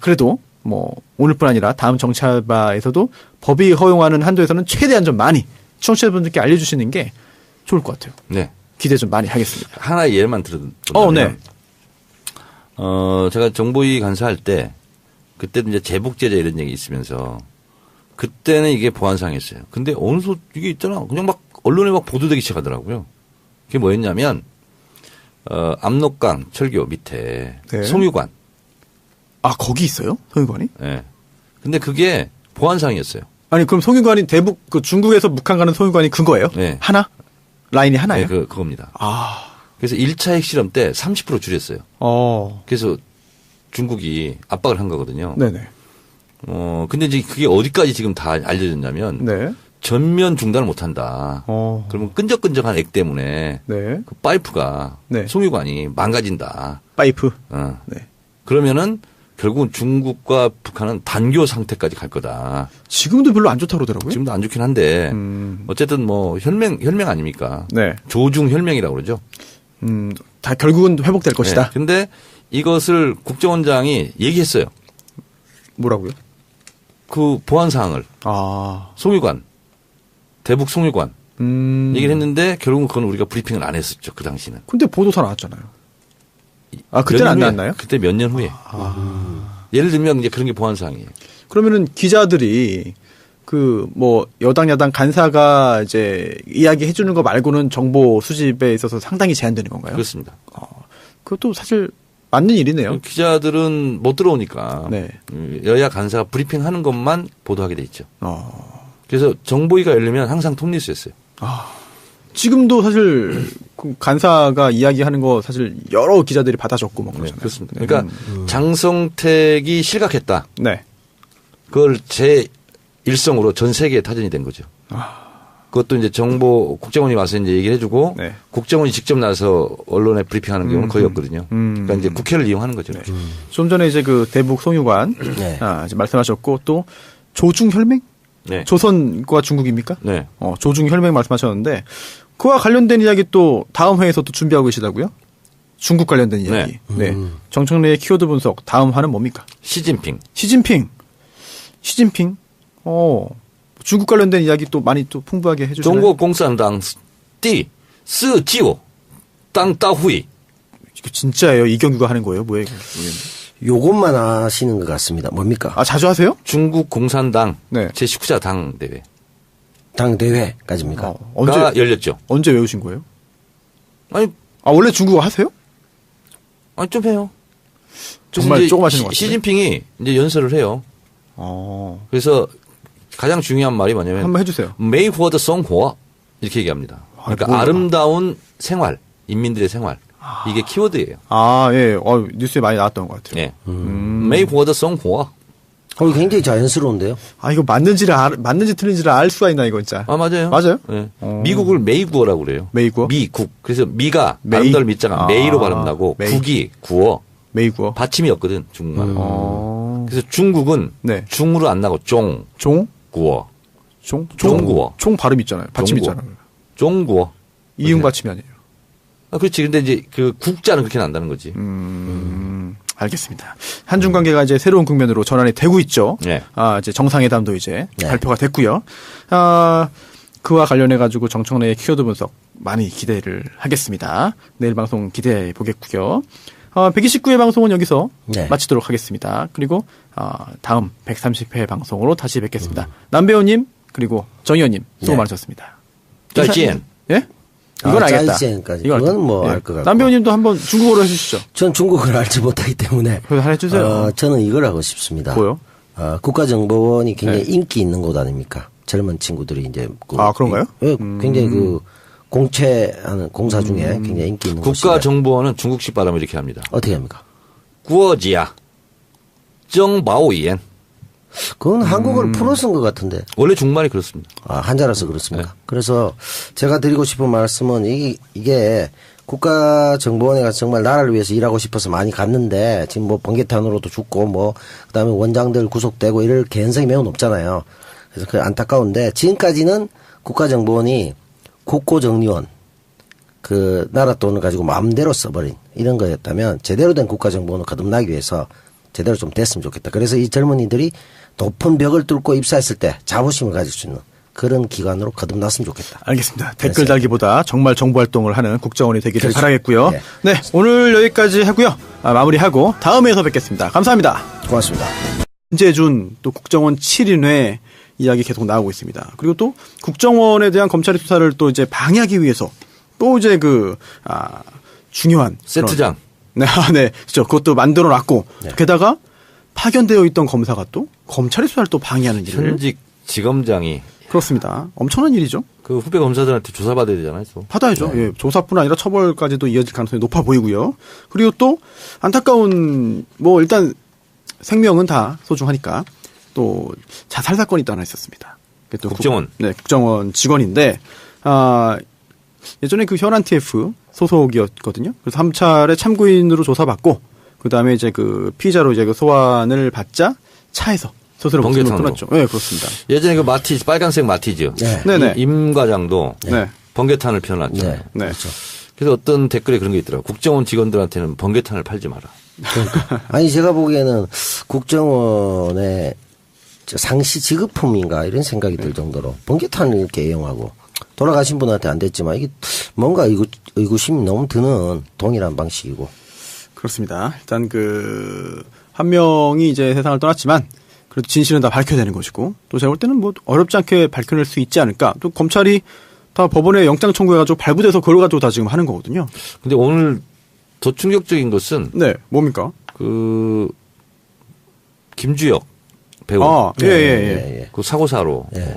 그래도 뭐 오늘뿐 아니라 다음 정치 알바에서도 법이 허용하는 한도에서는 최대한 좀 많이 청취자분들께 알려주시는 게 좋을 것 같아요. 네. 기대 좀 많이 하겠습니다. 하나의 예만 들어본다면. 네. 제가 정보위 간사할 때 그때도 이제 제복제자 이런 얘기 있으면서 그때는 이게 보안상이었어요. 근데 어느 이게 있잖아. 그냥 막 언론에 막 보도되기 시작하더라고요. 그게 뭐였냐면 압록강 철교 밑에 네. 송유관. 거기 있어요? 송유관이? 네. 근데 그게 보안상이었어요. 아니 그럼 송유관이 대북 그 중국에서 북한 가는 송유관이 그거예요? 네. 하나? 라인이 하나예요? 네, 그겁니다. 그래서 1차 핵실험 때 30% 줄였어요. 그래서 중국이 압박을 한 거거든요. 네네. 근데 이제 그게 어디까지 지금 다 알려졌냐면 네. 전면 중단을 못 한다. 그러면 끈적끈적한 액 때문에 네. 그 파이프가 네. 송유관이 망가진다. 파이프. 네. 그러면은 결국은 중국과 북한은 단교 상태까지 갈 거다. 지금도 별로 안 좋다고 그러더라고요. 지금도 안 좋긴 한데 어쨌든 뭐 혈맹 아닙니까? 네. 조중 혈맹이라고 그러죠. 다 결국은 회복될 것이다. 네. 근데 이것을 국정원장이 얘기했어요. 뭐라고요? 그 보안 사항을 송유관 대북 송유관 얘기를 했는데 결국은 그건 우리가 브리핑을 안 했었죠. 그 당시는. 근데 보도사 나왔잖아요. 그때는 안 나왔나요? 그때 몇 년 후에. 예를 들면 이제 그런 게 보안 사항이에요. 그러면은 기자들이 그 뭐 여당 야당 간사가 이제 이야기해 주는 거 말고는 정보 수집에 있어서 상당히 제한되는 건가요? 그렇습니다. 그것도 사실 맞는 일이네요. 기자들은 못 들어오니까 네. 여야 간사가 브리핑하는 것만 보도하게 돼 있죠. 그래서 정보위가 열리면 항상 톱니스였어요. 지금도 사실 그 간사가 이야기하는 거 사실 여러 기자들이 받아줬고 뭐 그러잖아요. 네, 그렇습니다. 그러니까 장성택이 실각했다. 네. 그걸 제 일성으로 전 세계에 타전이 된 거죠. 그것도 이제 국정원이 와서 이제 얘기를 해주고 네. 국정원이 직접 나서 언론에 브리핑하는 경우는 거의 없거든요. 그러니까 이제 국회를 이용하는 거죠. 네. 좀 전에 이제 그 대북 송유관 네. 이제 말씀하셨고 또 조중혈맹? 네. 조선과 중국입니까? 네. 조중혈맹 말씀하셨는데 그와 관련된 이야기 또 다음 회에서 또 준비하고 계시다고요? 중국 관련된 이야기. 네. 정청래의 키워드 분석 다음 화는 뭡니까? 시진핑. 중국 관련된 이야기 또 많이 또 풍부하게 해주시나요? 중국 공산당 띠, 스, 지오, 땅, 따후이. 이거 진짜예요? 이경규가 하는 거예요? 뭐예요? 요것만 하시는 것 같습니다. 뭡니까? 자주 하세요? 중국 공산당 네. 제19차 당대회. 당대회까지입니까? 언제 열렸죠. 언제 외우신 거예요? 아니, 원래 중국어 하세요? 아니, 좀 해요. 정말 조금 하시는 것 같아요. 시진핑이 이제 연설을 해요. 그래서 가장 중요한 말이 뭐냐면 한번 해주세요. 메이후어더 성호 이렇게 얘기합니다. 그러니까 아름다운 생활, 인민들의 생활. 이게 키워드예요. 예. 뉴스에 많이 나왔던 것 같아요. 네. 메이후어더 성호. 굉장히 자연스러운데요. 이거 맞는지 틀린지를 알 수가 있나 이거 진짜. 맞아요. 맞아요? 네. 미국을 메이구어라고 그래요. 메이구어? 미국. 그래서 미가 아름다울 미자가 메이로 발음나고 국이 구어. 메이구어. 받침이 없거든 중국말. 그래서 중국은 네. 중으로 안 나고 구어. 종구어. 종 발음 있잖아요. 받침 있잖아요. 종구어. 이응 받침이 아니에요. 그렇지. 근데 이제 그 국자는 그렇게 난다는 거지. 알겠습니다. 한중 관계가 이제 새로운 국면으로 전환이 되고 있죠. 네. 이제 정상회담도 이제 네. 발표가 됐고요. 그와 관련해 가지고 정청래의 키워드 분석 많이 기대를 하겠습니다. 내일 방송 기대해 보겠고요. 129회 방송은 여기서 네. 마치도록 하겠습니다. 그리고 다음 130회 방송으로 다시 뵙겠습니다. 남배우님 그리고 정 의원님 수고 네. 많으셨습니다. 짜이찐. 예? 이건 알겠다. 짜이찐까지. 이건 그건 뭐 예. 알 것 같고. 남배우님도 한번 중국어로 해주시죠. 전 중국어를 알지 못하기 때문에. 그래서 하나 해주세요. 저는 이걸 하고 싶습니다. 뭐요? 국가정보원이 굉장히 네. 인기 있는 곳 아닙니까? 젊은 친구들이 이제. 그런가요? 굉장히 공채하는 공사 중에 굉장히 인기 있는 곳이에요. 국가정보원은 중국식 발음을 이렇게 합니다. 어떻게 합니까? 구어지야. 정바오이엔. 그건 한국어를 풀어 쓴 것 같은데. 원래 중말이 그렇습니다. 한자라서 그렇습니까? 네. 그래서 제가 드리고 싶은 말씀은 이게 국가정보원에 가서 정말 나라를 위해서 일하고 싶어서 많이 갔는데 지금 뭐 번개탄으로도 죽고 그다음에 원장들 구속되고 이럴 개연성이 매우 높잖아요. 그래서 그 안타까운데 지금까지는 국가정보원이 국고정리원 나라 돈을 가지고 마음대로 써버린 이런 거였다면 제대로 된 국가정보원을 거듭나기 위해서 제대로 좀 됐으면 좋겠다. 그래서 이 젊은이들이 높은 벽을 뚫고 입사했을 때 자부심을 가질 수 있는 그런 기관으로 거듭났으면 좋겠다. 알겠습니다. 댓글 달기보다 정말 정보 활동을 하는 국정원이 되기를 그렇죠. 바라겠고요. 네. 네, 오늘 여기까지 하고요. 마무리하고 다음에서 뵙겠습니다. 감사합니다. 고맙습니다. 김재준 또 국정원 7인회 이야기 계속 나오고 있습니다. 그리고 또 국정원에 대한 검찰의 수사를 또 이제 방해하기 위해서 또 이제 중요한 세트장. 네, 네, 그렇죠. 그것도 만들어 놨고 네. 게다가 파견되어 있던 검사가 또 검찰의 수사를 또 방해하는 일을. 현직 지검장이 그렇습니다. 엄청난 일이죠. 그 후배 검사들한테 조사받아야 되잖아요. 또. 받아야죠. 예, 조사뿐 아니라 처벌까지도 이어질 가능성이 높아 보이고요. 그리고 또 안타까운 일단 생명은 다 소중하니까 또 자살 사건이 또 하나 있었습니다. 또 국정원. 네, 국정원 직원인데 예전에 그 현안 TF 소속이었거든요. 그래서 3차례 참고인으로 조사받고 그다음에 이제 그 피의자로 이제 그 소환을 받자 차에서 스스로 목숨을 끊었죠. 네, 그렇습니다. 예전에 그 마티즈, 빨간색 마티즈. 네. 네네. 임 과장도 네. 번개탄을 피워놨죠. 네. 네. 그렇죠. 그래서 어떤 댓글에 그런 게 있더라고요. 국정원 직원들한테는 번개탄을 팔지 마라. 그러니까. 아니 제가 보기에는 국정원의 상시 지급품인가 이런 생각이 들 정도로 번개탄을 이렇게 애용하고 돌아가신 분한테 안 됐지만 이게 뭔가 의구심이 너무 드는 동일한 방식이고. 그렇습니다. 일단 한 명이 이제 세상을 떠났지만 그래도 진실은 다 밝혀야 되는 것이고 또 제가 볼 때는 어렵지 않게 밝혀낼 수 있지 않을까. 또 검찰이 다 법원에 영장 청구해가지고 발부돼서 그걸 가지고 다 지금 하는 거거든요. 근데 오늘 더 충격적인 것은 네, 뭡니까? 김주혁 배우. 예. 그 사고사로. 예.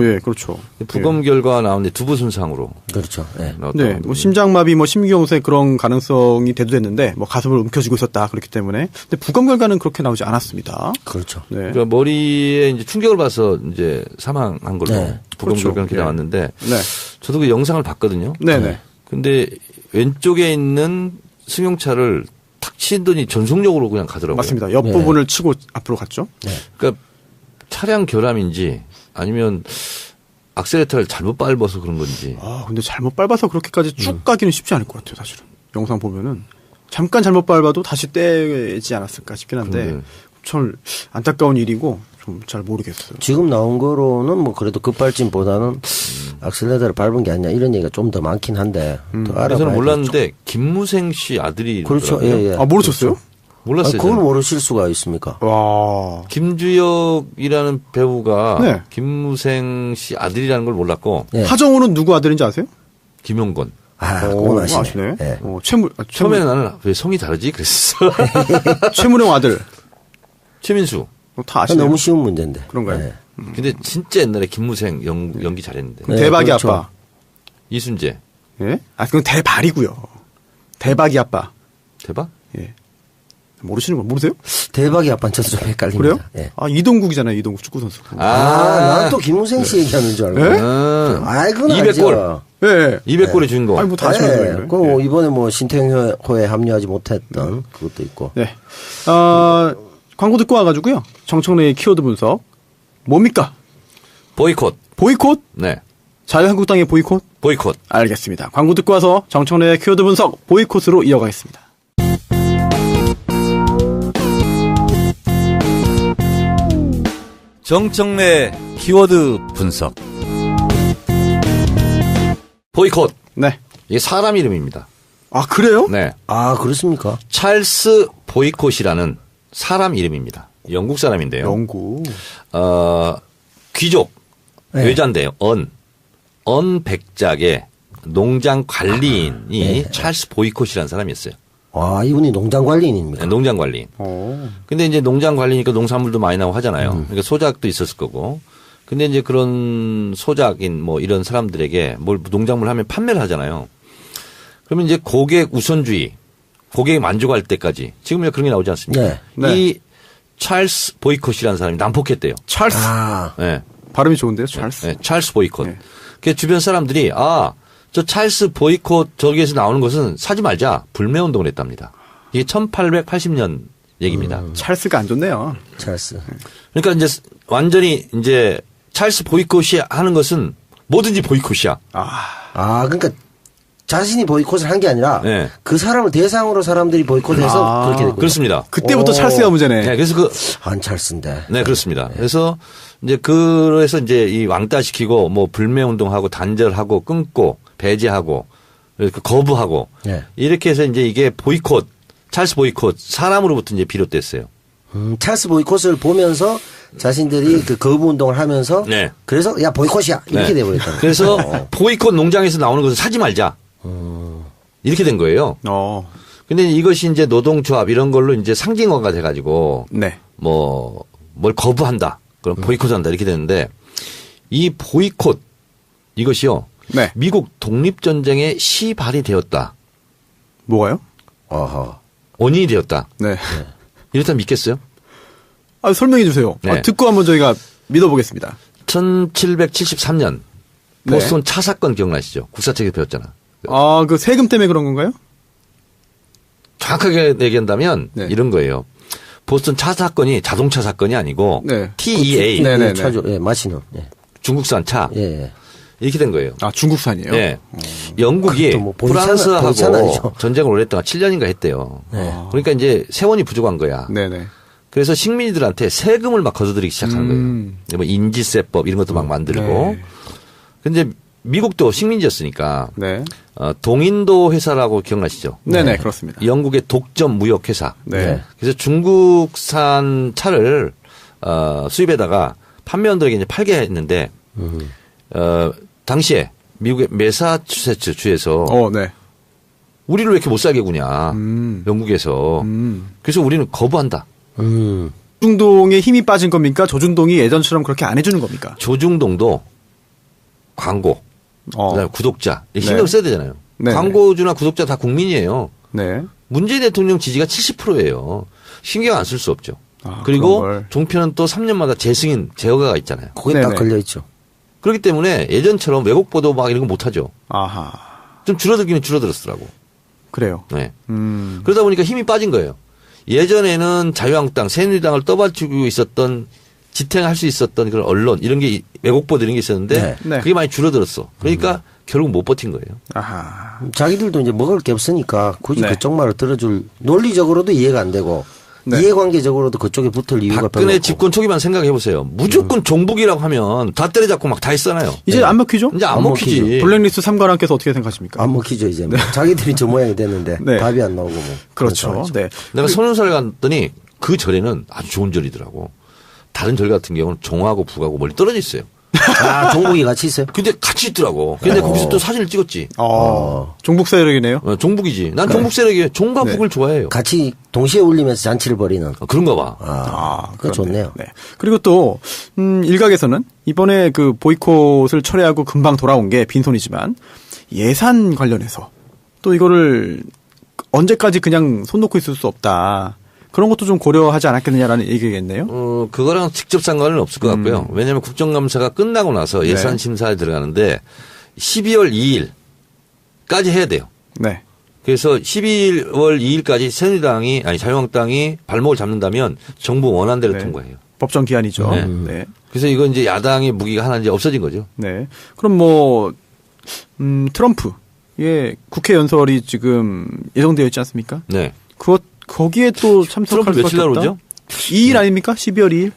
예, 그렇죠. 부검 결과 나오는데 두부 손상으로. 그렇죠. 예. 네, 심장마비, 심경색 그런 가능성이 대두됐는데 가슴을 움켜쥐고 있었다 그렇기 때문에. 근데 부검 결과는 그렇게 나오지 않았습니다. 그렇죠. 네. 그러니까 머리에 이제 충격을 봐서 이제 사망한 걸로 네. 부검 그렇죠. 결과는 예. 나왔는데. 네. 저도 그 영상을 봤거든요. 네네. 근데 왼쪽에 있는 승용차를 탁 치더니 전속력으로 그냥 가더라고요. 맞습니다. 옆부분을 치고 앞으로 갔죠. 네. 그러니까 차량 결함인지 아니면 악셀레터를 잘못 밟아서 그런 건지. 근데 잘못 밟아서 그렇게까지 쭉 가기는 쉽지 않을 것 같아요, 사실은. 영상 보면은. 잠깐 잘못 밟아도 다시 떼지 않았을까 싶긴 한데, 참 안타까운 일이고, 좀 잘 모르겠어요. 지금 나온 거로는 그래도 급발진보다는 악셀레터를 밟은 게 아니냐 이런 얘기가 좀 더 많긴 한데, 더 알아봐야 저는 되겠죠. 몰랐는데, 김무생 씨 아들이. 그렇죠. 예. 모르셨어요? 몰랐어요. 그걸 저는. 모르실 수가 있습니까? 와. 김주혁이라는 배우가 네. 김무생 씨 아들이라는 걸 몰랐고, 예. 하정우는 누구 아들인지 아세요? 김용건. 그건 아시네. 아시네. 예. 처음에는 나는 왜 성이 다르지? 그랬어. 최문영 아들. 최민수. 다 아시네요. 너무 쉬운 문제인데. 그런가요? 예. 근데 진짜 옛날에 김무생 연기 잘했는데. 네, 대박이 그렇죠. 아빠. 이순재. 예? 그건 대발이고요. 대박이 아빠. 대박? 예. 모르시는 거 모르세요? 대박이 아빠는 저도 좀 헷갈립니다. 그래요? 예. 이동국이잖아요. 이동국 축구 선수. 나는 또 김우생 씨 얘기하는 줄 알고. 예? 그건 200골. 예. 200골의 주인공. 다 아시면서 왜 그래요? 그 이번에 신태용호에 합류하지 못했던 그것도 있고. 네. 광고 듣고 와가지고요. 정청래의 키워드 분석. 뭡니까? 보이콧. 보이콧? 네. 자유한국당의 보이콧? 보이콧. 알겠습니다. 광고 듣고 와서 정청래의 키워드 분석 보이콧으로 이어가겠습니다. 정청래 키워드 분석. 보이콧. 네. 이게 사람 이름입니다. 그래요? 네. 그렇습니까? 찰스 보이콧이라는 사람 이름입니다. 영국 사람인데요. 영구. 귀족. 네. 외자인데요. 언 백작의 농장 관리인이 찰스 보이콧이라는 사람이었어요. 이분이 농장 관리인입니까? 네, 농장 관리인. 근데 이제 농장 관리니까 농산물도 많이 나오고 하잖아요. 그러니까 소작도 있었을 거고. 근데 이제 그런 소작인 이런 사람들에게 농작물 하면 판매를 하잖아요. 그러면 이제 고객 우선주의, 고객이 만족할 때까지 지금 그런 게 나오지 않습니까? 네. 이 찰스 보이콧이라는 사람이 난폭했대요. 찰스. 네. 발음이 좋은데요, 찰스. 네, 찰스 보이콧. 네. 그 주변 사람들이 저 찰스 보이콧 저기에서 나오는 것은 사지 말자 불매운동을 했답니다. 이게 1880년 얘기입니다. 찰스가 안 좋네요. 찰스. 그러니까 이제 완전히 이제 찰스 보이콧이 하는 것은 뭐든지 보이콧이야. 그러니까 자신이 보이콧을 한 게 아니라 네. 그 사람을 대상으로 사람들이 보이콧해서 그렇게 됐군요. 그렇습니다. 그때부터 찰스가 문제네. 네, 그래서 안 찰스인데. 네, 그렇습니다. 그래서 그래서 이 왕따 시키고 뭐 불매 운동하고 단절하고 끊고 배제하고 거부하고 네. 이렇게 해서 이제 이게 찰스 보이콧 사람으로부터 이제 비롯됐어요. 찰스 보이콧을 보면서 자신들이 그 거부 운동을 하면서 네. 그래서 야 보이콧이야 이렇게 돼버렸다는 거예요. 그래서 보이콧 농장에서 나오는 것을 사지 말자. 이렇게 된 거예요. 근데 이것이 이제 노동조합 이런 걸로 이제 상징어가 돼가지고 네. 뭘 거부한다. 그럼 보이콧한다 이렇게 되는데 이 보이콧 이것이요. 네. 미국 독립전쟁의 시발이 되었다. 뭐가요? 어허. 원인이 되었다. 네. 이렇다면 믿겠어요? 설명해 주세요. 네. 듣고 한번 저희가 믿어보겠습니다. 1773년 보스턴 차 사건 기억나시죠? 국사책에서 배웠잖아. 그 세금 때문에 그런 건가요? 정확하게 얘기한다면 네. 이런 거예요. 보스턴 차 사건이 자동차 사건이 아니고 네. TEA 네네네. 차죠. 예, 마시는. 예. 중국산 차 예. 이렇게 된 거예요. 중국산이에요? 네. 영국이 그것도 뭐 보이차는 프랑스하고 아니죠. 전쟁을 오래 했다가 7년인가 했대요. 네. 그러니까 이제 세원이 부족한 거야. 네네. 그래서 식민지들한테 세금을 막 거둬들이기 시작하는 거예요. 뭐 인지세법 이런 것도 막 만들고. 네. 근데 미국도 식민지였으니까 네. 동인도 회사라고 기억나시죠? 네네, 그렇습니다. 영국의 독점 무역 회사. 네. 그래서 중국산 차를 수입에다가 판매원들에게 이제 팔게 했는데 당시에 미국의 매사추세츠 주에서 네. 우리를 왜 이렇게 못 살게 구냐. 영국에서. 그래서 우리는 거부한다. 조중동에 힘이 빠진 겁니까? 조중동이 예전처럼 그렇게 안 해주는 겁니까? 조중동도 광고, 그다음에 구독자 신경 써야 되잖아요. 네. 광고주나 구독자 다 국민이에요. 네. 문재인 대통령 지지가 70%예요. 신경 안 쓸 수 없죠. 그리고 종편은 또 3년마다 재승인 제어가가 있잖아요. 거기에 딱 걸려 있죠. 그렇기 때문에 예전처럼 외국 보도 막 이런 거 못 하죠. 아하. 좀 줄어들기는 줄어들었더라고. 그래요. 네. 그러다 보니까 힘이 빠진 거예요. 예전에는 자유한국당, 새누리당을 떠받치고 있었던 지탱할 수 있었던 그런 언론 이런 게 외국 보도 이런 게 있었는데 네. 그게 많이 줄어들었어. 그러니까 결국 못 버틴 거예요. 아하. 자기들도 이제 먹을 게 없으니까 굳이 네. 그쪽 말을 들어줄 논리적으로도 이해가 안 되고 네. 이해관계적으로도 그쪽에 붙을 이유가 별로 박근혜 없고. 집권 초기만 생각해 보세요. 무조건 종북이라고 하면 다 때려잡고 막 다 했잖아요. 이제 안 먹히죠? 이제 안 안 먹히지. 먹히죠. 블랙리스트 삼관왕께서 어떻게 생각하십니까? 안 먹히죠 이제. 자기들이 저 모양이 됐는데 네. 답이 안 나오고 뭐. 그렇죠. 네. 내가 선운사를 갔더니 그 절에는 아주 좋은 절이더라고. 다른 절 같은 경우는 종하고 북하고 멀리 떨어져 있어요. 아 종북이 같이 있어요? 근데 같이 있더라고. 근데 거기서 또 사진을 찍었지. 종북 세력이네요. 종북이지. 난 종북 세력이에요. 종과 네. 북을 좋아해요. 같이 동시에 울리면서 잔치를 벌이는. 그런가 봐. 그거 좋네요. 네. 그리고 또 일각에서는 이번에 그 보이콧을 철회하고 금방 돌아온 게 빈손이지만 예산 관련해서 또 이거를 언제까지 그냥 손 놓고 있을 수 없다. 그런 것도 좀 고려하지 않았겠느냐라는 얘기겠네요. 그거랑 직접 상관은 없을 것 같고요. 왜냐하면 국정감사가 끝나고 나서 예산 심사에 들어가는데 12월 2일까지 해야 돼요. 네. 그래서 12월 2일까지 새누리당이 아니 자유한국당이 발목을 잡는다면 정부 원안대로 네. 통과해요. 법정 기한이죠. 네. 네. 그래서 이건 이제 야당의 무기가 하나 이제 없어진 거죠. 네. 그럼 뭐 트럼프 예 국회 연설이 지금 예정되어 있지 않습니까? 네. 거기에 또 참석할 트럼프 며칠 날 수밖에 없다. 오죠? 2일 아닙니까? 12월 2일?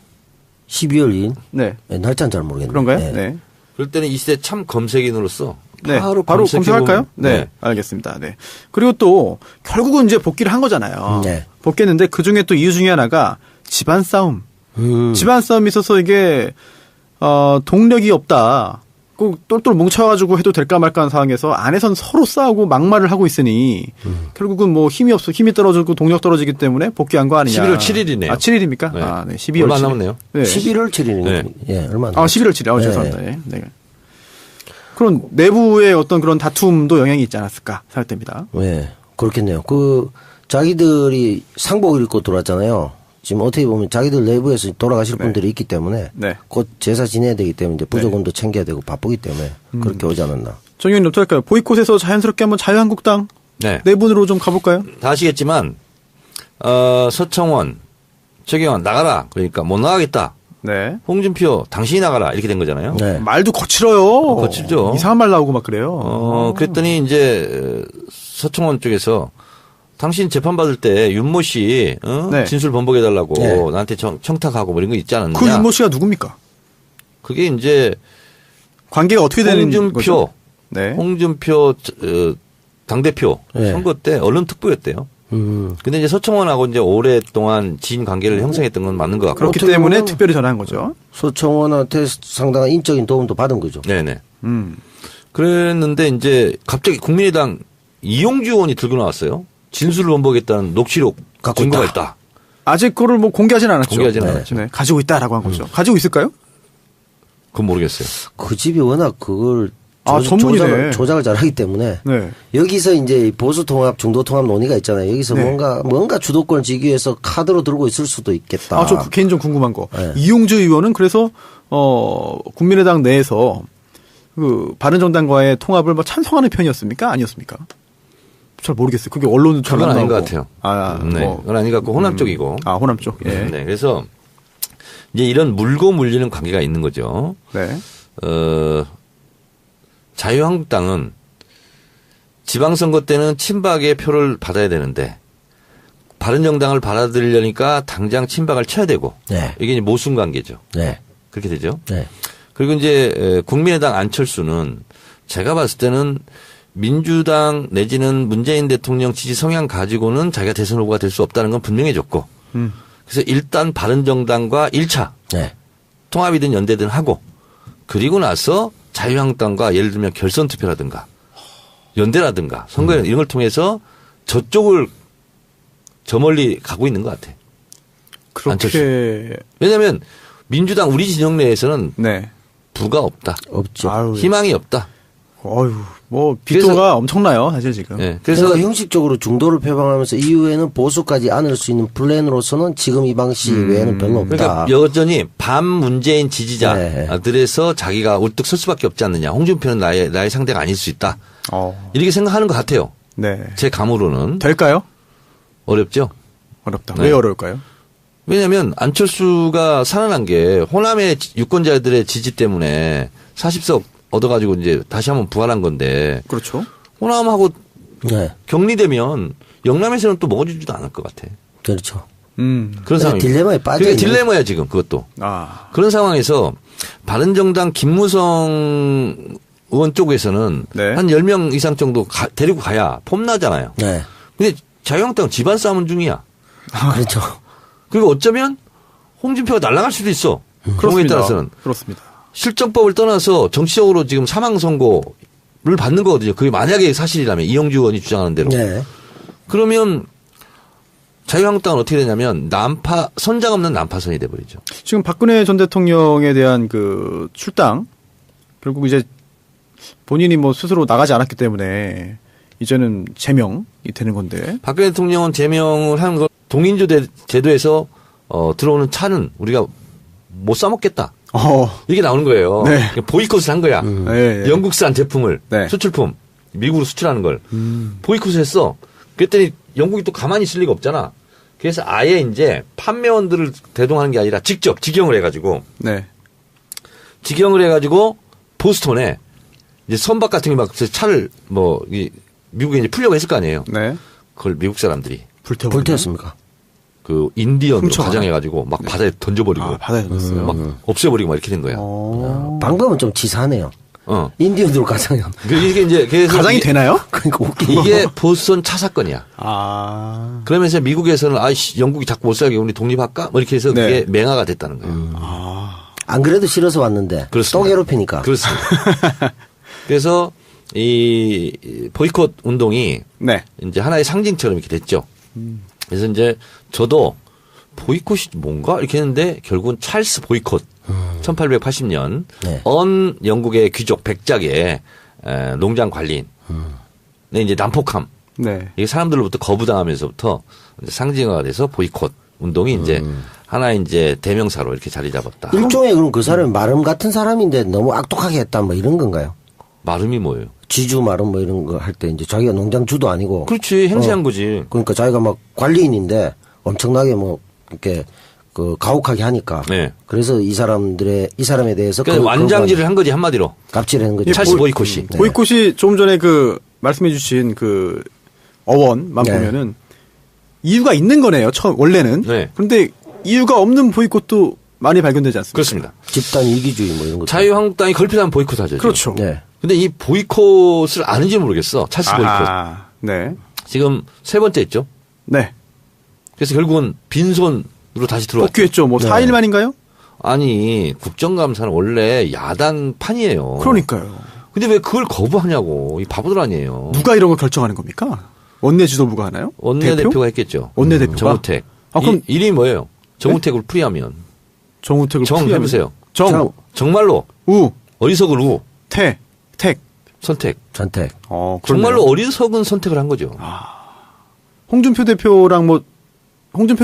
12월 2일? 네. 네, 날짜는 잘 모르겠네요. 그런가요? 네. 네. 그럴 때는 이 시대 참 검색인으로서 네. 바로 검색할까요? 검색해보면- 네. 알겠습니다. 네. 그리고 또 결국은 이제 복귀를 한 거잖아요. 네. 복귀했는데 그 중에 또 이유 중에 하나가 집안 싸움. 집안 싸움이 있어서 이게 동력이 없다. 꼭 똘똘 뭉쳐가지고 해도 될까 말까 하는 상황에서 안에선 서로 싸우고 막말을 하고 있으니 결국은 뭐 힘이 떨어지고 동력 떨어지기 때문에 복귀한 거 아니냐. 11월 7일이네요. 7일입니까? 네. 네. 12월 얼마 7일. 안 남았네요. 네. 11월 7일이니까. 네. 예, 얼마 안 11월 7일. 네. 죄송합니다. 네. 네. 그런 내부의 어떤 그런 다툼도 영향이 있지 않았을까 생각됩니다. 네, 그렇겠네요. 자기들이 상복을 입고 들어왔잖아요. 지금 어떻게 보면 자기들 내부에서 돌아가실 분들이 있기 때문에 네. 곧 제사 지내야 되기 때문에 이제 부조금도 챙겨야 되고 바쁘기 때문에 그렇게 오지 않았나. 정 의원님 어떻게 할까요? 보이콧에서 자연스럽게 한번 자유한국당 네. 내분으로 좀 가볼까요? 다 아시겠지만 서청원, 최경환 나가라. 그러니까 못 나가겠다. 네. 홍준표 당신이 나가라 이렇게 된 거잖아요. 네. 말도 거칠어요. 거칠죠. 이상한 말 나오고 막 그래요. 그랬더니 이제 서청원 쪽에서 당신 재판 받을 때 윤모 씨 네. 진술 번복해달라고 네. 나한테 청탁하고 뭐 이런 거 있지 않았느냐. 그 윤모 씨가 누굽니까? 그게 이제 관계가 어떻게 되는 거죠? 네. 홍준표 당대표 네. 선거 때 언론 특보였대요. 근데 이제 서청원하고 이제 오랫동안 지인 관계를 형성했던 건 맞는 것 같고. 그렇기 때문에 특별히 전화한 거죠. 서청원한테 상당한 인적인 도움도 받은 거죠. 네네. 그랬는데 이제 갑자기 국민의당 이용주 의원이 들고 나왔어요. 진술을 번복했다는 녹취록 갖고 증거가 있다. 있다. 아직 그거를 뭐 공개하진 않았죠. 공개하진 않았죠. 네. 가지고 있다라고 한 거죠. 가지고 있을까요? 그건 모르겠어요. 그 집이 워낙 그걸 전문이네. 조작을 잘하기 때문에 네. 여기서 이제 보수 통합, 중도 통합 논의가 있잖아요. 여기서 네. 뭔가 주도권을 쥐기 위해서 카드로 들고 있을 수도 있겠다. 저 개인적으로 궁금한 거. 네. 이용주 의원은 그래서 국민의당 내에서 그 바른정당과의 통합을 뭐 찬성하는 편이었습니까? 아니었습니까? 잘 모르겠어요. 그게 언론은 잘 그건 안 아닌 것 나오고. 같아요. 네. 그건 아닌 것 같고 호남 쪽이고. 호남 쪽. 예. 네. 그래서 이제 이런 물고 물리는 관계가 있는 거죠. 네. 자유한국당은 지방선거 때는 친박의 표를 받아야 되는데 바른정당을 받아들이려니까 당장 친박을 쳐야 되고 네. 이게 이제 모순 관계죠. 네. 그렇게 되죠. 네. 그리고 이제 국민의당 안철수는 제가 봤을 때는 민주당 내지는 문재인 대통령 지지 성향 가지고는 자기가 대선 후보가 될 수 없다는 건 분명해졌고 그래서 일단 바른정당과 1차 네. 통합이든 연대든 하고 그리고 나서 자유한국당과 예를 들면 결선 투표라든가 연대라든가 선거 이런 걸 통해서 저쪽을 저 멀리 가고 있는 것 같아. 그렇게. 안철수. 왜냐하면 민주당 우리 진영 내에서는 네. 부가 없다. 없죠. 아유. 희망이 없다. 뭐 빅도가 엄청나요, 사실 지금. 네. 그래서 그래서 형식적으로 중도를 표방하면서 이후에는 보수까지 안을 수 있는 플랜으로서는 지금 이 방식 외에는 별로 없다. 그러니까 여전히 반 문재인 지지자들에서 네. 자기가 우뚝 설 수밖에 없지 않느냐. 홍준표는 나의 상대가 아닐 수 있다. 이렇게 생각하는 것 같아요. 네. 제 감으로는. 될까요? 어렵죠. 어렵다. 네. 왜 어려울까요? 왜냐하면 안철수가 살아난 게 호남의 유권자들의 지지 때문에 40석 얻어가지고 이제 다시 한번 부활한 건데 그렇죠. 호남하고 네. 격리되면 영남에서는 또 먹어주지도 않을 것 같아. 그렇죠. 그런 상황. 딜레마에 빠져 그게 있는 딜레마야 지금 그것도. 그런 상황에서 바른정당 김무성 의원 쪽에서는 네. 한 10명 이상 정도 데리고 가야 폼나잖아요. 네. 근데 자유한국당은 집안 싸움은 중이야. 그렇죠. 그리고 어쩌면 홍준표가 날아갈 수도 있어. 경우에 그렇습니다. 따라서는. 그렇습니다. 실정법을 떠나서 정치적으로 지금 사망선고를 받는 거거든요. 그게 만약에 사실이라면 이영주 의원이 주장하는 대로. 네. 그러면 자유한국당은 어떻게 되냐면 선장 없는 난파선이 돼버리죠. 지금 박근혜 전 대통령에 대한 그 출당 결국 이제 본인이 뭐 스스로 나가지 않았기 때문에 이제는 제명이 되는 건데. 박근혜 대통령은 제명을 하는 걸 동인조 제도에서 들어오는 차는 우리가 못 사먹겠다. 이게 나오는 거예요. 네. 보이콧을 한 거야. 네. 영국산 제품을 네. 수출품 미국으로 수출하는 걸 보이콧을 했어. 그랬더니 영국이 또 가만히 있을 리가 없잖아. 그래서 아예 이제 판매원들을 대동하는 게 아니라 직접 직영을 해가지고 네. 직영을 해가지고 보스턴에 이제 선박 같은 게 막 차를 미국에 이제 풀려고 했을 거 아니에요. 네. 그걸 미국 사람들이 불태웠습니까? 그 인디언으로 훔쳐가. 가장해가지고 막 바다에 던져버리고 바다에 던졌어요. 막 없애버리고 막 이렇게 된 거예요. 방법은 좀 치사하네요. 인디언으로 가장면. 이게 이제 그래서 가장이 되나요? 그러니까 웃긴 이게 보스턴 차 사건이야. 그러면서 미국에서는 영국이 자꾸 못 살게 우리 독립할까? 뭐 이렇게 해서 네. 그게 맹화가 됐다는 거예요. 안 그래도 싫어서 왔는데 그렇습니다. 또 괴롭히니까. 그렇습니다. 그래서 이 보이콧 운동이 네. 이제 하나의 상징처럼 이렇게 됐죠. 그래서 이제 저도 보이콧이 뭔가 이렇게 했는데 결국은 찰스 보이콧 1880년 네. 언 영국의 귀족 백작의 농장 관리인 이제 난폭함 네. 이게 사람들로부터 거부당하면서부터 이제 상징화가 돼서 보이콧 운동이 이제 하나의 이제 대명사로 이렇게 자리 잡았다. 일종의 그럼 그 사람이 마름 같은 사람인데 너무 악독하게 했다 뭐 이런 건가요? 마름이 뭐예요? 지주 마름 뭐 이런 거 할 때 이제 자기가 농장주도 아니고. 그렇지 행세한 거지. 그러니까 자기가 막 관리인인데 엄청나게 뭐 이렇게 그 가혹하게 하니까. 네. 그래서 이 사람에 대해서 그러니까 완장질을 한 거지 한마디로. 갑질하는 거죠. 찰스 보이콧이. 네. 보이콧이 조금 전에 그 말씀해주신 그 어원만 네. 보면은 이유가 있는 거네요. 원래는. 네. 그런데 이유가 없는 보이콧도 많이 발견되지 않습니까? 그렇습니다. 집단 이기주의 뭐 이런 거. 자유한국당이 걸핏하면 보이콧하죠. 그렇죠. 네. 근데 이 보이콧을 아는지 모르겠어. 찰스 보이콧. 네. 지금 세 번째 했죠. 네. 그래서 결국은 빈손으로 다시 들어왔죠. 복귀했죠. 뭐 네. 4일 만인가요? 아니 국정감사는 원래 야당판이에요. 그러니까요. 근데 왜 그걸 거부하냐고. 이 바보들 아니에요. 누가 이런 걸 결정하는 겁니까? 원내 지도부가 하나요? 원내대표가 했겠죠. 원내대표가? 정우택. 그럼 일이 뭐예요? 정우택을 풀이하면. 정우택을 정 풀이하면- 해보세요. 정말로 우, 어리석을 우 택. 선택. 선택. 그렇네요. 정말로 어리석은 선택을 한 거죠. 홍준표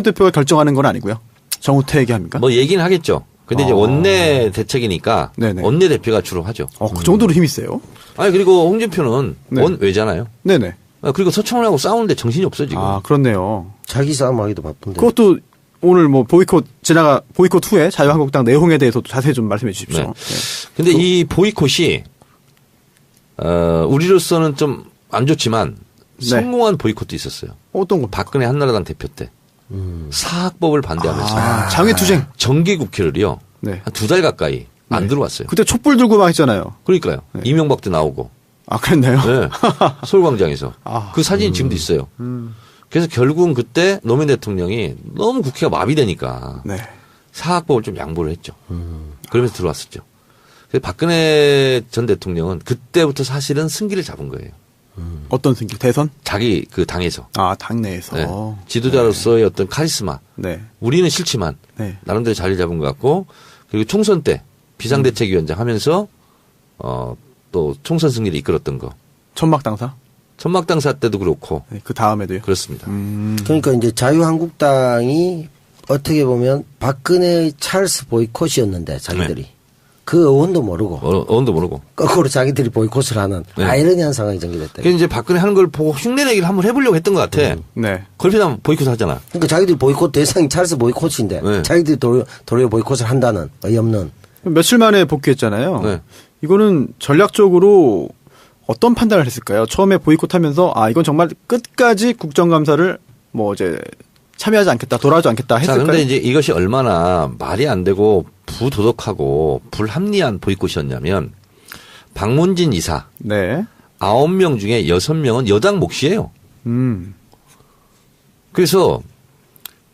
대표가 결정하는 건 아니고요. 정우택이 합니까? 뭐 얘기는 하겠죠. 근데 이제 원내 대책이니까 네네. 원내 대표가 주로 하죠. 그 정도로 힘이 세요? 아니 그리고 홍준표는 네. 원외잖아요. 네네. 그리고 서청원하고 싸우는데 정신이 없어 지금. 그렇네요. 자기 싸움하기도 바쁜데. 그것도 오늘 뭐 보이콧 후에 자유한국당 내용에 대해서도 자세히 좀 말씀해 주십시오. 네. 근데 이 보이콧이 우리로서는 좀 안 좋지만 네. 성공한 보이콧도 있었어요. 어떤 거? 박근혜 한나라당 대표 때 사학법을 반대하면서 장외투쟁. 정기국회를요 네. 한 2달 가까이 안 들어왔어요. 그때 촛불 들고 막 했잖아요. 그러니까요. 네. 이명박도 나오고 그랬나요? 네. 서울광장에서 아. 그 사진이 지금도 있어요. 그래서 결국은 그때 노무현 대통령이 너무 국회가 마비되니까 네. 사학법을 좀 양보를 했죠. 그러면서 들어왔었죠. 그래서 박근혜 전 대통령은 그때부터 사실은 승기를 잡은 거예요. 어떤 승기? 대선? 자기 그 당에서. 당내에서. 네. 지도자로서의 어떤 카리스마. 네. 우리는 싫지만 네. 나름대로 자리 잡은 것 같고 그리고 총선 때 비상대책위원장 하면서 또 총선 승리를 이끌었던 거. 천막당사? 천막당사 때도 그렇고 네, 그 다음에도요? 그렇습니다. 그러니까 이제 자유한국당이 어떻게 보면 박근혜의 찰스 보이콧이었는데 자기들이. 그 어원도 모르고. 어원도 모르고. 거꾸로 자기들이 보이콧을 하는 네. 아이러니한 상황이 전개됐다. 그래서 이제 박근혜 하는 걸 보고 흉내내기를 한번 해보려고 했던 것 같아. 네. 걸핏하면 보이콧 하잖아. 그러니까 자기들이 보이콧 대상이 찰스 보이콧인데 네. 자기들이 도리어 보이콧을 한다는 어이없는. 며칠 만에 복귀했잖아요. 네. 이거는 전략적으로 어떤 판단을 했을까요? 처음에 보이콧하면서 이건 정말 끝까지 국정감사를 뭐 이제 참여하지 않겠다, 돌아오지 않겠다 자, 했을까요? 그런데 이제 이것이 얼마나 말이 안 되고 부도덕하고 불합리한 보이콧이었냐면 박문진 이사 네. 9명 중에 6명은 여당 몫이에요. 그래서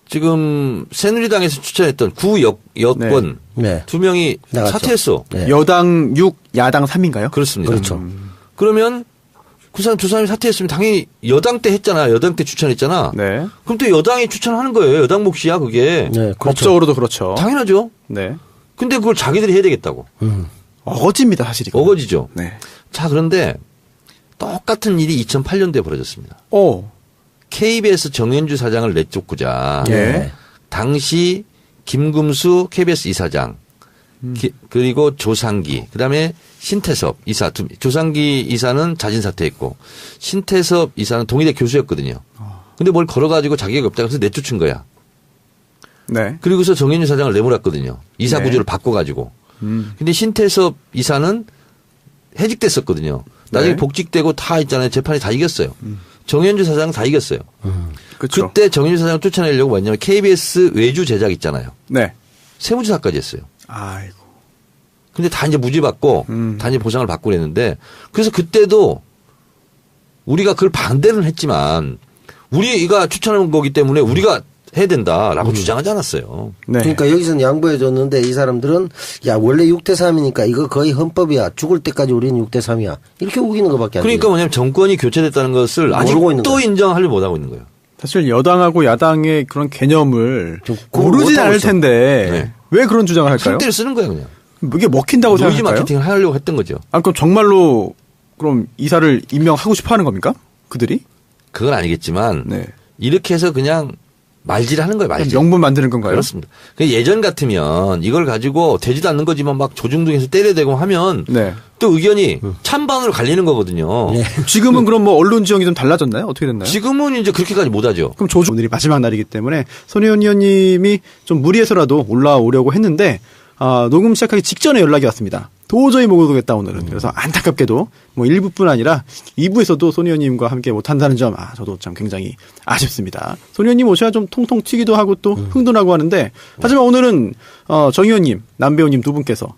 지금 새누리당에서 추천했던 구여권 네. 2명이 나갔죠. 사퇴했어. 네. 여당 6, 야당 3인가요? 그렇습니다. 그렇죠. 그러면 그 사람 두 사람이 사퇴했으면 당연히 여당 때 했잖아. 여당 때 추천했잖아. 네. 그럼 또 여당이 추천하는 거예요. 여당 몫이야 그게. 네, 그렇죠. 법적으로도 그렇죠. 당연하죠. 네. 근데 그걸 자기들이 해야 되겠다고. 어거지입니다, 사실 이거. 어거지죠. 네. 자, 그런데 똑같은 일이 2008년도에 벌어졌습니다. KBS 정현주 사장을 내쫓고자 예. 당시 김금수 KBS 이사장 그리고 조상기 그다음에 신태섭 이사 조상기 이사는 자진 사퇴했고 신태섭 이사는 동의대 교수였거든요. 근데 뭘 걸어가지고 자기가 없다고 해서 내쫓은 거야. 네. 그리고서 정현주 사장을 내몰았거든요. 이사 네. 구조를 바꿔가지고. 근데 신태섭 이사는 해직됐었거든요. 나중에 네. 복직되고 다 있잖아요. 재판에 다 이겼어요. 정현주 사장은 다 이겼어요. 그렇죠. 그때 정현주 사장을 쫓아내려고 뭐냐면 KBS 외주 제작 있잖아요. 네. 세무조사까지 했어요. 아이고. 근데 다 이제 무죄 받고 다 이제 보상을 받고 그랬는데 그래서 그때도 우리가 그걸 반대는 했지만 우리가 추천한 거기 때문에 우리가 해야 된다라고 주장하지 않았어요. 네. 그러니까 여기서는 양보해 줬는데 이 사람들은 야 원래 6대3이니까 이거 거의 헌법이야. 죽을 때까지 우리는 6대3이야. 이렇게 우기는 것밖에 안 돼요. 그러니까 뭐냐면 정권이 교체됐다는 것을 모르고 있는 아직도 거예요. 인정하려고 못하고 있는 거예요. 사실 여당하고 야당의 그런 개념을 좀 그걸 모르진 못하고 않을 있어. 텐데 네. 왜 그런 주장을 할까요? 힘대를 쓰는 거야 그냥. 이게 먹힌다고 노이즈 생각할까요? 마케팅을 하려고 했던 거죠. 그럼 정말로 그럼 이사를 임명하고 싶어 하는 겁니까? 그들이? 그건 아니겠지만 네. 이렇게 해서 그냥 말질하는 거예요. 말질. 명분 만드는 건가요? 그렇습니다. 예전 같으면 이걸 가지고 되지도 않는 거지만 막 조중동에서 때려대고 하면 네. 또 의견이 찬반으로 갈리는 거거든요. 네. 지금은 그럼 뭐 언론 지형이 좀 달라졌나요? 어떻게 됐나요? 지금은 이제 그렇게까지 못하죠. 그럼 오늘이 마지막 날이기 때문에 손혜원 의원님이 좀 무리해서라도 올라오려고 했는데 녹음 시작하기 직전에 연락이 왔습니다. 도저히 못 오겠다 오늘은. 그래서 안타깝게도 뭐 1부뿐 아니라 2부에서도 손 의원님과 함께 못한다는 점 저도 참 굉장히 아쉽습니다. 손 의원님 오셔야 좀 통통 튀기도 하고 또 흥도 나고 하는데 하지만 오늘은 정 의원님, 남 배우님 두 분께서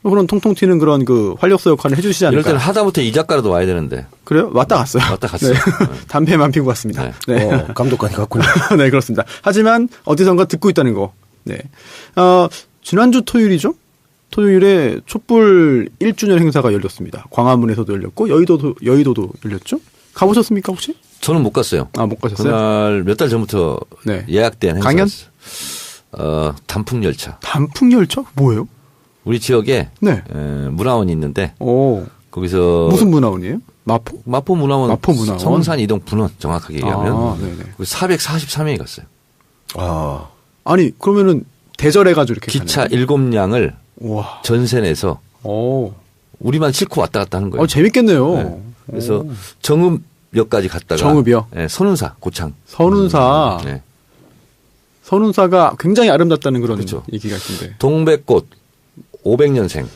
그런 통통 튀는 그런 그 활력소 역할을 해주시지 않을까. 이럴 때는 하다못해 이 작가라도 와야 되는데. 그래요? 왔다 갔어요. 왔다 갔어요. 네. 담배만 피고 왔습니다. 네. 네. 감독관이 갔군요. 네, 그렇습니다. 하지만 어디선가 듣고 있다는 거. 네. 지난주 토요일이죠? 토요일에 촛불 1주년 행사가 열렸습니다. 광화문에서도 열렸고 여의도도 열렸죠? 가보셨습니까 혹시? 저는 못 갔어요. 못 가셨어요? 그날 몇 달 전부터 네. 예약된 강연? 행사였어요. 단풍열차. 단풍열차? 뭐예요? 우리 지역에 네. 문화원이 있는데 오. 거기서 무슨 문화원이에요? 마포? 마포 문화원. 마포 문화원. 성산 이동 분원 정확하게 얘기하면. 네네. 443명이 갔어요. 아니 그러면은 대절해가지고 이렇게 기차 가나요? 7량을 우와. 전세 내서 오. 우리만 싣고 왔다 갔다 하는 거예요. 재밌겠네요. 네. 그래서 정읍역까지 갔다가 정읍이요? 네, 선운사 고창. 선운사. 네. 선운사가 굉장히 아름답다는 그런 그렇죠. 얘기가 있던데. 동백꽃 500년생.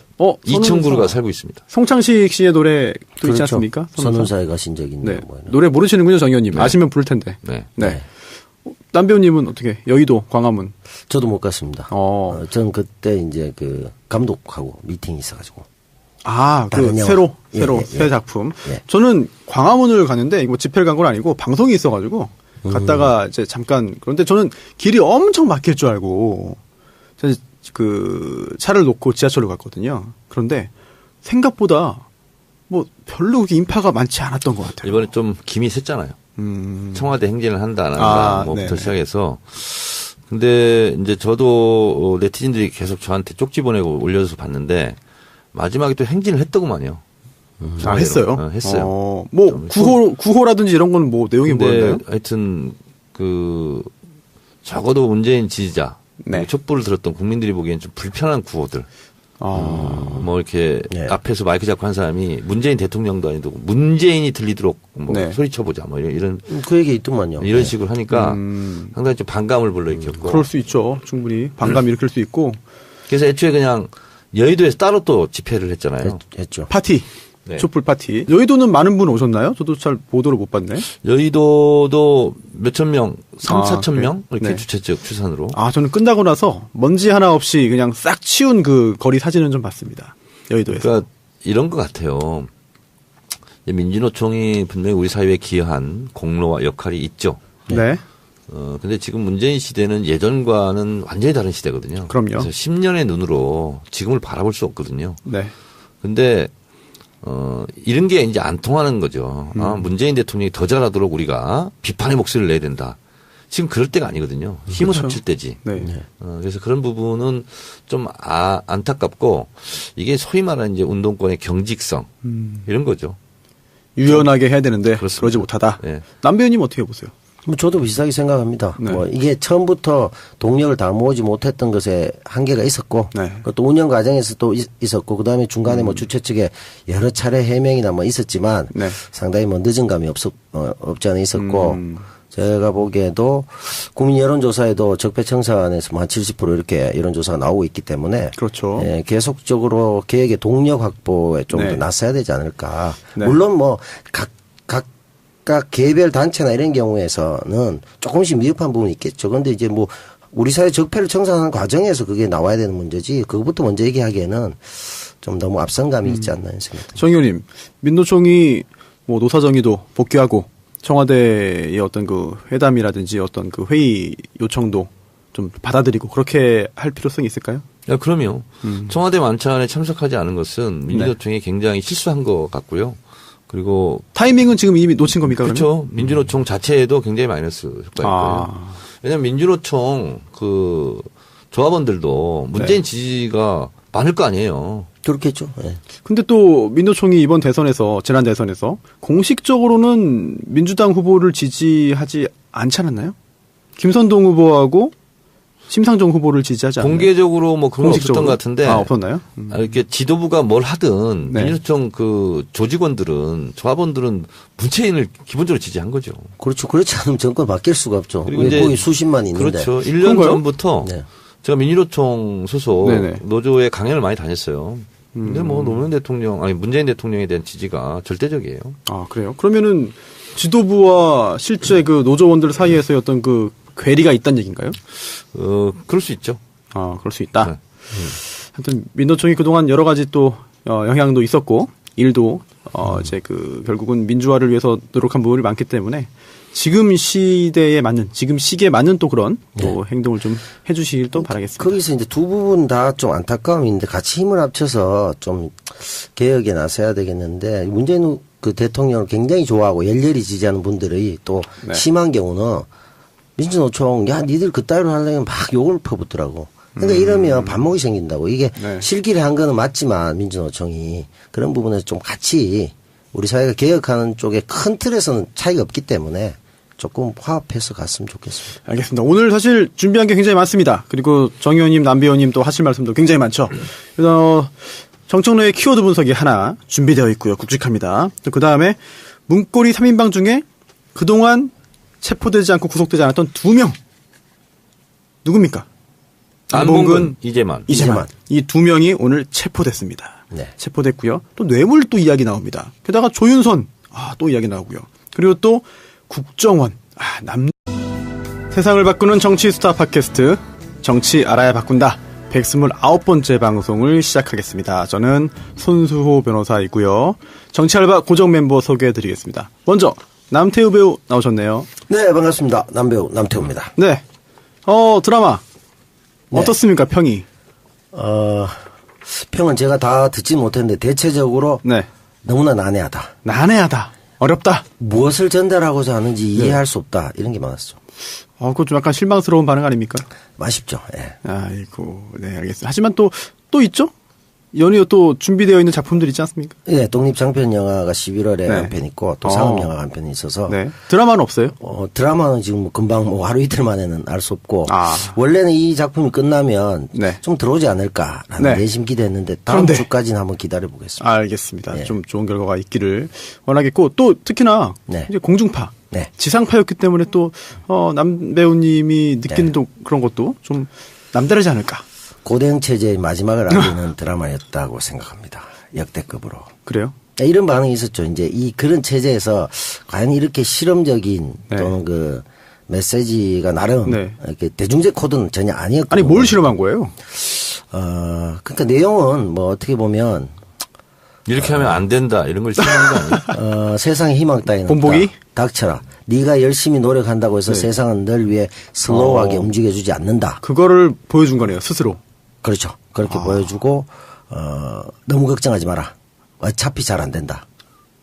이청구루가 살고 있습니다. 송창식 씨의 노래도 있지 그렇죠. 않습니까? 선운사에 가신 적이 있네요. 네. 노래 모르시는군요, 정 의원님. 네. 아시면 부를 텐데. 네. 네. 남 배우님은 어떻게? 여의도, 광화문. 저도 못 갔습니다. 전 그때 이제 그 감독하고 미팅이 있어가지고. 그 새 작품. 예. 저는 광화문을 가는데 이거 집회를 간 건 아니고 방송이 있어가지고 갔다가 이제 잠깐 그런데 저는 길이 엄청 막힐 줄 알고 그 차를 놓고 지하철로 갔거든요. 그런데 생각보다 뭐 별로 그렇게 인파가 많지 않았던 것 같아요. 이번에 좀 김이 샜잖아요. 청와대 행진을 한다 안 한다 뭐부터 시작해서. 근데 이제 저도 네티즌들이 계속 저한테 쪽지 보내고 올려서 봤는데 마지막에 또 행진을 했더구만요. 했어요? 했어요. 뭐 구호라든지 이런 건 뭐 내용이 뭐였나요? 하여튼 적어도 문재인 지지자 네. 촛불을 들었던 국민들이 보기엔 좀 불편한 구호들. 뭐 이렇게 앞에서 마이크 잡고 한 사람이 문재인 대통령도 아니고 문재인이 들리도록 뭐 소리쳐보자 뭐 이런 그 얘기 있더만요. 이런 식으로 하니까 상당히 좀 반감을 불러일으켰고. 그럴 수 있죠. 충분히 반감 일으킬 수 있고. 그래서 애초에 그냥 여의도에서 따로 또 집회를 했잖아요. 했죠. 파티. 네. 촛불 파티. 여의도는 많은 분 오셨나요? 저도 잘 보도를 못 봤네. 여의도도 몇천 명, 3,4천 명 이렇게 네. 주최 측 추산으로. 저는 끝나고 나서 먼지 하나 없이 그냥 싹 치운 그 거리 사진은 좀 봤습니다. 여의도에서. 그러니까 이런 것 같아요. 민주노총이 분명히 우리 사회에 기여한 공로와 역할이 있죠. 네. 근데 지금 문재인 시대는 예전과는 완전히 다른 시대거든요. 그럼요. 그래서 10년의 눈으로 지금을 바라볼 수 없거든요. 네. 근데 이런 게 이제 안 통하는 거죠. 문재인 대통령이 더 잘하도록 우리가 비판의 목소리를 내야 된다. 지금 그럴 때가 아니거든요. 힘을 그렇죠. 합칠 때지. 네. 그래서 그런 부분은 좀 안타깝고 이게 소위 말하는 이제 운동권의 경직성 이런 거죠. 유연하게 해야 되는데 그렇습니다. 그러지 못하다. 네. 남 배우님 어떻게 보세요? 저도 비슷하게 생각합니다. 네. 뭐 이게 처음부터 동력을 다 모으지 못했던 것에 한계가 있었고, 네. 또 운영 과정에서 또 있었고, 그 다음에 중간에 뭐 주최 측에 여러 차례 해명이나 뭐 있었지만, 네. 상당히 뭐 늦은 감이 없지 않아 있었고, 제가 보기에도 국민 여론조사에도 적폐청산에서 뭐 한 70% 이렇게 여론조사가 나오고 있기 때문에, 그렇죠. 계속적으로 계획의 동력 확보에 좀 더 네. 나서야 되지 않을까. 네. 물론 뭐 각각 개별 단체나 이런 경우에서는 조금씩 미흡한 부분이 있겠죠. 그런데 이제 뭐 우리 사회 적폐를 청산하는 과정에서 그게 나와야 되는 문제지 그것부터 먼저 얘기하기에는 좀 너무 앞선감이 있지 않나 생각합니다. 정 의원님, 민노총이 뭐 노사정의도 복귀하고 청와대의 어떤 그 회담이라든지 어떤 그 회의 요청도 좀 받아들이고 그렇게 할 필요성이 있을까요? 그럼요. 청와대 만찬에 참석하지 않은 것은 민주노총이 굉장히 실수한 것 같고요. 그리고 타이밍은 지금 이미 놓친 겁니까? 그렇죠. 민주노총 자체에도 굉장히 마이너스 효과가 있고요. 왜냐하면 민주노총 그 조합원들도 문재인 지지가 많을 거 아니에요. 그렇겠죠. 네. 근데 또 민노총이 이번 대선에서 지난 대선에서 공식적으로는 민주당 후보를 지지하지 않지 않았나요? 김선동 후보하고 심상정 후보를 지지하지 않나요? 공개적으로 뭐 그런 건 없었던 것 같은데. 없었나요? 이렇게 지도부가 뭘 하든 네. 민주노총 그 조직원들은 조합원들은 문재인을 기본적으로 지지한 거죠. 그렇죠. 그렇지 않으면 정권 바뀔 수가 없죠. 그리고 왜 이제 거기 수십만 있는데. 그렇죠. 1년 그런가요? 전부터 네. 제가 민주노총 소속 네네. 노조에 강연을 많이 다녔어요. 근데 뭐 노무현 대통령 아니 문재인 대통령에 대한 지지가 절대적이에요. 아, 그래요? 그러면은 지도부와 실제 그 노조원들 사이에서의 어떤 그 괴리가 있다는 얘기인가요? 그럴 수 있죠. 아, 그럴 수 있다. 네. 하여튼 민노총이 그동안 여러 가지 또 영향도 있었고 일도 이제 그 결국은 민주화를 위해서 노력한 부분이 많기 때문에 지금 시대에 맞는 지금 시기에 맞는 또 그런 또 행동을 좀 해주시길 또 바라겠습니다. 거기서 이제 두 부분 다 좀 안타까움이 있는데 같이 힘을 합쳐서 좀 개혁에 나서야 되겠는데 문재인 그 대통령을 굉장히 좋아하고 열렬히 지지하는 분들이 또 네. 심한 경우는 민주노총 야 니들 그따위로 하려면 막 욕을 퍼붓더라고. 그러니까 이러면 반목이 생긴다고. 이게 네. 실기를 한 거는 맞지만 민주노총이 그런 부분에서 좀 같이 우리 사회가 개혁하는 쪽에 큰 틀에서는 차이가 없기 때문에 조금 화합해서 갔으면 좋겠습니다. 알겠습니다. 오늘 사실 준비한 게 굉장히 많습니다. 그리고 정 의원님, 남 의원님 또 하실 말씀도 굉장히 많죠. 그래서 정청래의 키워드 분석이 하나 준비되어 있고요. 굵직합니다. 그 다음에 문고리 3인방 중에 그동안 체포되지 않고 구속되지 않았던 2명. 누굽니까? 안봉근, 이재만. 이 2명이 오늘 체포됐습니다. 네. 체포됐고요. 또 뇌물 또 이야기 나옵니다. 게다가 조윤선 또 이야기 나오고요. 그리고 또 국정원 세상을 바꾸는 정치 스타 팟캐스트 정치 알아야 바꾼다 129번째 방송을 시작하겠습니다. 저는 손수호 변호사이고요. 정치알바 고정 멤버 소개해드리겠습니다. 먼저 남태우 배우 나오셨네요. 네, 반갑습니다. 남배우 남태우입니다. 네. 드라마 네. 어떻습니까? 평이? 평은 제가 다 듣지 못했는데 대체적으로 네. 너무나 난해하다. 난해하다. 어렵다. 무엇을 전달하고자 하는지 이해할 수 없다. 이런 게 많았죠. 그거 좀 약간 실망스러운 반응 아닙니까? 아쉽죠. 예. 아이고, 네, 알겠습니다. 하지만 또 있죠? 연이어 또 준비되어 있는 작품들 있지 않습니까? 예, 독립 장편 영화가 11월에 네. 한 편 있고 또 상업 영화가 한 편 있어서 네. 드라마는 없어요? 드라마는 지금 뭐 금방 뭐 하루 이틀 만에는 알 수 없고 원래는 이 작품이 끝나면 네. 좀 들어오지 않을까라는 네. 내심 기대했는데 다음 그런데. 주까지는 한번 기다려 보겠습니다. 알겠습니다. 예. 좀 좋은 결과가 있기를 원하겠고 또 특히나 네. 이제 공중파, 네. 지상파였기 때문에 또 남 배우님이 느끼는 네. 또 그런 것도 좀 남다르지 않을까? 고대형 체제의 마지막을 알리는 드라마였다고 생각합니다. 역대급으로. 그래요? 이런 반응이 있었죠. 이제 그런 체제에서 과연 이렇게 실험적인 네. 또는 그 메시지가 나름 네. 이렇게 대중적 코드는 전혀 아니었고. 아니 뭘 실험한 거예요? 그러니까 내용은 뭐 어떻게 보면 이렇게 하면 안 된다 이런 걸 실험한 거 아니에요? 세상에 희망 따위는 본보기? 없다. 닥쳐라. 네가 열심히 노력한다고 해서 세상은 널 위해 슬로우하게 움직여주지 않는다. 그거를 보여준 거네요, 스스로. 그렇죠. 그렇게 보여주고 너무 걱정하지 마라. 어차피 잘 안 된다.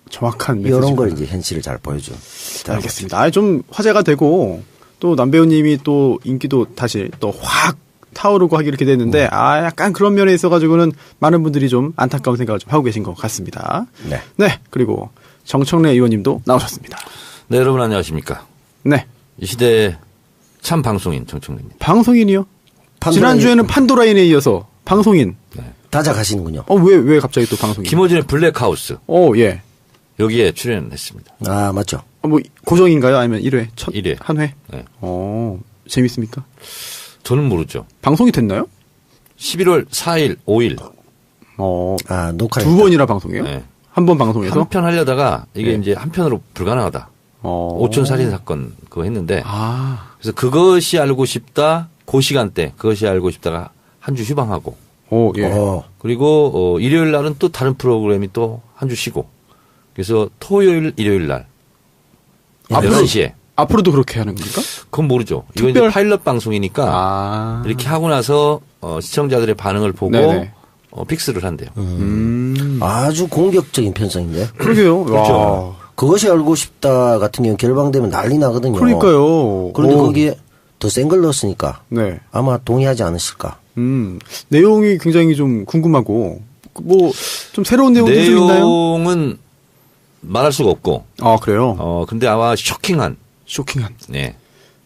정확한 메시지. 이런 걸 이제 현실을 잘 보여준. 알겠습니다. 좀 화제가 되고 또 남배우님이 또 인기도 다시 또 확 타오르고 하기 이렇게 됐는데 약간 그런 면에 있어가지고는 많은 분들이 좀 안타까운 생각을 좀 하고 계신 것 같습니다. 네. 네. 그리고 정청래 의원님도 나오셨습니다. 네, 여러분 안녕하십니까. 네. 이 시대의 참 방송인 정청래입니다. 방송인이요? 지난주에는 판도라인에 이어서 방송인. 다자 가시는군요. 왜 갑자기 또 방송인? 김어준의 블랙하우스. 예. 여기에 출연했습니다. 아, 맞죠. 뭐 고정인가요? 아니면 1회? 첫 1회. 한 회? 네. 재밌습니까? 저는 모르죠. 방송이 됐나요? 11월 4일, 5일. 녹화를. 두 번이나 방송해요? 네. 한 번 방송에서? 한 편 하려다가 이게 네. 이제 한 편으로 불가능하다. 오촌 살인 사건 그거 했는데. 그래서 그것이 알고 싶다. 그 시간대 그것이 알고 싶다가 한 주 휴방하고. 예. 그리고 일요일 날은 또 다른 프로그램이 또 한 주 쉬고. 그래서 토요일, 일요일 날 11시에. 앞으로도 그렇게 하는 겁니까? 그건 모르죠. 이건 이제 파일럿 방송이니까 이렇게 하고 나서 시청자들의 반응을 보고 픽스를 한대요. 아주 공격적인 편성인데. 그러게요. 그렇죠. 그것이 알고 싶다 같은 경우 결방되면 난리 나거든요. 그러니까요. 그런데 거기에 더 센 걸 넣었으니까 네. 아마 동의하지 않으실까. 내용이 굉장히 좀 궁금하고 뭐 좀 새로운 내용도 좀 있나요? 내용은 말할 수가 없고. 그래요? 근데 아마 쇼킹한. 쇼킹한. 네.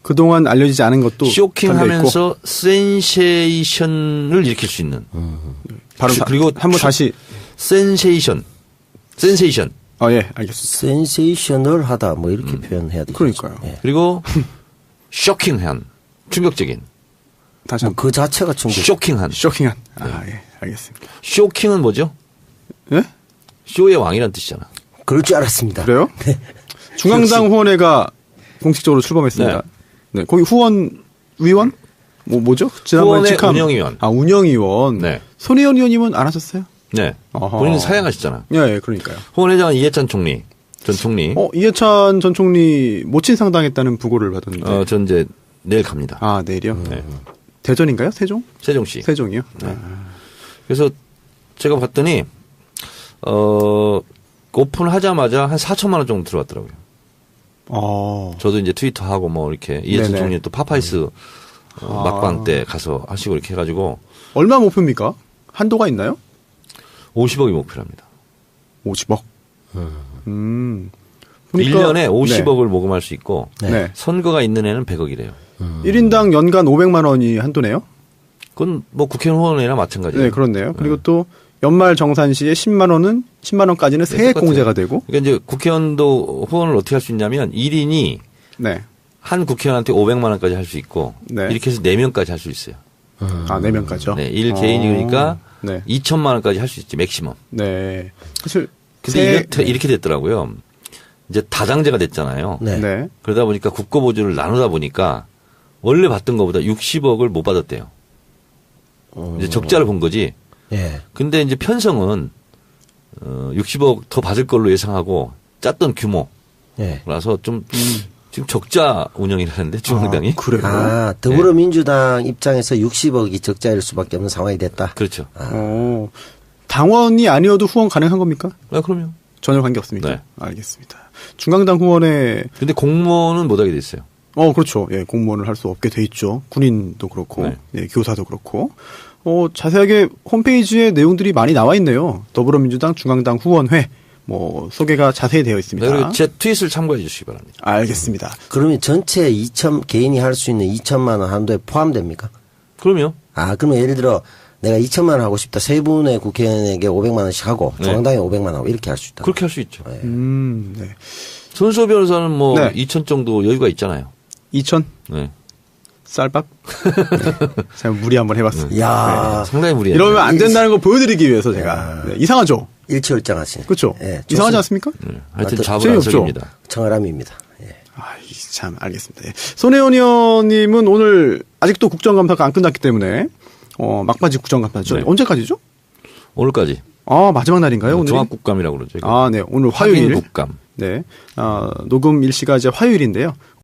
그동안 알려지지 않은 것도 쇼킹하면서 센세이션을 일으킬 수 있는. 바로 그리고 한번 다시 센세이션. 예, 알겠습니다. 센세이셔널하다 뭐 이렇게 표현해야 되죠. 그러니까요. 예. 그리고 쇼킹한, 충격적인. 다시 그 자체가 충격. 쇼킹한. 예, 알겠습니다. 쇼킹은 뭐죠? 예? 쇼의 왕이란 뜻이잖아. 그럴 줄 알았습니다. 그래요? 중앙당 후원회가 공식적으로 출범했습니다. 네, 거기 위원? 뭐죠? 지난번에 후원회 운영위원. 운영위원. 네. 손혜원 의원님은 안 하셨어요? 네. 어허. 본인은 사양하시잖아. 예, 그러니까요. 후원회장은 이해찬 총리, 전 총리. 이해찬 전 총리 모친 상당했다는 부고를 받았는데. 전 이제 내일 갑니다. 아, 내일이요? 네. 대전인가요? 세종? 세종시. 세종이요? 네. 그래서 제가 봤더니, 오픈하자마자 한 4천만 원 정도 들어왔더라고요. 저도 이제 트위터하고 뭐 이렇게 이해찬 네네. 총리 또 파파이스 막방 때 가서 하시고 이렇게 해가지고. 얼마 목표입니까? 한도가 있나요? 50억이 목표랍니다. 50억. 보니까 1년에 50억을 모금할 수 있고 네. 선거가 있는 애는 100억이래요. 1인당 연간 500만 원이 한도네요? 그건 뭐 국회의원이나 마찬가지예요. 네, 그렇네요. 그리고 또 연말 정산 시에 10만 원까지는 세액 똑같아요. 공제가 되고. 그러니까 이제 국회의원도 후원을 어떻게 할 수 있냐면 1인이 네. 한 국회의원한테 500만 원까지 할 수 있고 네. 이렇게 해서 4명까지 할 수 있어요. 4명까지요? 네, 1개인이니까 네. 2천만 원까지 할 수 있지, 맥시멈. 네. 사실 근데 이렇게 됐더라고요. 이제 다당제가 됐잖아요. 네. 네. 그러다 보니까 국고보조를 나누다 보니까 원래 받던 것보다 60억을 못 받았대요. 이제 적자를 본 거지. 예. 근데 이제 편성은 60억 더 받을 걸로 예상하고 짰던 규모라서 예. 좀 지금 적자 운영이라는데 중앙당이. 그래요? 더불어민주당 입장에서 60억이 적자일 수밖에 없는 상황이 됐다. 그렇죠. 당원이 아니어도 후원 가능한 겁니까? 그럼요. 전혀 관계 없습니까? 네. 알겠습니다. 중앙당 후원에 근데 공무원은 못하게 돼 있어요. 그렇죠. 예, 공무원을 할 수 없게 돼 있죠. 군인도 그렇고, 네. 예, 교사도 그렇고. 자세하게 홈페이지에 내용들이 많이 나와 있네요. 더불어민주당 중앙당 후원회, 소개가 자세히 되어 있습니다. 그리고 제 트윗을 참고해 주시기 바랍니다. 알겠습니다. 그러면 전체 개인이 할 수 있는 2천만 원 한도에 포함됩니까? 그럼요. 그러면 예를 들어 내가 2천만 원 하고 싶다. 세 분의 국회의원에게 500만 원씩 하고 네. 중앙당에 500만 원 하고 이렇게 할 수 있다. 그렇게 할 수 있죠. 네. 네. 손수호 변호사는 네. 2천 정도 여유가 있잖아요. 2천? 네. 쌀밥? 제가 무리 한번 해봤습니다. 야 상당히 무리해요. 이러면 안 된다는 걸 보여드리기 위해서 제가. 네, 이상하죠? 일치월장하시네. 그렇죠? 예, 이상하지 않습니까? 하여튼 재미없죠. 자불안석입니다. 청아람입니다. 예. 참, 알겠습니다. 예. 손혜원 의원님은 오늘 아직도 국정감사가 안 끝났기 때문에, 막바지 국정감사죠. 네. 언제까지죠? 오늘까지. 마지막 날인가요? 오늘? 종합국감이라고 그러죠. 이거. 네. 오늘 화요일. 국감. 네. 녹음 일시가 이제 화요일인데요.